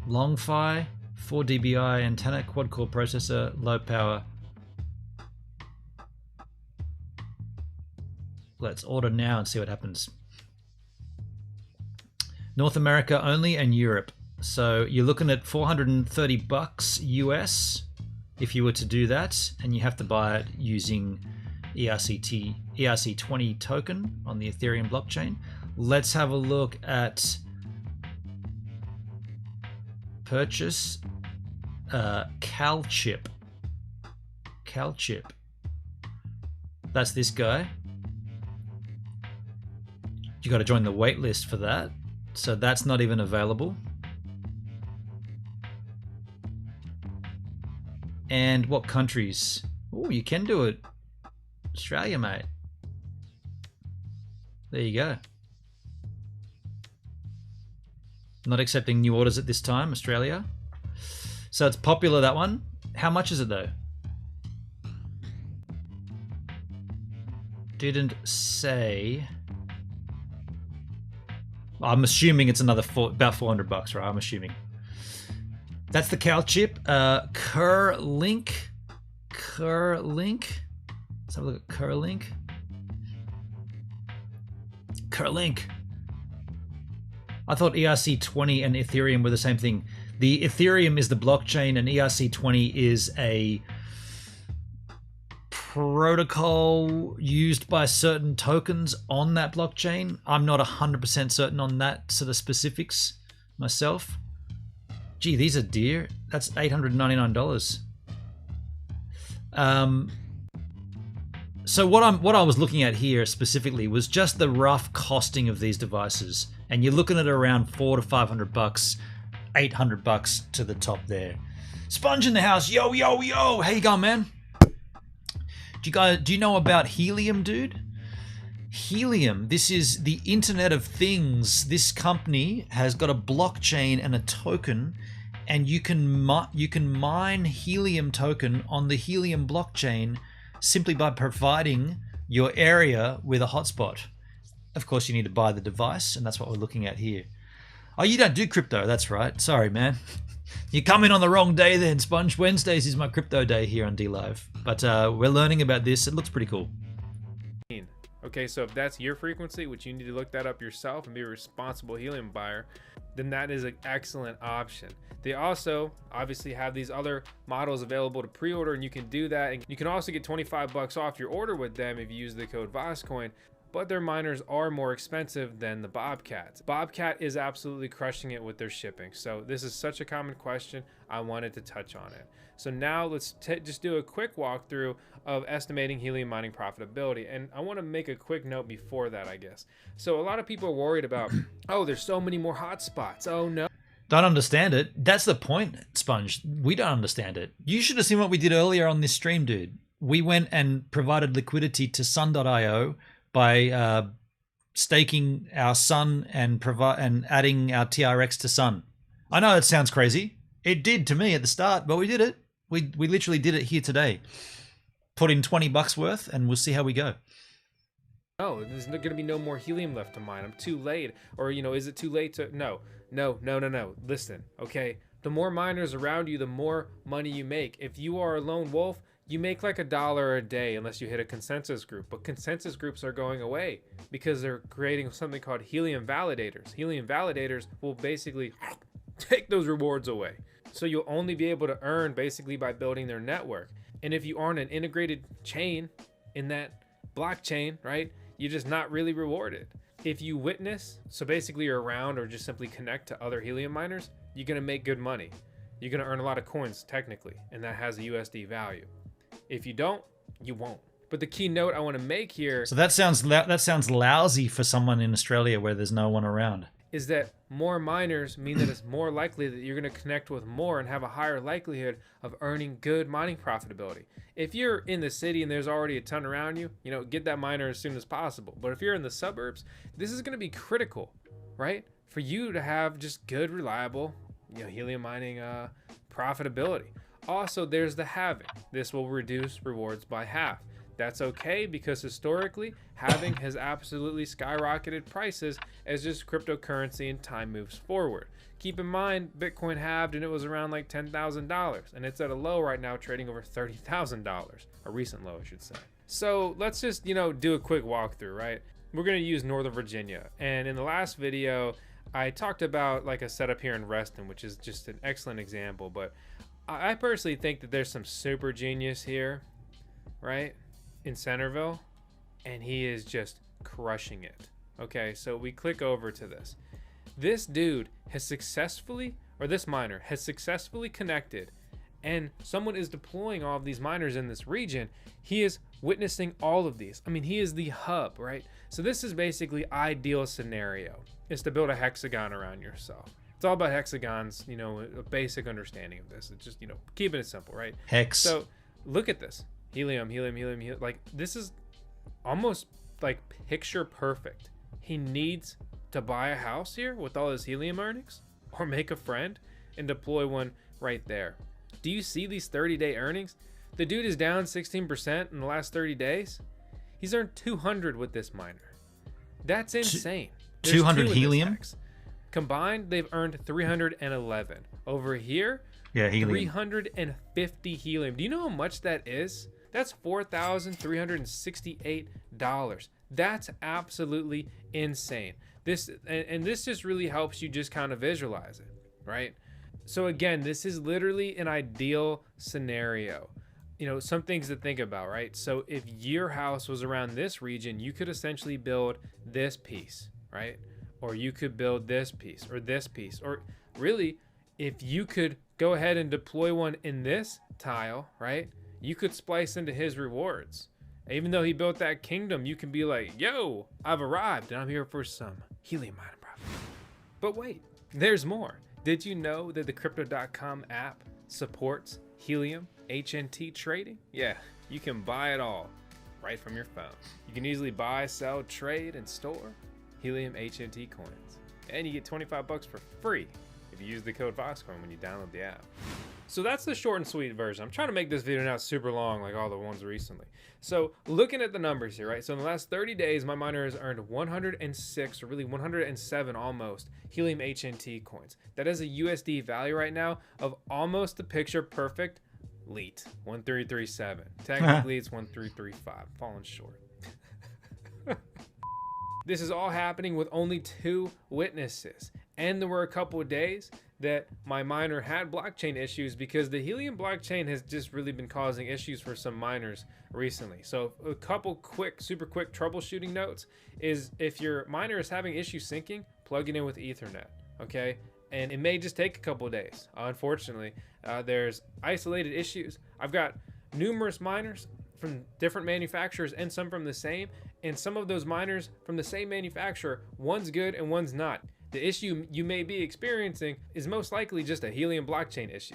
Longfire. 4 dBi antenna, quad-core processor, low power. Let's order now and see what happens. North America only and Europe. So you're looking at $430 US if you were to do that, and you have to buy it using ERC20 token on the Ethereum blockchain. Let's have a look at purchase. CalChip. That's this guy. You got to join the wait list for that. So that's not even available. And what countries? Oh, you can do it. Australia, mate. There you go. Not accepting new orders at this time, Australia. So it's popular, that one. How much is it though? Didn't say. I'm assuming it's another about $400, right? I'm assuming. That's the CalChip. Cardano. It's Let's have a look at Curlink. Curlink. I thought ERC20 and Ethereum were the same thing. The Ethereum is the blockchain and ERC20 is a protocol used by certain tokens on that blockchain. I'm not 100% certain on that sort of specifics myself. Gee, these are dear. That's $899. So what I was looking at here specifically was just the rough costing of these devices, and you're looking at around $400 to $500, $800 to the top there. Sponge in the house, yo yo yo! How you going, man? Do you know about Helium, dude? Helium, this is the Internet of Things. This company has got a blockchain and a token, and you can mine Helium token on the Helium blockchain simply by providing your area with a hotspot. Of course, you need to buy the device, and that's what we're looking at here. Oh, you don't do crypto, that's right. Sorry, man. You come in on the wrong day then, Sponge. Wednesdays is my crypto day here on DLive. But we're learning about this. It looks pretty cool. Okay, so if that's your frequency, which you need to look that up yourself and be a responsible Helium buyer, then that is an excellent option. They also obviously have these other models available to pre-order, and you can do that. And you can also get 25 bucks off your order with them if you use the code VOSCOIN, but their miners are more expensive than the Bobcats. Bobcat is absolutely crushing it with their shipping. So this is such a common question. I wanted to touch on it. So now let's just do a quick walkthrough of estimating Helium mining profitability. And I want to make a quick note before that, I guess. So a lot of people are worried about, oh, there's so many more hotspots. Oh no. Don't understand it. That's the point, Sponge. We don't understand it. You should have seen what we did earlier on this stream, dude. We went and provided liquidity to Sun.io by staking our Sun and adding our TRX to Sun. I know it sounds crazy. It did to me at the start, but we did it. We literally did it here today. Put in 20 bucks worth, and we'll see how we go. No, there's going to be no more Helium left to mine. I'm too late. Or, you know, is it too late to... No. Listen, okay? The more miners around you, the more money you make. If you are a lone wolf, you make like $1 a day unless you hit a consensus group. But consensus groups are going away because they're creating something called Helium Validators. Helium Validators will basically take those rewards away. So you'll only be able to earn basically by building their network. And if you aren't an integrated chain in that blockchain, right, you're just not really rewarded. If you witness, so basically you're around or just simply connect to other Helium miners, you're going to make good money. You're going to earn a lot of coins technically, and that has a USD value. If you don't, you won't. But the key note I want to make here... So that sounds lousy for someone in Australia where there's no one around. Is that more miners mean that it's more likely that you're going to connect with more and have a higher likelihood of earning good mining profitability. If you're in the city and there's already a ton around you, you know, get that miner as soon as possible. But if you're in the suburbs, this is going to be critical, right? For you to have just good, reliable, you know, Helium mining profitability. Also, there's the halving. This will reduce rewards by half. That's okay because historically, halving has absolutely skyrocketed prices as just cryptocurrency and time moves forward. Keep in mind, Bitcoin halved and it was around like $10,000, and it's at a low right now trading over $30,000, a recent low, I should say. So let's just, you know, do a quick walkthrough, right? We're going to use Northern Virginia, and in the last video, I talked about like a setup here in Reston, which is just an excellent example, but I personally think that there's some super genius here, right? In Centerville, and he is just crushing it. Okay, so we click over to this. This dude has successfully, or this miner has successfully connected, and someone is deploying all of these miners in this region. He is witnessing all of these. I mean, he is the hub, right? So this is basically ideal scenario, is to build a hexagon around yourself. It's all about hexagons, you know, a basic understanding of this. It's just, you know, keeping it simple, right? Hex. So look at this. Helium. Like, this is almost like picture perfect. He needs to buy a house here with all his Helium earnings, or make a friend and deploy one right there. Do you see these 30-day earnings? The dude is down 16% in the last 30 days. He's earned 200 with this miner. That's insane. 200 Helium? Combined, they've earned 311. Over here, yeah, Helium. 350 Helium. Do you know how much that is? That's $4,368. That's absolutely insane. This just really helps you just kind of visualize it, right? So again, this is literally an ideal scenario. You know, some things to think about, right? So if your house was around this region, you could essentially build this piece, right? Or you could build this piece or this piece, or really, if you could go ahead and deploy one in this tile, right? You could splice into his rewards. Even though he built that kingdom, you can be like, yo, I've arrived and I'm here for some helium mining profit. But wait, there's more. Did you know that the Crypto.com app supports Helium HNT trading? Yeah, you can buy it all right from your phone. You can easily buy, sell, trade, and store Helium HNT coins. And you get 25 bucks for free if you use the code Voxcoin when you download the app. So that's the short and sweet version. I'm trying to make this video not super long like all the ones recently. So looking at the numbers here, right? So in the last 30 days, my miner has earned 106, or really 107 almost, Helium HNT coins. That is a USD value right now of almost the picture perfect LEET, 1337. Technically it's 1335, falling short. This is all happening with only 2 witnesses. And there were a couple of days that my miner had blockchain issues because the Helium blockchain has just really been causing issues for some miners recently. So a couple super quick troubleshooting notes is if your miner is having issues syncing, plug it in with Ethernet, okay? And it may just take a couple of days. Unfortunately, there's isolated issues. I've got numerous miners from different manufacturers and some from the same, and some of those miners from the same manufacturer, one's good and one's not. The issue you may be experiencing is most likely just a Helium blockchain issue.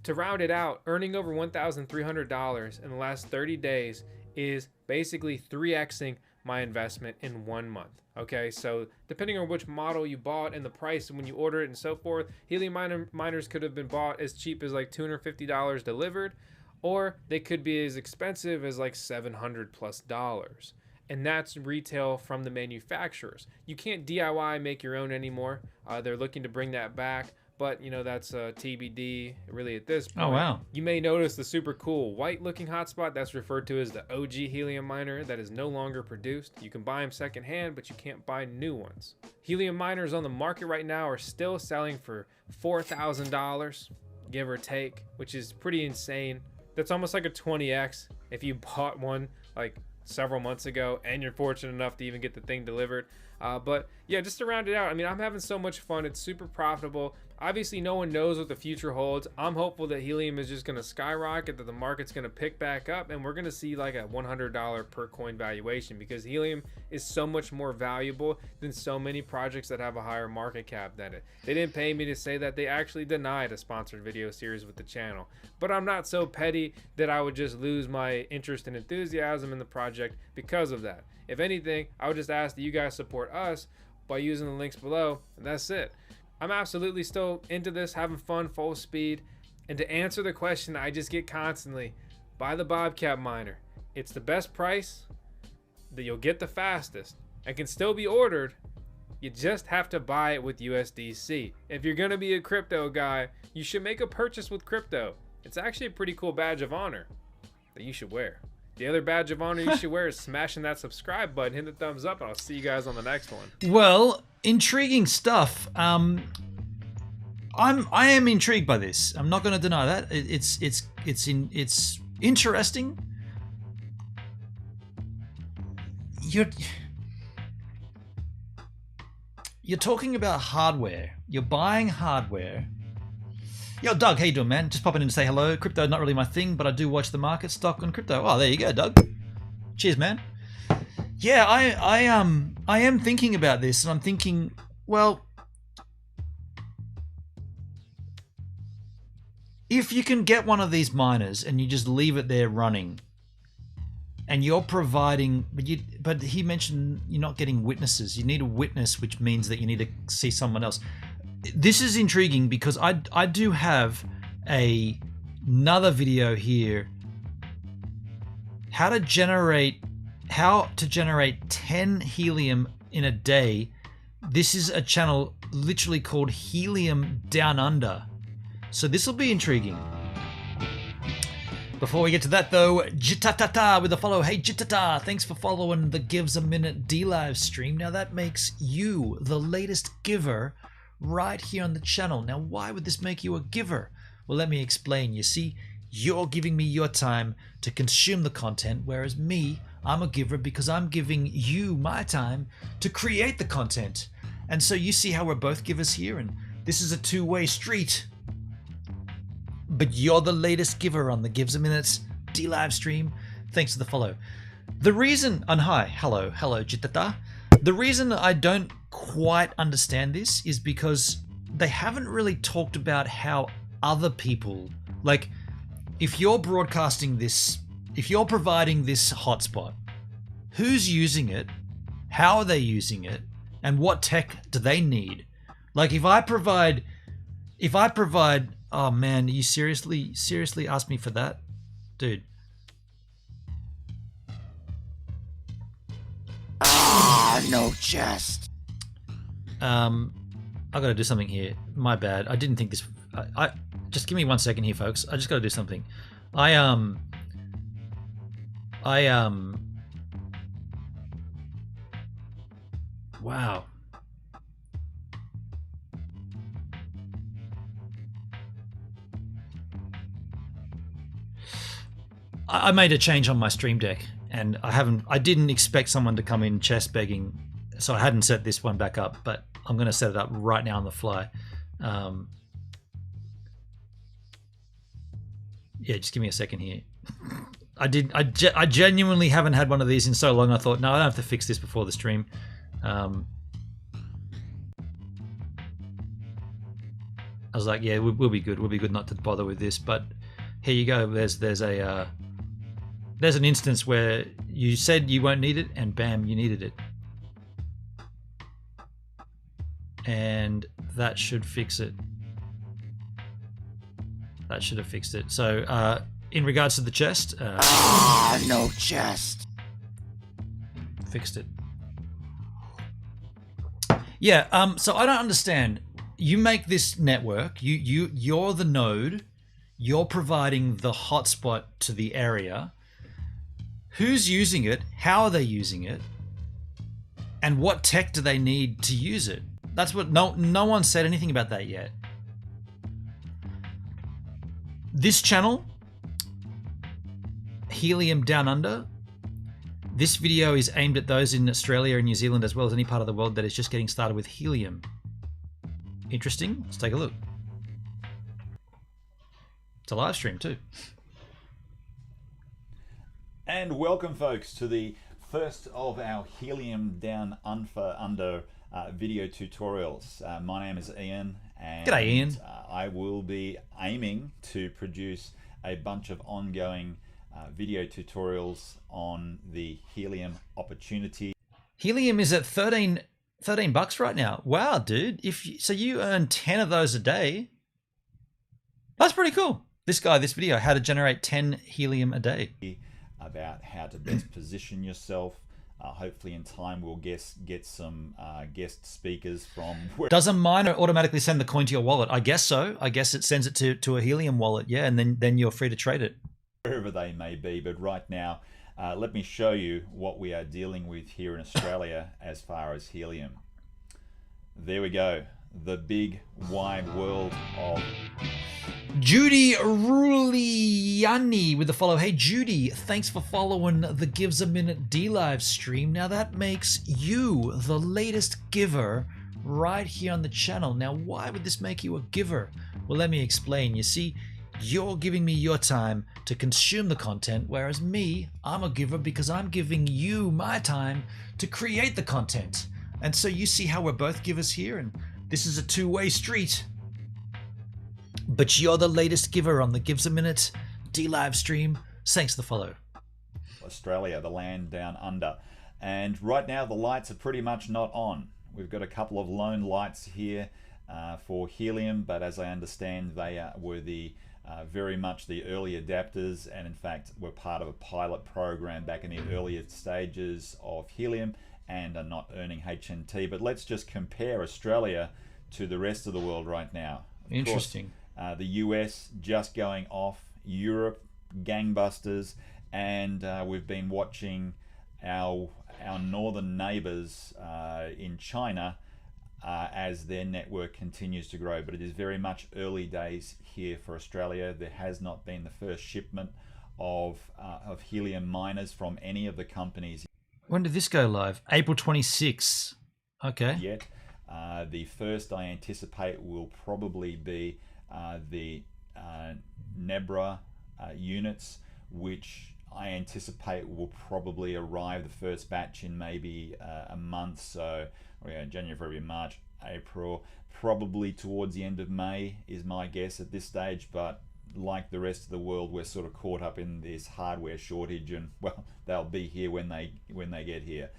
To round it out, earning over $1,300 in the last 30 days is basically 3xing my investment in 1 month. Okay, so depending on which model you bought and the price when you order it and so forth, Helium miners could have been bought as cheap as like $250 delivered, or they could be as expensive as like $700 plus. And that's retail from the manufacturers. You can't DIY make your own anymore. They're looking to bring that back, but you know, that's TBD really at this point. Oh, wow. You may notice the super cool white looking hotspot that's referred to as the OG Helium miner that is no longer produced. You can buy them secondhand, but you can't buy new ones. Helium miners on the market right now are still selling for $4,000, give or take, which is pretty insane. That's almost like a 20x if you bought one like several months ago and you're fortunate enough to even get the thing delivered. But yeah, just to round it out, I mean, I'm having so much fun. It's super profitable. Obviously, no one knows what the future holds. I'm hopeful that Helium is just going to skyrocket, that the market's going to pick back up, and we're going to see like a $100 per coin valuation, because Helium is so much more valuable than so many projects that have a higher market cap than it. They didn't pay me to say that. They actually denied a sponsored video series with the channel. But I'm not so petty that I would just lose my interest and enthusiasm in the project because of that. If anything, I would just ask that you guys support us by using the links below, and that's it. I'm absolutely still into this, having fun, full speed. And to answer the question I just get constantly, buy the Bobcat miner. It's the best price that you'll get the fastest and can still be ordered. You just have to buy it with USDC. If you're gonna be a crypto guy, you should make a purchase with crypto. It's actually a pretty cool badge of honor that you should wear. The other badge of honor you should wear is smashing that subscribe button, hit the thumbs up, and I'll see you guys on the next one. Well, intriguing stuff. I am intrigued by this. I'm not going to deny that. It's interesting. You're talking about hardware. You're buying hardware. Yo, Doug, how you doing, man? Just popping in to say hello. Crypto, not really my thing, but I do watch the market, stock, and crypto. Oh, there you go, Doug. Cheers, man. Yeah, I am thinking about this, and I'm thinking, well, if you can get one of these miners and you just leave it there running, and you're providing, but he mentioned you're not getting witnesses. You need a witness, which means that you need to see someone else. This is intriguing because I do have another video here. How to generate 10 helium in a day. This is a channel literally called Helium Down Under. So this will be intriguing. Before we get to that though, Jitatata with a follow. Hey Jitata, thanks for following the Gives a Minute D-Live stream. Now that makes you the latest giver right here on the channel. Now why would this make you a giver? Well, let me explain. You see, you're giving me your time to consume the content, whereas me, I'm a giver because I'm giving you my time to create the content. And so you see how we're both givers here, and this is a two-way street. But you're the latest giver on the Gives a Minute D-Live stream. Thanks for the follow. The reason, and hi, hello Jitata. The reason I don't quite understand this is because they haven't really talked about how other people, like if you're broadcasting this, if you're providing this hotspot, who's using it, how are they using it, and what tech do they need? Like if I provide, oh man, you seriously asked me for that? Dude. Ah, no jest. I gotta do something here. My bad. I didn't think this. I just give me 1 second here, folks. I just gotta do something. Wow. I made a change on my stream deck, and I didn't expect someone to come in chest begging, so I hadn't set this one back up, but I'm going to set it up right now on the fly. Yeah, just give me a second here. I genuinely haven't had one of these in so long. I thought, no, I don't have to fix this before the stream. I was like, yeah, we'll be good. We'll be good not to bother with this. But here you go. There's an instance where you said you won't need it, and bam, you needed it. And that should fix it. That should have fixed it. So, in regards to the chest, no chest. Fixed it. Yeah. So I don't understand. You make this network. You're the node. You're providing the hotspot to the area. Who's using it? How are they using it? And what tech do they need to use it? That's what no one said anything about that yet. This channel, Helium Down Under, this video is aimed at those in Australia and New Zealand as well as any part of the world that is just getting started with helium. Interesting. Let's take a look. It's a live stream too. And welcome folks to the first of our Helium Down Under video tutorials. My name is Ian, and G'day, Ian. I will be aiming to produce a bunch of ongoing video tutorials on the Helium opportunity. Helium is at 13 bucks right now. Wow, dude. So you earn 10 of those a day. That's pretty cool. This video, how to generate 10 helium a day. About how to best position yourself. Hopefully in time we'll get some guest speakers from... Does a miner automatically send the coin to your wallet? I guess so. I guess it sends it to a Helium wallet, yeah, and then you're free to trade it. Wherever they may be, but right now, let me show you what we are dealing with here in Australia as far as helium. There we go. The big wide world of... Judy Ruliani with the follow. Hey Judy, thanks for following the Gives a Minute D-Live stream. Now that makes you the latest giver right here on the channel. Now why would this make you a giver? Well, let me explain. You see, you're giving me your time to consume the content, whereas me, I'm a giver because I'm giving you my time to create the content. And so you see how we're both givers here, and this is a two-way street. But you're the latest giver on the Gives a Minute D-Live stream. Thanks for the follow. Australia, the land down under. And right now the lights are pretty much not on. We've got a couple of lone lights here for helium, but as I understand they were the very much the early adapters, and in fact were part of a pilot program back in the earlier stages of helium and are not earning HNT. But let's just compare Australia to the rest of the world right now. Interesting. The US just going off, Europe gangbusters, and we've been watching our northern neighbors in China as their network continues to grow. But it is very much early days here for Australia. There has not been the first shipment of helium miners from any of the companies. When did this go live? April 26th. Okay. Yet. The first I anticipate will probably be the Nebra units, which I anticipate will probably arrive, the first batch, in maybe a month. So January, February, March, April, probably towards the end of May is my guess at this stage. But like the rest of the world, we're sort of caught up in this hardware shortage, and well, they'll be here when they get here.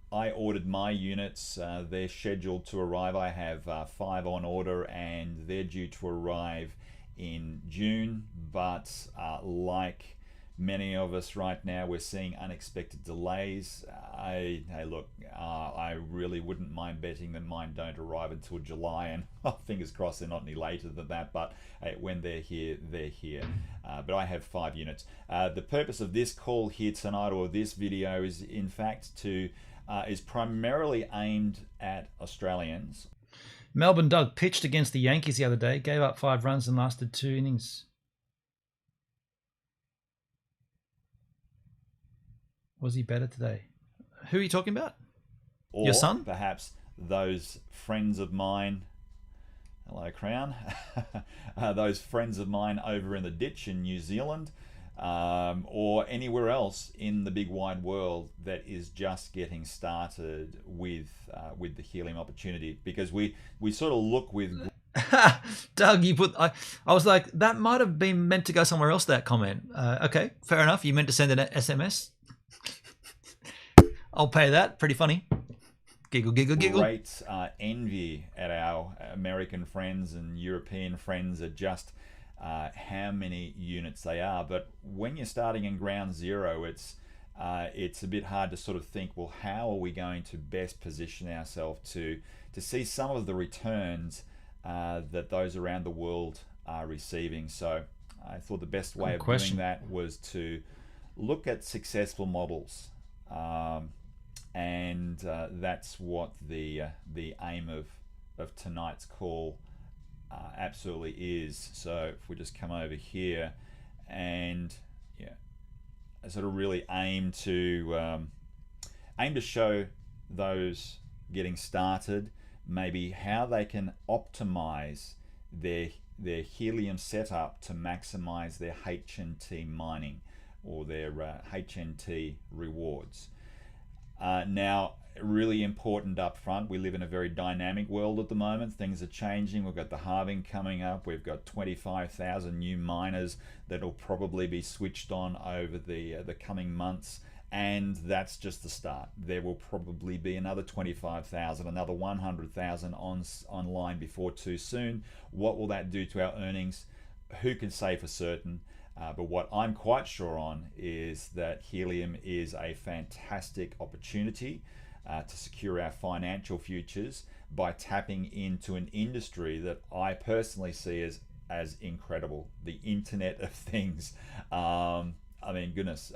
I ordered my units. They're scheduled to arrive. I have 5 on order, and they're due to arrive in June. But like many of us right now, we're seeing unexpected delays. Hey, look, I really wouldn't mind betting that mine don't arrive until July, and fingers crossed they're not any later than that. But hey, when they're here, they're here. But I have 5 units. The purpose of this call here tonight, or this video, is in fact is primarily aimed at Australians. Melbourne Doug pitched against the Yankees the other day, gave up 5 runs and lasted 2 innings. Was he better today? Who are you talking about? Or your son? Perhaps those friends of mine, hello Crown, those friends of mine over in the ditch in New Zealand, or anywhere else in the big wide world that is just getting started with the helium opportunity. Because we sort of look with Doug, you put I was like, that might have been meant to go somewhere else, that comment. Okay, fair enough. You meant to send an SMS. I'll pay that. Pretty funny. Giggle, giggle, giggle. Great envy at our American friends and European friends at just how many units they are. But when you're starting in ground zero, it's a bit hard to sort of think, well, how are we going to best position ourselves to see some of the returns that those around the world are receiving. So I thought the best way of doing that was to look at successful models. And that's what the aim of tonight's call absolutely is. So if we just come over here and I sort of really aim to show those getting started maybe how they can optimize their helium setup to maximize their HNT mining or their HNT rewards. Now, really important up front, we live in a very dynamic world at the moment. Things are changing. We've got the halving coming up. We've got 25,000 new miners that will probably be switched on over the coming months, and that's just the start. There will probably be another 25,000, another 100,000 online before too soon. What will that do to our earnings? Who can say for certain? But what I'm quite sure on is that helium is a fantastic opportunity to secure our financial futures by tapping into an industry that I personally see as incredible. The Internet of Things. I mean, goodness,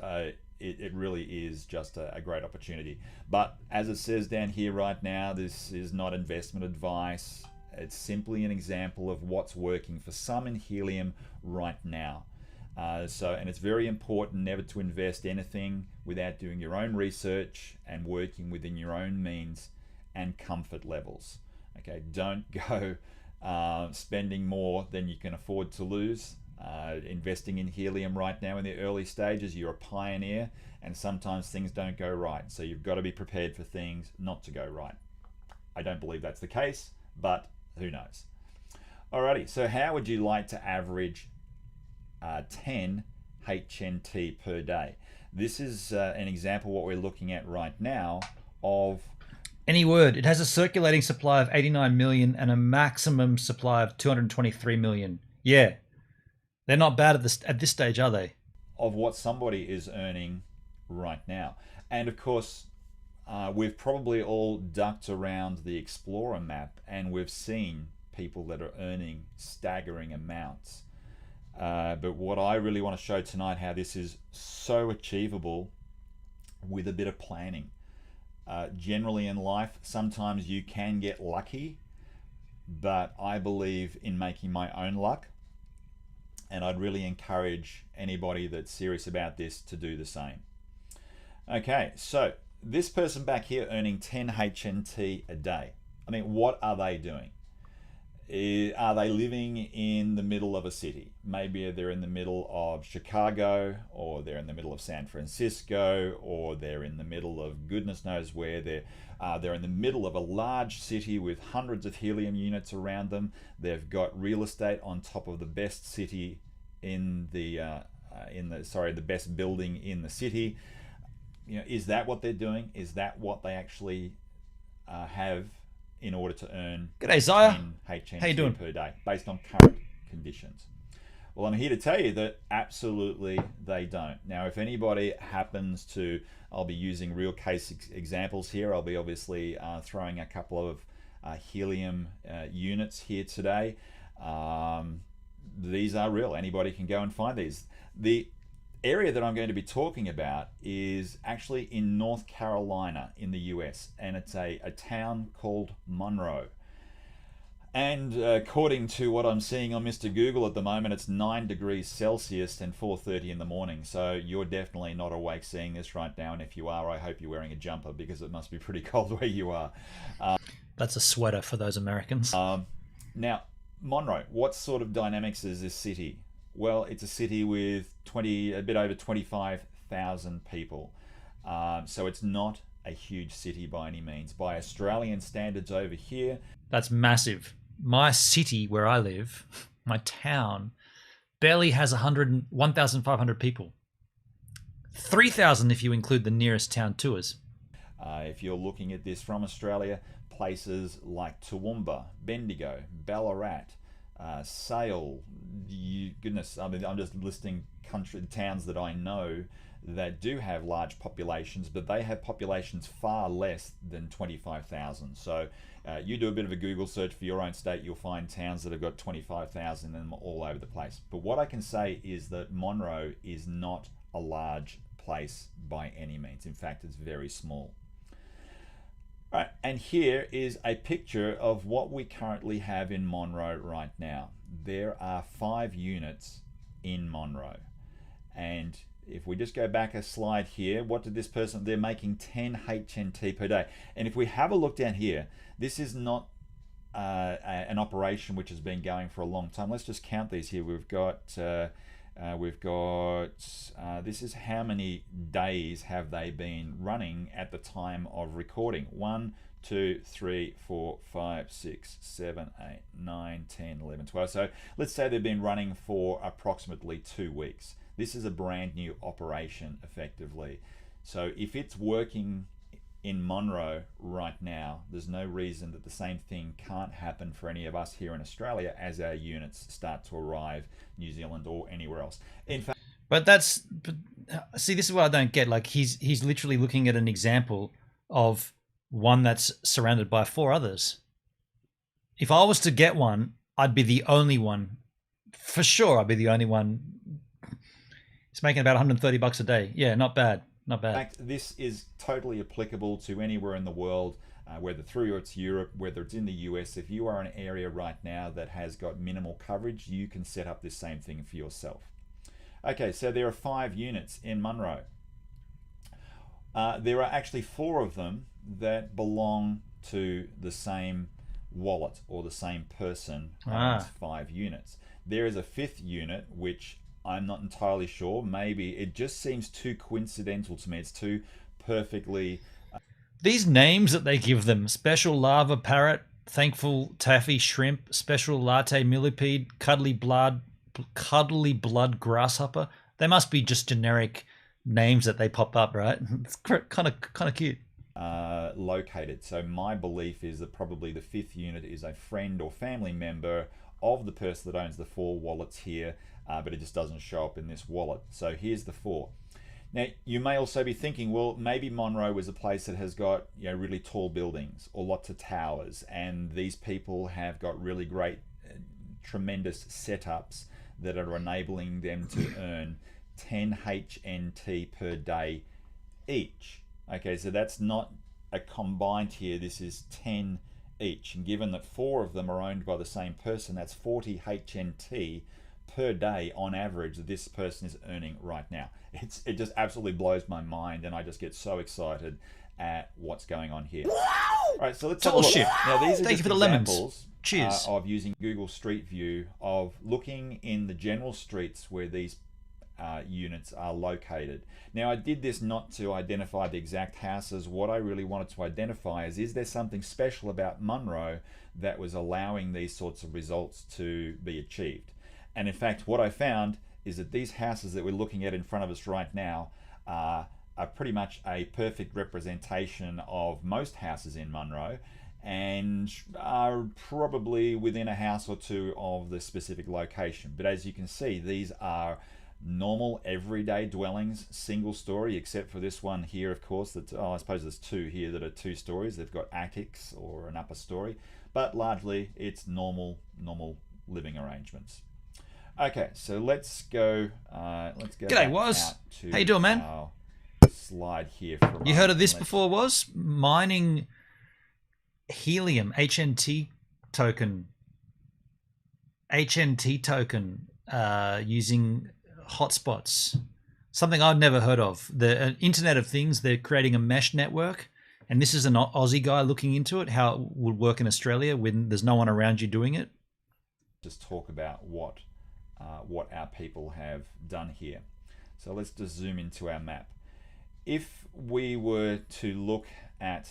it really is just a great opportunity. But as it says down here right now, this is not investment advice. It's simply an example of what's working for some in helium right now. And it's very important never to invest anything without doing your own research and working within your own means and comfort levels. Okay, don't go spending more than you can afford to lose. Investing in helium right now in the early stages, you're a pioneer, and sometimes things don't go right. So you've got to be prepared for things not to go right. I don't believe that's the case, but who knows? Alrighty, so how would you like to average 10 HNT per day? This is an example of what we're looking at right now of any word. It has a circulating supply of 89 million and a maximum supply of 223 million. Yeah, they're not bad at this stage, are they? Of what somebody is earning right now. And of course, we've probably all ducked around the Explorer map and we've seen people that are earning staggering amounts. But what I really want to show tonight, how this is so achievable with a bit of planning. Generally in life, sometimes you can get lucky, but I believe in making my own luck, and I'd really encourage anybody that's serious about this to do the same. Okay, so this person back here earning 10 HNT a day. I mean, what are they doing? Are they living in the middle of a city? Maybe they're in the middle of Chicago, or they're in the middle of San Francisco, or they're in the middle of goodness knows where. They're in the middle of a large city with hundreds of helium units around them. They've got real estate on top of the best city in the best building in the city. You know, is that what they're doing? Is that what they actually have in order to earn G'day, Zaya. 10 HNT How you doing? per day based on current conditions? Well, I'm here to tell you that absolutely they don't. Now, if anybody happens to, I'll be using real case examples here. I'll be obviously throwing a couple of helium units here today. These are real. Anybody can go and find these. The area that I'm going to be talking about is actually in North Carolina in the US, and it's a town called Monroe. And according to what I'm seeing on Mr. Google at the moment, it's 9 degrees Celsius and 4:30 in the morning. So you're definitely not awake seeing this right now, and if you are, I hope you're wearing a jumper, because it must be pretty cold where you are. That's a sweater for those Americans. Now, Monroe, what sort of dynamics is this city? Well, it's a city with a bit over 25,000 people. So it's not a huge city by any means. By Australian standards over here. That's massive. My city where I live, my town, barely has 1,500 people. 3,000 if you include the nearest town to us. If you're looking at this from Australia, places like Toowoomba, Bendigo, Ballarat, Sale, goodness, I mean, I'm just listing towns that I know that do have large populations, but they have populations far less than 25,000. So you do a bit of a Google search for your own state, you'll find towns that have got 25,000 in them all over the place. But what I can say is that Monroe is not a large place by any means. In fact, it's very small. All right, and here is a picture of what we currently have in Monroe right now. There are 5 units in Monroe. And if we just go back a slide here, what did this person, they're making 10 HNT per day. And if we have a look down here, this is not an operation which has been going for a long time. Let's just count these here. We've got this is how many days have they been running at the time of recording. 1, 2, 3, 4, 5, 6, 7, 8, 9, 10, 11, 12. So let's say they've been running for approximately 2 weeks. This is a brand new operation effectively. So if it's working in Monroe right now, there's no reason that the same thing can't happen for any of us here in Australia as our units start to arrive New Zealand or anywhere else. In fact, see, this is what I don't get. Like he's literally looking at an example of one that's surrounded by 4 others. If I was to get one, I'd be the only one. For sure, I'd be the only one. It's making about $130 a day. Yeah, not bad. Not bad. In fact, this is totally applicable to anywhere in the world, whether through it's Europe, whether it's in the US. If you are in an area right now that has got minimal coverage, you can set up this same thing for yourself. Okay, so there are 5 units in Monroe. There are actually 4 of them that belong to the same wallet or the same person owns 5 units. There is a 5th unit which I'm not entirely sure. Maybe it just seems too coincidental to me. It's too perfectly... These names that they give them: special lava parrot, thankful taffy shrimp, special latte millipede, cuddly blood grasshopper. They must be just generic names that they pop up, right? It's kind of cute. Located. So my belief is that probably the 5th unit is a friend or family member of the person that owns the 4 wallets here, but it just doesn't show up in this wallet. So here's the 4. Now you may also be thinking, well, maybe Monroe is a place that has got, you know, really tall buildings or lots of towers, and these people have got really great, tremendous setups that are enabling them to earn 10 HNT per day each. Okay, so that's not a combined here, this is 10 each, and given that 4 of them are owned by the same person, that's 40 HNT per day on average that this person is earning right now. It just absolutely blows my mind, and I just get so excited at what's going on here. All right, so let's have a look. Now, these are Thank you just for the lemons. examples Cheers. Of using Google Street View, of looking in the general streets where these units are located. Now, I did this not to identify the exact houses. What I really wanted to identify is there something special about Monroe that was allowing these sorts of results to be achieved? And in fact, what I found is that these houses that we're looking at in front of us right now are pretty much a perfect representation of most houses in Monroe, and are probably within a house or two of the specific location. But as you can see, these are normal everyday dwellings, single story, except for this one here, of course, that I suppose there's 2 here that are 2 stories. They've got attics or an upper story, but largely it's normal living arrangements. Okay, so let's go G'day, Woz. How you doing, man? Slide here for you heard of this before, Woz? Mining Helium HNT token using hotspots. Something I've never heard of. The Internet of Things, they're creating a mesh network, and this is an Aussie guy looking into it, how it would work in Australia when there's no one around you doing it. Just talk about what our people have done here. So let's just zoom into our map. If we were to look at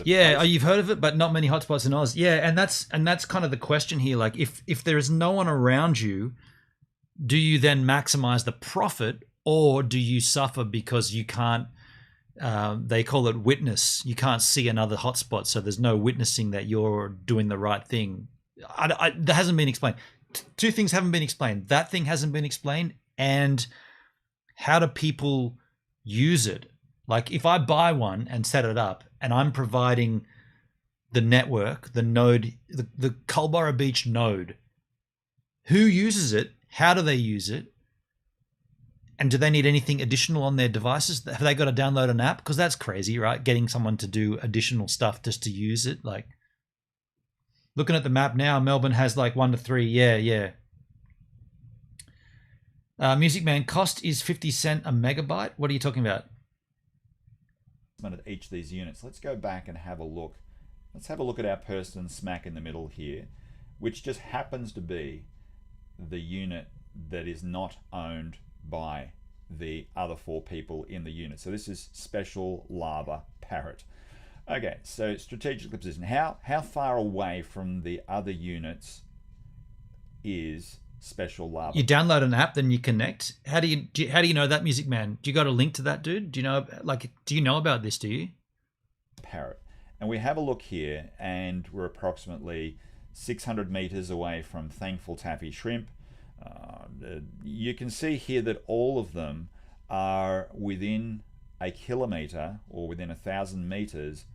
you've heard of it, but not many hotspots in Oz. Yeah, and that's kind of the question here. Like, if there is no one around you, do you then maximize the profit, or do you suffer because you can't? They call it witness. You can't see another hotspot, so there's no witnessing that you're doing the right thing. That hasn't been explained. 2 things haven't been explained. That thing hasn't been explained, and how do people use it? Like, if I buy one and set it up, and I'm providing the network, the node, the Culborough Beach node, who uses it? How do they use it? And do they need anything additional on their devices? Have they got to download an app? Because that's crazy, right? Getting someone to do additional stuff just to use it. Like, looking at the map now, Melbourne has like 1 to 3. Yeah. Music Man, cost is 50 cents a megabyte. What are you talking about? At each of these units. Let's go back and have a look. Let's have a look at our person smack in the middle here, which just happens to be the unit that is not owned by the other 4 people in the unit. So this is Special Lava Parrot. Okay, so strategically positioned. How far away from the other units is Special Lava? You download an app, then you connect. How do you know that, Music Man? Do you got a link to that, dude? Do you know about this? Do you? Parrot. And we have a look here, and we're approximately 600 meters away from Thankful Taffy Shrimp. You can see here that all of them are within a kilometer or within 1,000 meters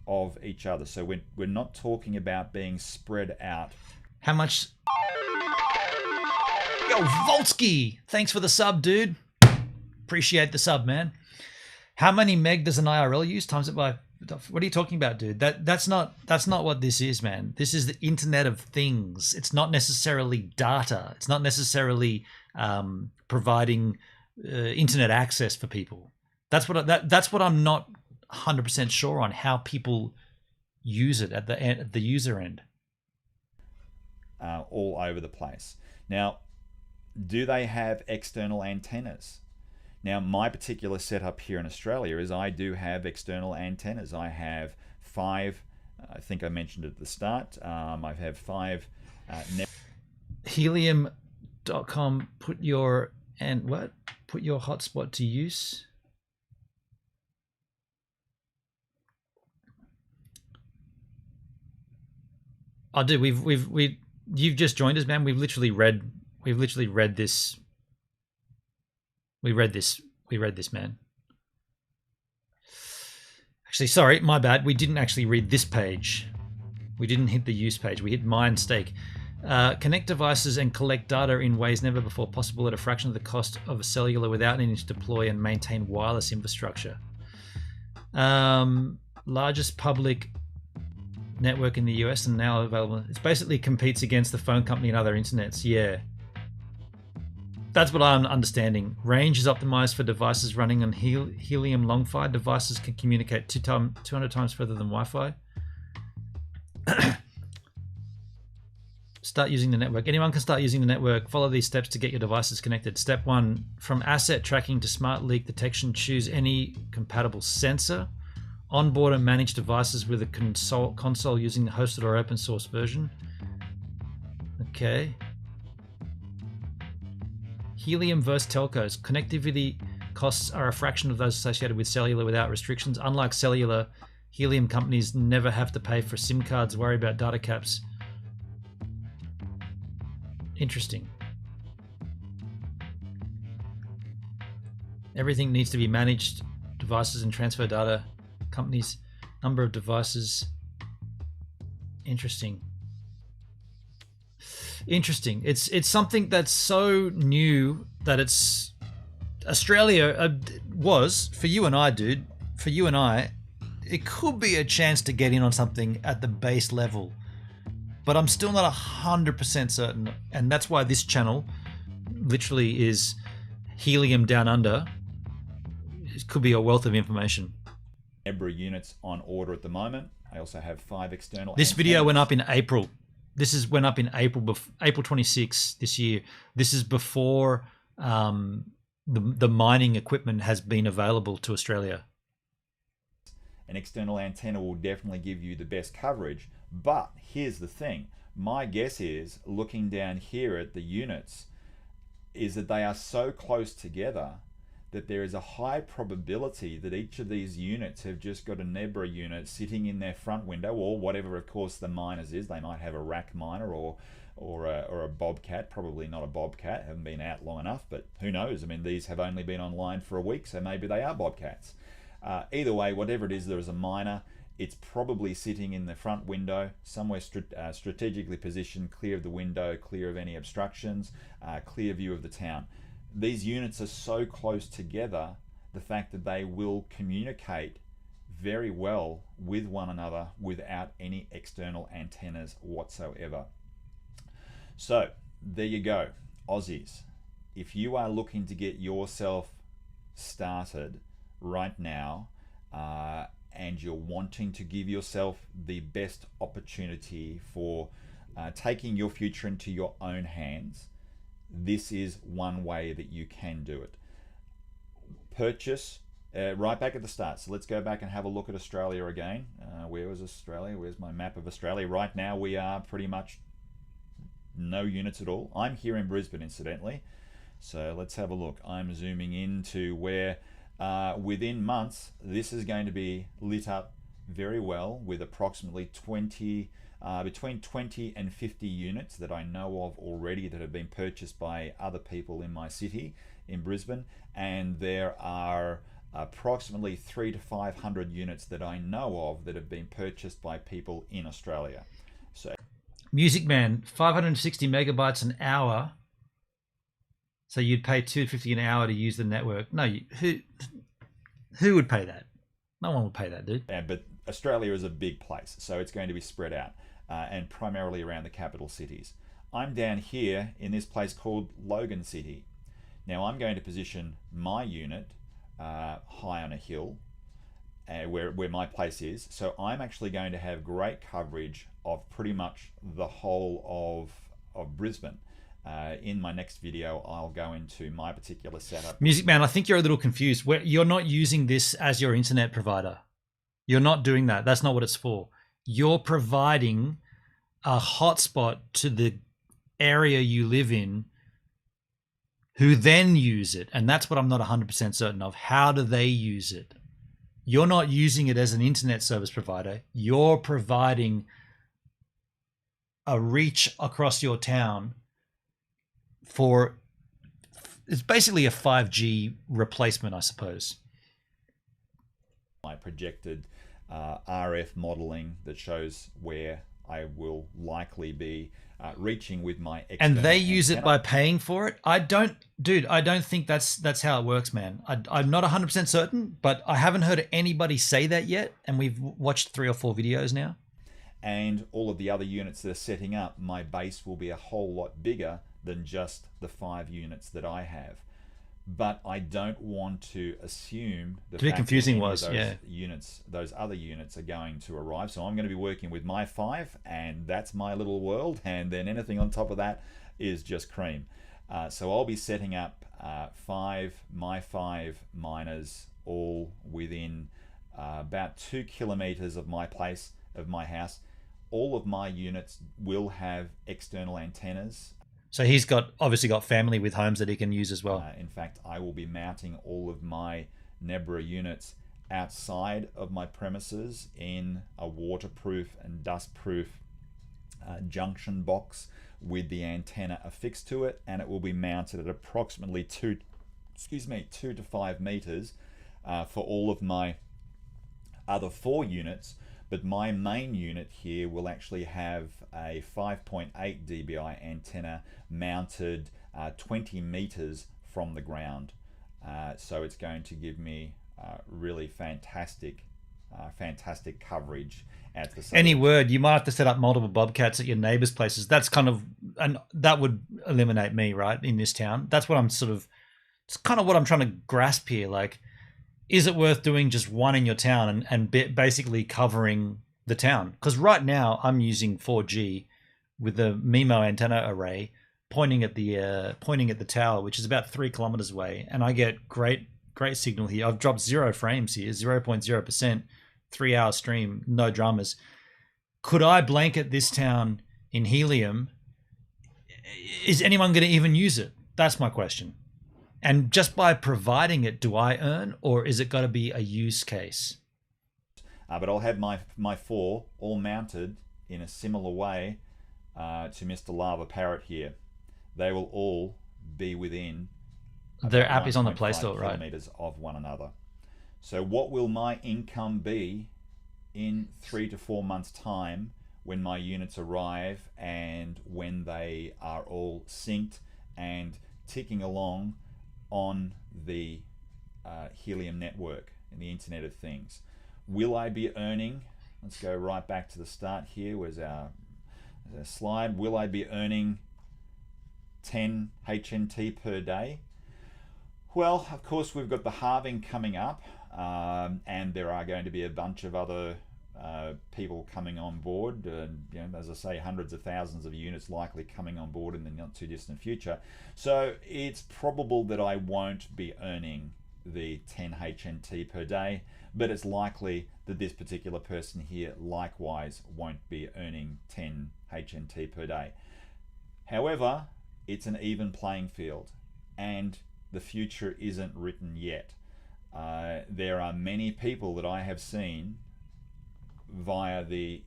of each other. So we're not talking about being spread out. How much? Yo, Volsky, thanks for the sub, dude. Appreciate the sub, man. How many meg does an IRL use? Times it by. What are you talking about, dude? That's not what this is, man. This is the Internet of Things. It's not necessarily data. It's not necessarily providing internet access for people. That's what I'm not 100% sure on, how people use it at the user end. All over the place. Now, do they have external antennas? Now, my particular setup here in Australia is I do have external antennas. I have 5, I think I mentioned it at the start, I have 5 Helium.com, put your hotspot to use. Oh, dude, you've just joined us, man. We've literally read this. We read this, man. Actually, sorry, my bad. We didn't actually read this page. We didn't hit the use page. We hit mine stake. Connect devices and collect data in ways never before possible at a fraction of the cost of a cellular without needing to deploy and maintain wireless infrastructure. Largest public network in the US and now available. It basically competes against the phone company and other internets. Yeah. That's what I'm understanding. Range is optimized for devices running on Helium Long-Fi. Devices can communicate 200 times further than Wi-Fi. Start using the network. Anyone can start using the network. Follow these steps to get your devices connected. Step 1, from asset tracking to smart leak detection, choose any compatible sensor. Onboard and manage devices with a console using the hosted or open source version. Okay. Helium versus telcos. Connectivity costs are a fraction of those associated with cellular without restrictions. Unlike cellular, Helium companies never have to pay for SIM cards, worry about data caps. Interesting. Everything needs to be managed. Devices and transfer data. Companies, number of devices. Interesting. Interesting. It's something that's so new that it's Australia was for you and I, dude. For you and I, it could be a chance to get in on something at the base level, but I'm still not 100% certain, and that's why this channel literally is Helium Down Under. It could be a wealth of information. Nebra units on order at the moment. I also have 5 external. This video went up in April. Went up in April, April 26 this year. This is before the mining equipment has been available to Australia. An external antenna will definitely give you the best coverage, but here's the thing. My guess is, looking down here at the units, is that they are so close together that there is a high probability that each of these units have just got a Nebra unit sitting in their front window, or whatever, of course, the miners is. They might have a rack miner or a bobcat. Probably not a bobcat, haven't been out long enough, but who knows? I mean, these have only been online for a week, so maybe they are bobcats. Either way, whatever it is, there is a miner. It's probably sitting in the front window, somewhere strategically positioned, clear of the window, clear of any obstructions, clear view of the town. These units are so close together, the fact that they will communicate very well with one another without any external antennas whatsoever. So there you go, Aussies. If you are looking to get yourself started right now, and you're wanting to give yourself the best opportunity for taking your future into your own hands, this is one way that you can do it. Purchase right back at the start. So let's go back and have a look at Australia again. Where was Australia? Where's my map of Australia? Right now we are pretty much no units at all. I'm here in Brisbane, incidentally. So let's have a look. I'm zooming into where within months this is going to be lit up very well with approximately between 20 and 50 units that I know of already that have been purchased by other people in my city in Brisbane, and there are approximately 300 to 500 units that I know of that have been purchased by people in Australia. So Music Man, 560 megabytes an hour. So you'd pay $250 an hour to use the network. No, who would pay that? No one would pay that, dude. Yeah, but Australia is a big place, so it's going to be spread out and primarily around the capital cities. I'm down here in this place called Logan City. Now I'm going to position my unit high on a hill where my place is. So I'm actually going to have great coverage of pretty much the whole of Brisbane. In my next video, I'll go into my particular setup. Music Man, I think you're a little confused. You're not using this as your internet provider. You're not doing that. That's not what it's for. You're providing a hotspot to the area you live in, who then use it. And that's what I'm not 100% certain of. How do they use it? You're not using it as an internet service provider. You're providing a reach across your town for, it's basically a 5G replacement, I suppose. My projected RF modeling that shows where I will likely be reaching with my And external they use it antenna. by paying for it. I don't think that's how it works, man. I'm not 100% certain, but I haven't heard anybody say that yet, and we've watched 3 or 4 videos now. And all of the other units that are setting up, my base will be a whole lot bigger than just the 5 units that I have. But I don't want to assume the It's a bit fact confusing that any was, of those yeah. units, those other units are going to arrive. So I'm going to be working with my 5, and that's my little world, and then anything on top of that is just cream. So I'll be setting up my 5 miners all within about 2 kilometers of my place, of my house. All of my units will have external antennas. So he's obviously got family with homes that he can use as well. In fact, I will be mounting all of my Nebra units outside of my premises in a waterproof and dustproof junction box with the antenna affixed to it, and it will be mounted at approximately 2 to 5 meters for all of my other 4 units. But my main unit here will actually have a 5.8 dBi antenna mounted 20 meters from the ground. So it's going to give me really fantastic coverage at the suburbs. Any word, you might have to set up multiple bobcats at your neighbors' places. That's and that would eliminate me, right, in this town. That's what it's kind of what I'm trying to grasp here. Like, is it worth doing just one in your town and basically covering the town? Because right now I'm using 4G with the MIMO antenna array pointing at the tower, which is about 3 kilometers away, and I get great signal here. I've dropped 0 frames here, 0.0%, 3-hour stream, no dramas. Could I blanket this town in Helium? Is anyone going to even use it? That's my question. And just by providing it, do I earn, or is it got to be a use case? But I'll have my 4 all mounted in a similar way to Mr. Lava Parrot here. They will all be within their app is on the Play 1.5 Store, right? kilometers of one another. So what will my income be in 3 to 4 months' time when my units arrive and when they are all synced and ticking along on the Helium network and the Internet of Things? Will I be earning, let's go right back to the start here, where's our slide, will I be earning 10 HNT per day? Well, of course, we've got the halving coming up, and there are going to be a bunch of other people coming on board. As I say, hundreds of thousands of units likely coming on board in the not too distant future. So it's probable that I won't be earning the 10 HNT per day, but it's likely that this particular person here likewise won't be earning 10 HNT per day. However, it's an even playing field, and the future isn't written yet. There are many people that I have seen via the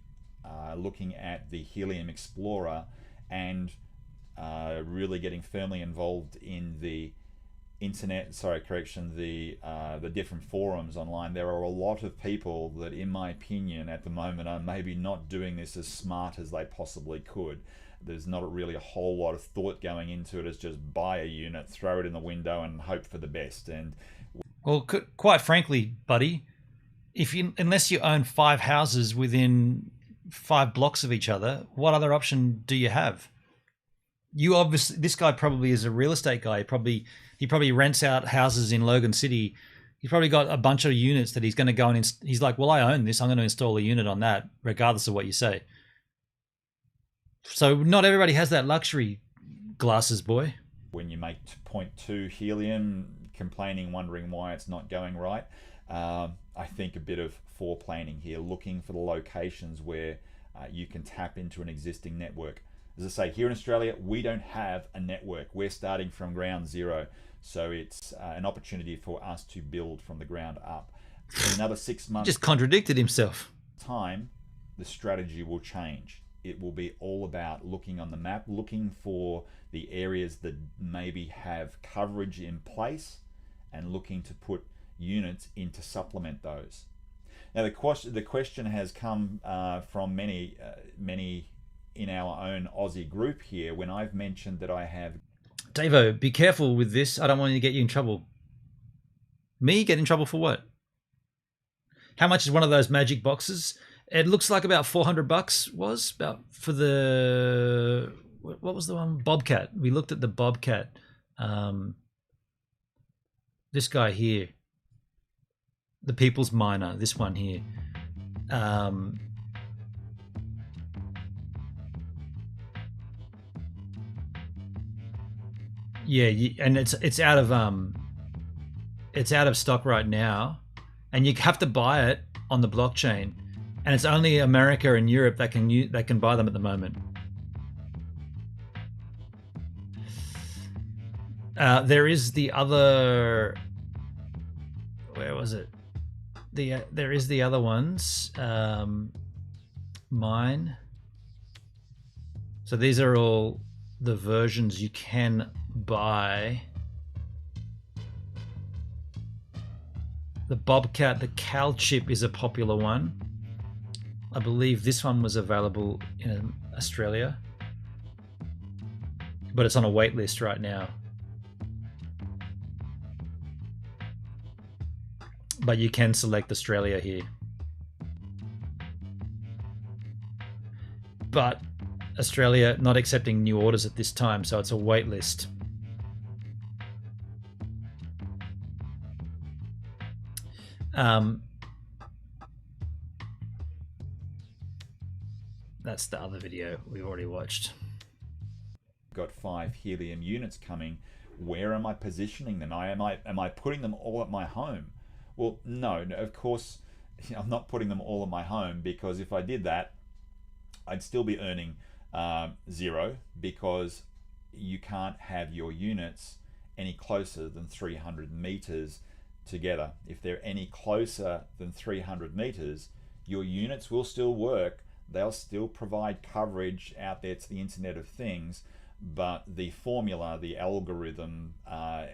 looking at the Helium Explorer and really getting firmly involved in the the different forums online. There are a lot of people that, in my opinion, at the moment are maybe not doing this as smart as they possibly could. There's not really a whole lot of thought going into it. It's just buy a unit, throw it in the window, and hope for the best. And well, quite frankly, buddy, unless you own 5 houses within 5 blocks of each other, what other option do you have? This guy probably is a real estate guy. He probably rents out houses in Logan City. He's probably got a bunch of units that he's going to go and he's like, well, I own this. I'm going to install a unit on that, regardless of what you say. So not everybody has that luxury, glasses boy. When you make 0.2 Helium, complaining, wondering why it's not going right, I think a bit of foreplanning here, looking for the locations where you can tap into an existing network. As I say, here in Australia, we don't have a network. We're starting from ground zero. So it's an opportunity for us to build from the ground up. In another 6 months, just contradicted himself. Time, the strategy will change. It will be all about looking on the map, looking for the areas that maybe have coverage in place and looking to put units in to supplement those. Now the question has come from many in our own Aussie group here when I've mentioned that I have. Davo, be careful with this. I don't want to get you in trouble. Me get in trouble for what? How much is one of those magic boxes? It looks like about $400 was about for the, what was the one? Bobcat. We looked at the Bobcat. This guy here, the People's Miner, this one here. Yeah, and it's out of stock right now, and you have to buy it on the blockchain, and it's only America and Europe that can buy them at the moment. There is the other. Where was it? There is the other ones. Mine. So these are all the versions you can buy. The Bobcat, the Cal chip is a popular one. I believe this one was available in Australia, but it's on a wait list right now. But you can select Australia here. But Australia not accepting new orders at this time, so it's a wait list. That's the other video we already watched. Got 5 helium units coming. Where am I positioning them? Am I putting them all at my home? Well, no, of course, I'm not putting them all at my home, because if I did that, I'd still be earning 0, because you can't have your units any closer than 300 meters together. If they're any closer than 300 meters, your units will still work. They'll still provide coverage out there to the Internet of Things, but the formula, the algorithm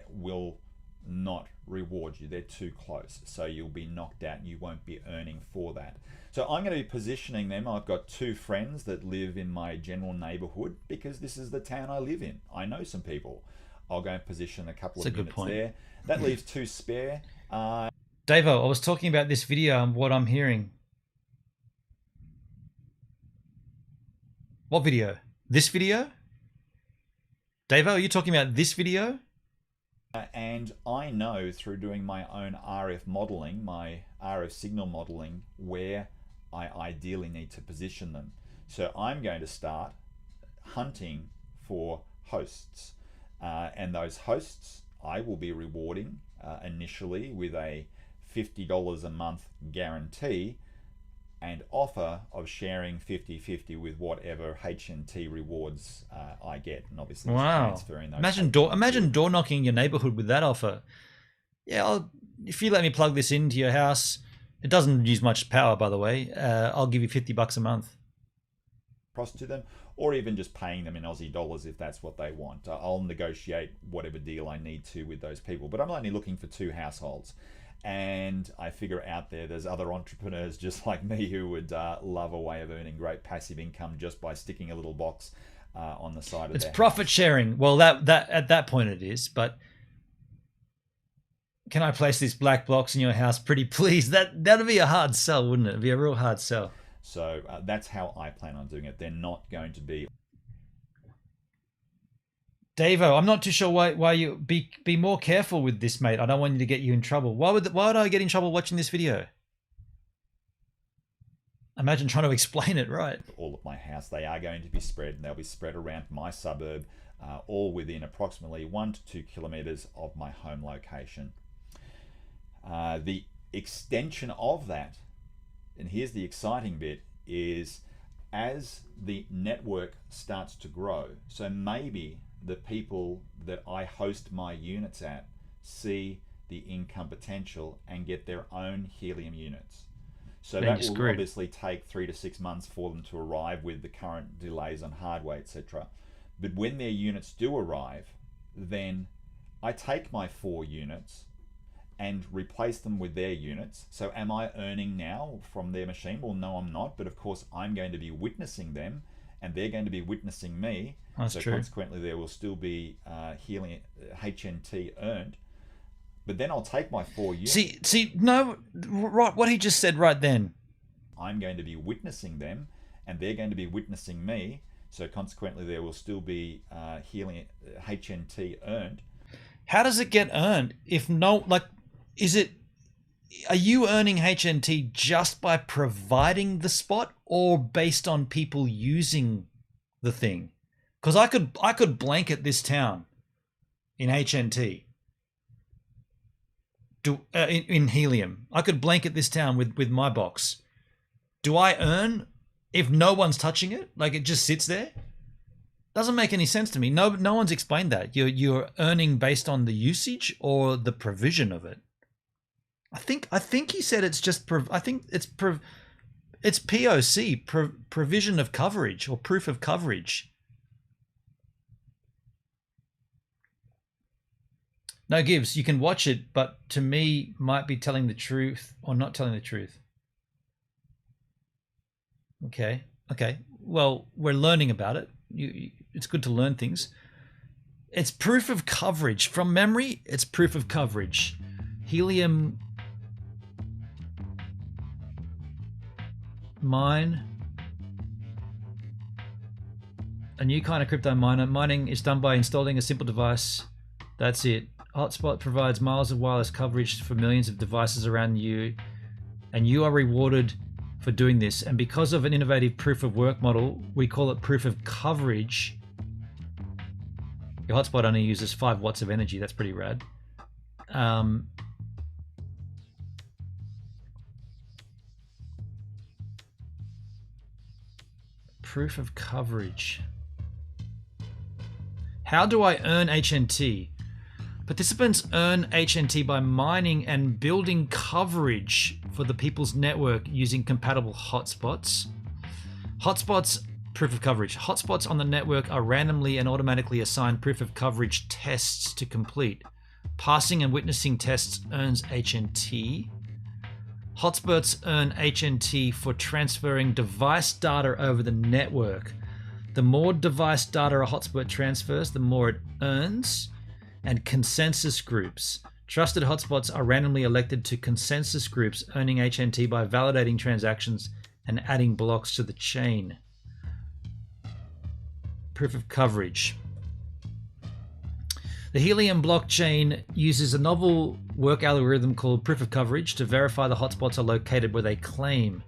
will not reward you. They're too close, so you'll be knocked out and you won't be earning for that. So I'm going to be positioning them. I've got 2 friends that live in my general neighborhood, because this is the town I live in. I know some people. I'll go and position a couple of units there. That leaves 2 spare. Davo, I was talking about this video and what I'm hearing. What video? This video? Davo, are you talking about this video? And I know through doing my own RF modeling, my RF signal modeling, where I ideally need to position them. So I'm going to start hunting for hosts. And those hosts I will be rewarding initially with a $50 a month guarantee and offer of sharing 50-50 with whatever HNT rewards I get, and obviously transferring those. Imagine door knocking your neighborhood with that offer. Yeah, if you let me plug this into your house, it doesn't use much power, by the way. I'll give you $50 a month. Across to them, or even just paying them in Aussie dollars if that's what they want. I'll negotiate whatever deal I need to with those people, but I'm only looking for 2 households. And I figure out there's other entrepreneurs just like me who would love a way of earning great passive income just by sticking a little box on the side of their house. It's profit sharing. Well, that at that point it is, but can I place this black box in your house? Pretty please. That'd be a hard sell, wouldn't it? It'd be a real hard sell. So that's how I plan on doing it. They're not going to be. Davo, I'm not too sure why you be more careful with this, mate. I don't want you to get you in trouble. Why would I get in trouble watching this video? Imagine trying to explain it right. All at my house, they are going to be spread, and they'll be spread around my suburb, all within approximately 1 to 2 kilometers of my home location. The extension of that, and here's the exciting bit, is as the network starts to grow, so maybe the people that I host my units at see the income potential and get their own helium units. So that will obviously take 3 to 6 months for them to arrive with the current delays on hardware, etc. But when their units do arrive, then I take my 4 units and replace them with their units. So am I earning now from their machine? Well, no, I'm not. But of course, I'm going to be witnessing them, and they're going to be witnessing me. That's so true. Consequently, there will still be Helium HNT earned. But then I'll take my 4 units. No, right. What he just said right then. I'm going to be witnessing them, and they're going to be witnessing me. So consequently, there will still be Helium HNT earned. How does it get earned? If no, like, are you earning HNT just by providing the spot, or based on people using the thing? Because I could blanket this town in HNT. In Helium, I could blanket this town with my box. Do I earn if no one's touching it? Like, it just sits there? Doesn't make any sense to me. No one's explained that. You're earning based on the usage or the provision of it. I think he said it's just. I think it's POC, provision of coverage or proof of coverage. No, Gibbs, you can watch it, but to me, might be telling the truth or not telling the truth. Okay. Well, we're learning about it. It's good to learn things. It's proof of coverage. From memory, it's proof of coverage. Helium mine. A new kind of crypto miner. Mining is done by installing a simple device. That's it. Hotspot provides miles of wireless coverage for millions of devices around you, and you are rewarded for doing this. And because of an innovative proof of work model, we call it proof of coverage. Your hotspot only uses 5 watts of energy. That's pretty rad. Proof of coverage. How do I earn HNT? Participants earn HNT by mining and building coverage for the people's network using compatible hotspots. Hotspots, proof of coverage. Hotspots on the network are randomly and automatically assigned proof of coverage tests to complete. Passing and witnessing tests earns HNT. Hotspots earn HNT for transferring device data over the network. The more device data a hotspot transfers, the more it earns. And consensus groups. Trusted hotspots are randomly elected to consensus groups, earning HNT by validating transactions and adding blocks to the chain. Proof of coverage. The Helium blockchain uses a novel work algorithm called proof of coverage to verify the hotspots are located where they claim.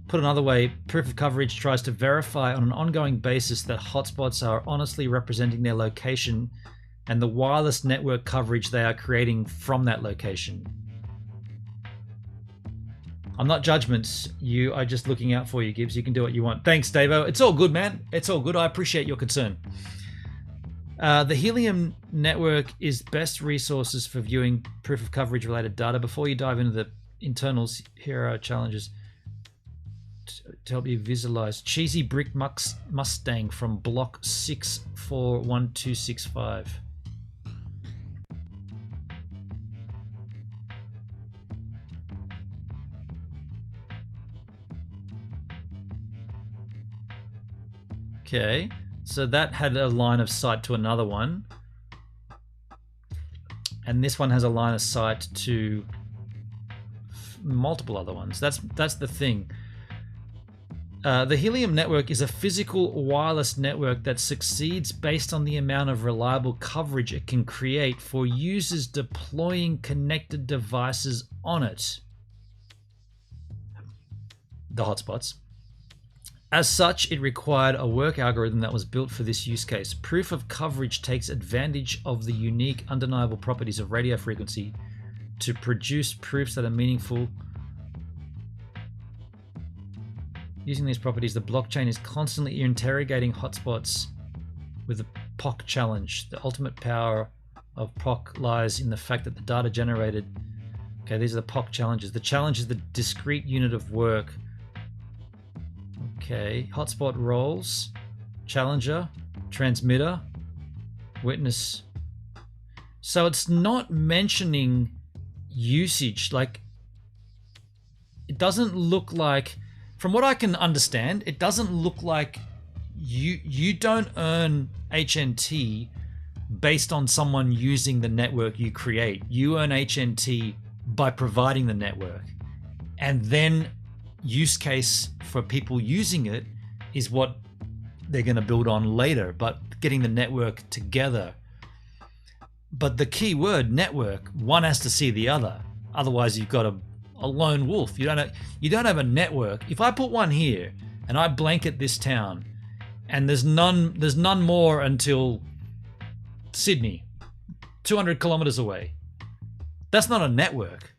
Put another way, proof of coverage tries to verify on an ongoing basis that hotspots are honestly representing their location and the wireless network coverage they are creating from that location. I'm not judgments. You are just looking out for you, Gibbs. You can do what you want. Thanks, Davo. It's all good, man. It's all good. I appreciate your concern. The Helium network is best resources for viewing proof of coverage related data. Before you dive into the internals, here are challenges to help you visualize. Cheesy Brick Mustang from block 641265. Okay, so that had a line of sight to another one. And this one has a line of sight to multiple other ones. That's the thing. The Helium network is a physical wireless network that succeeds based on the amount of reliable coverage it can create for users deploying connected devices on it. The hotspots. As such, it required a work algorithm that was built for this use case. Proof of coverage takes advantage of the unique, undeniable properties of radio frequency to produce proofs that are meaningful. Using these properties, the blockchain is constantly interrogating hotspots with the POC challenge. The ultimate power of POC lies in the fact that the data generated... Okay, these are the POC challenges. The challenge is the discrete unit of work. Okay, hotspot roles, challenger, transmitter, witness. So it's not mentioning usage. Like, it doesn't look like, from what I can understand, it doesn't look like you don't earn HNT based on someone using the network you create. You earn HNT by providing the network, and then use case for people using it is what they're going to build on later, but getting the network together. But the key word, network, one has to see the other. Otherwise you've got a lone wolf. You don't have a network. If I put one here and I blanket this town, and there's none more until Sydney, 200 kilometers away, that's not a network.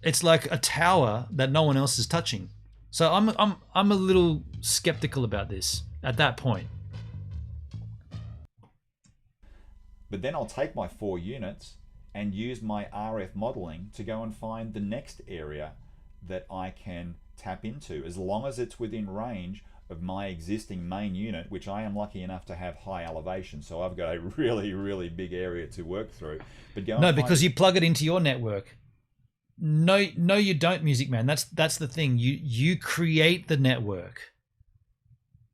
It's like a tower that no one else is touching. So I'm a little skeptical about this at that point. But then I'll take my 4 units and use my RF modeling to go and find the next area that I can tap into, as long as it's within range of my existing main unit, which I am lucky enough to have high elevation, so I've got a really big area to work through. But go no, because you plug it into your network. No, you don't, Music Man. That's the thing. You create the network.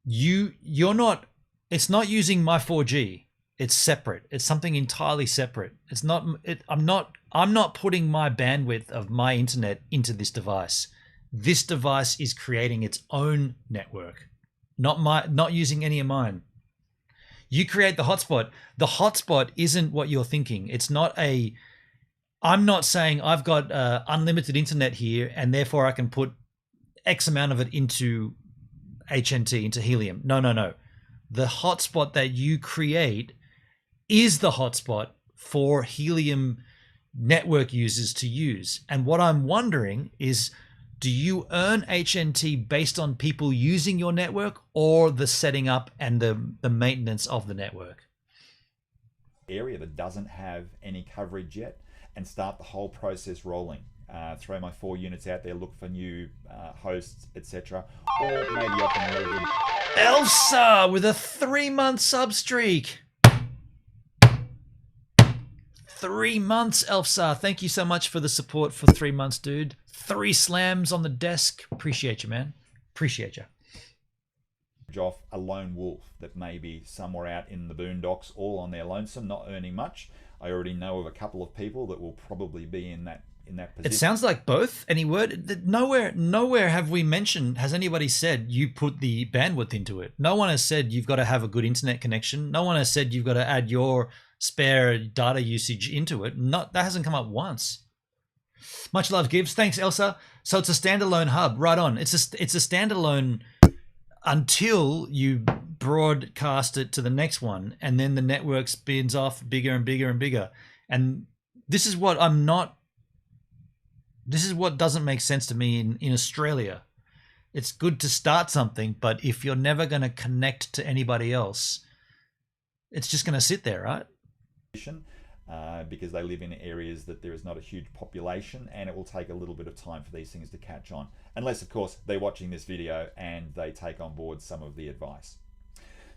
You're not. It's not using my 4G. It's separate. It's something entirely separate. It's not. I'm not putting my bandwidth of my internet into this device. This device is creating its own network, not using any of mine. You create the hotspot. The hotspot isn't what you're thinking. It's not a. I'm not saying I've got unlimited internet here and therefore I can put X amount of it into HNT, into Helium. No. The hotspot that you create is the hotspot for Helium network users to use. And what I'm wondering is, do you earn HNT based on people using your network, or the setting up and the maintenance of the network? Area that doesn't have any coverage yet, and start the whole process rolling. Throw my 4 units out there, look for new hosts, etc. Or maybe I can leverage. Elsa with a 3-month sub streak. 3 months, Elsa. Thank you so much for the support for 3 months, dude. 3 slams on the desk. Appreciate you, man. Appreciate you. Off a lone wolf that may be somewhere out in the boondocks, all on their lonesome, not earning much. I already know of a couple of people that will probably be in that position. It sounds like both. Any word? Nowhere have we mentioned, has anybody said you put the bandwidth into it. No one has said you've got to have a good internet connection. No one has said you've got to add your spare data usage into it. That hasn't come up once. Much love, Gibbs. Thanks, Elsa. So it's a standalone hub. Right on. It's a standalone until you broadcast it to the next one, and then the network spins off bigger and bigger and bigger. And this is what doesn't make sense to me in Australia. It's good to start something, but if you're never going to connect to anybody else, it's just going to sit there, right? Because they live in areas that there is not a huge population, and it will take a little bit of time for these things to catch on, unless of course they're watching this video and they take on board some of the advice.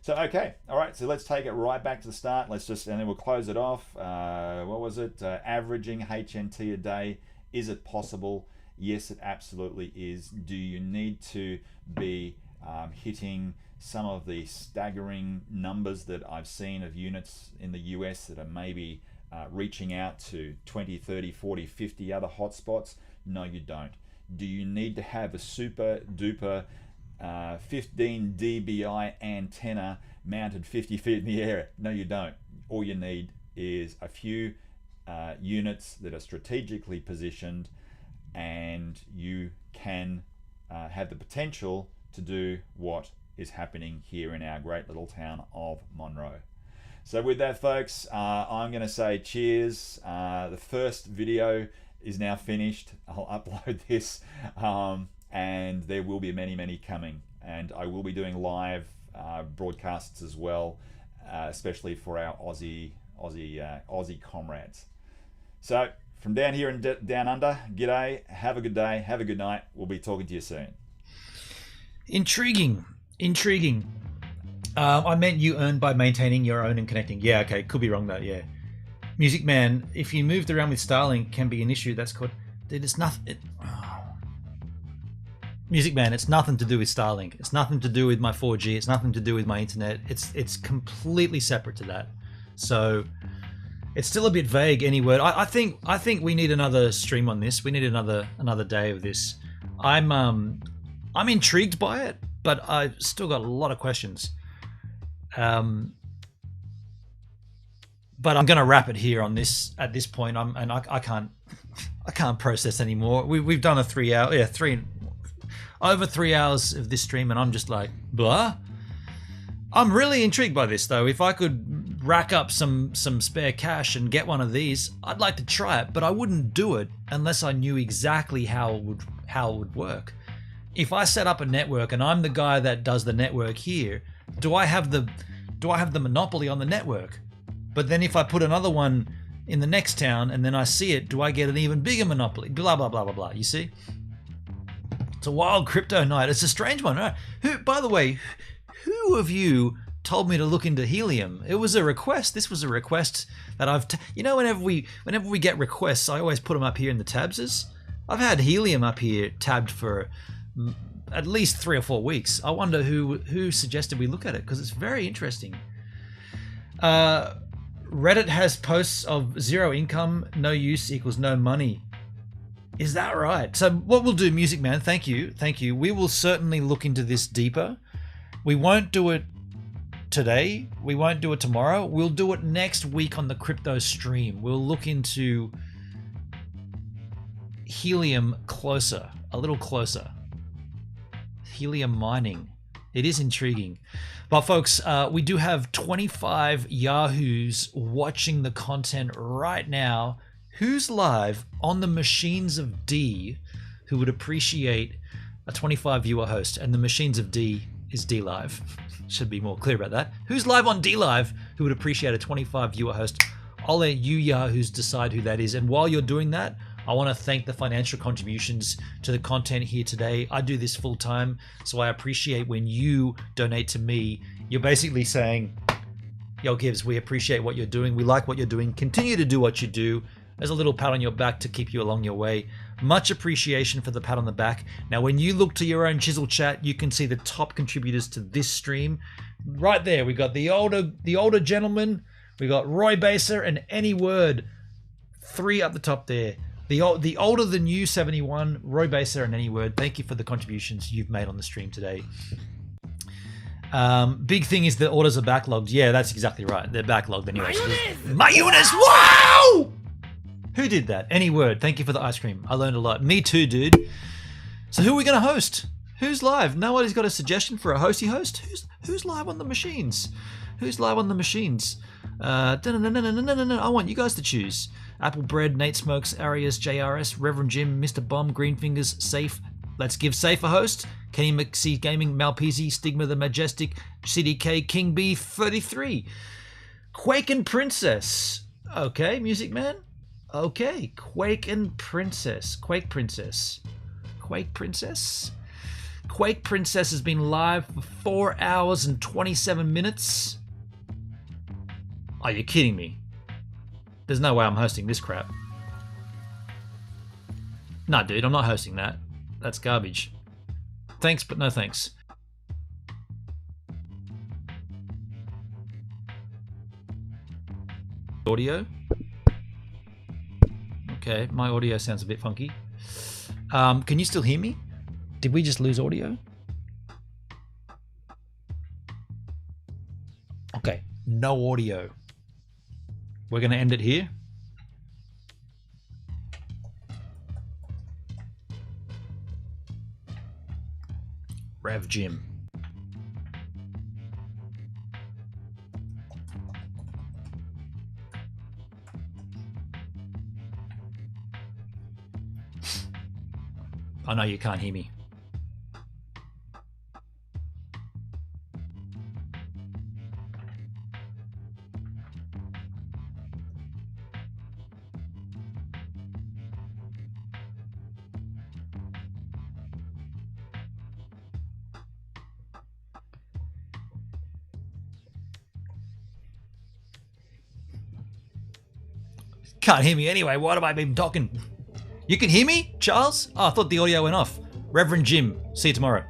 So okay, all right, so let's take it right back to the start. And then we'll close it off. What was it? Averaging HNT a day, is it possible? Yes, it absolutely is. Do you need to be hitting some of the staggering numbers that I've seen of units in the US that are maybe reaching out to 20, 30, 40, 50 other hotspots? No, you don't. Do you need to have a super duper 15 dBi antenna mounted 50 feet in the air? No, you don't. All you need is a few units that are strategically positioned, and you can have the potential to do what is happening here in our great little town of Monroe. So with that, folks, I'm going to say cheers. The first video is now finished. I'll upload this, and there will be many coming, and I will be doing live broadcasts as well, especially for our Aussie comrades. So from down here and down under, g'day, have a good day, have a good night. We'll be talking to you soon. Intriguing. I meant you earn by maintaining your own and connecting. Yeah, okay, could be wrong though, yeah. Music Man, if you moved around with Starlink, can be an issue. That's called... Dude, it's nothing... Music Man, it's nothing to do with Starlink. It's nothing to do with my 4G. It's nothing to do with my internet. It's completely separate to that. So it's still a bit vague. Any word? I think we need another stream on this. We need another day of this. I'm intrigued by it, but I've still got a lot of questions. But I'm going to wrap it here on this at this point. I can't process anymore. We've done a 3 hour, over 3 hours of this stream, and I'm just like, blah. I'm really intrigued by this though. If I could rack up some spare cash and get one of these, I'd like to try it, but I wouldn't do it unless I knew exactly how it would work. If I set up a network and I'm the guy that does the network here, do I have the monopoly on the network? But then if I put another one in the next town and then I see it, do I get an even bigger monopoly? Blah, blah, blah, blah, blah. You see? It's a wild crypto night. It's a strange one. Right? By the way, who of you told me to look into Helium? It was a request. This was a request that whenever we get requests, I always put them up here in the tabs. I've had Helium up here tabbed for at least 3 or 4 weeks. I wonder who suggested we look at it, because it's very interesting. Reddit has posts of 0 income, no use equals no money. Is that right? So what we'll do, Music Man, thank you. We will certainly look into this deeper. We won't do it today. We won't do it tomorrow. We'll do it next week on the crypto stream. We'll look into Helium a little closer. Helium mining. It is intriguing. But folks, we do have 25 Yahoos watching the content right now. Who's live on the machines of D who would appreciate a 25 viewer host? And the machines of D is D Live. Should be more clear about that. Who's live on D Live who would appreciate a 25 viewer host? I'll let you Yahoos decide who that is. And while you're doing that, I want to thank the financial contributions to the content here today. I do this full time, so I appreciate when you donate to me. You're basically saying, yo, Gibbs, we appreciate what you're doing. We like what you're doing. Continue to do what you do. There's a little pat on your back to keep you along your way. Much appreciation for the pat on the back. Now, when you look to your own chisel chat, you can see the top contributors to this stream. Right there, we got the older gentleman. We got Roy Baser and Any Word. 3 up the top there. The older than you 71, Roy Baser and Any Word. Thank you for the contributions you've made on the stream today. Big thing is the orders are backlogged. Yeah, that's exactly right. They're backlogged anyway. Mayonnaise! Wow! Who did that? Any Word. Thank you for the ice cream. I learned a lot. Me too, dude. So who are we going to host? Who's live? Nobody's got a suggestion for a hosty host? Who's live on the machines? Who's live on the machines? I want you guys to choose. Apple Bread, Nate Smokes, Arias, JRS, Reverend Jim, Mr. Bomb, Greenfingers, Safe. Let's give Safe a host. Kenny McSee Gaming, Malpezi, Stigma the Majestic, CDK, King B 33. Quake and Princess. Okay, Music Man. Okay, Quake and Princess. Quake Princess. Quake Princess. Quake Princess has been live for 4 hours and 27 minutes. Are you kidding me? There's no way I'm hosting this crap. Nah, dude, I'm not hosting that. That's garbage. Thanks, but no thanks. Audio. Okay, my audio sounds a bit funky. Can you still hear me? Did we just lose audio? Okay, no audio. We're going to end it here. Rev Jim. I know you can't hear me. Can't hear me anyway. What have I been talking? You can hear me, Charles? Oh, I thought the audio went off. Reverend Jim. See you tomorrow.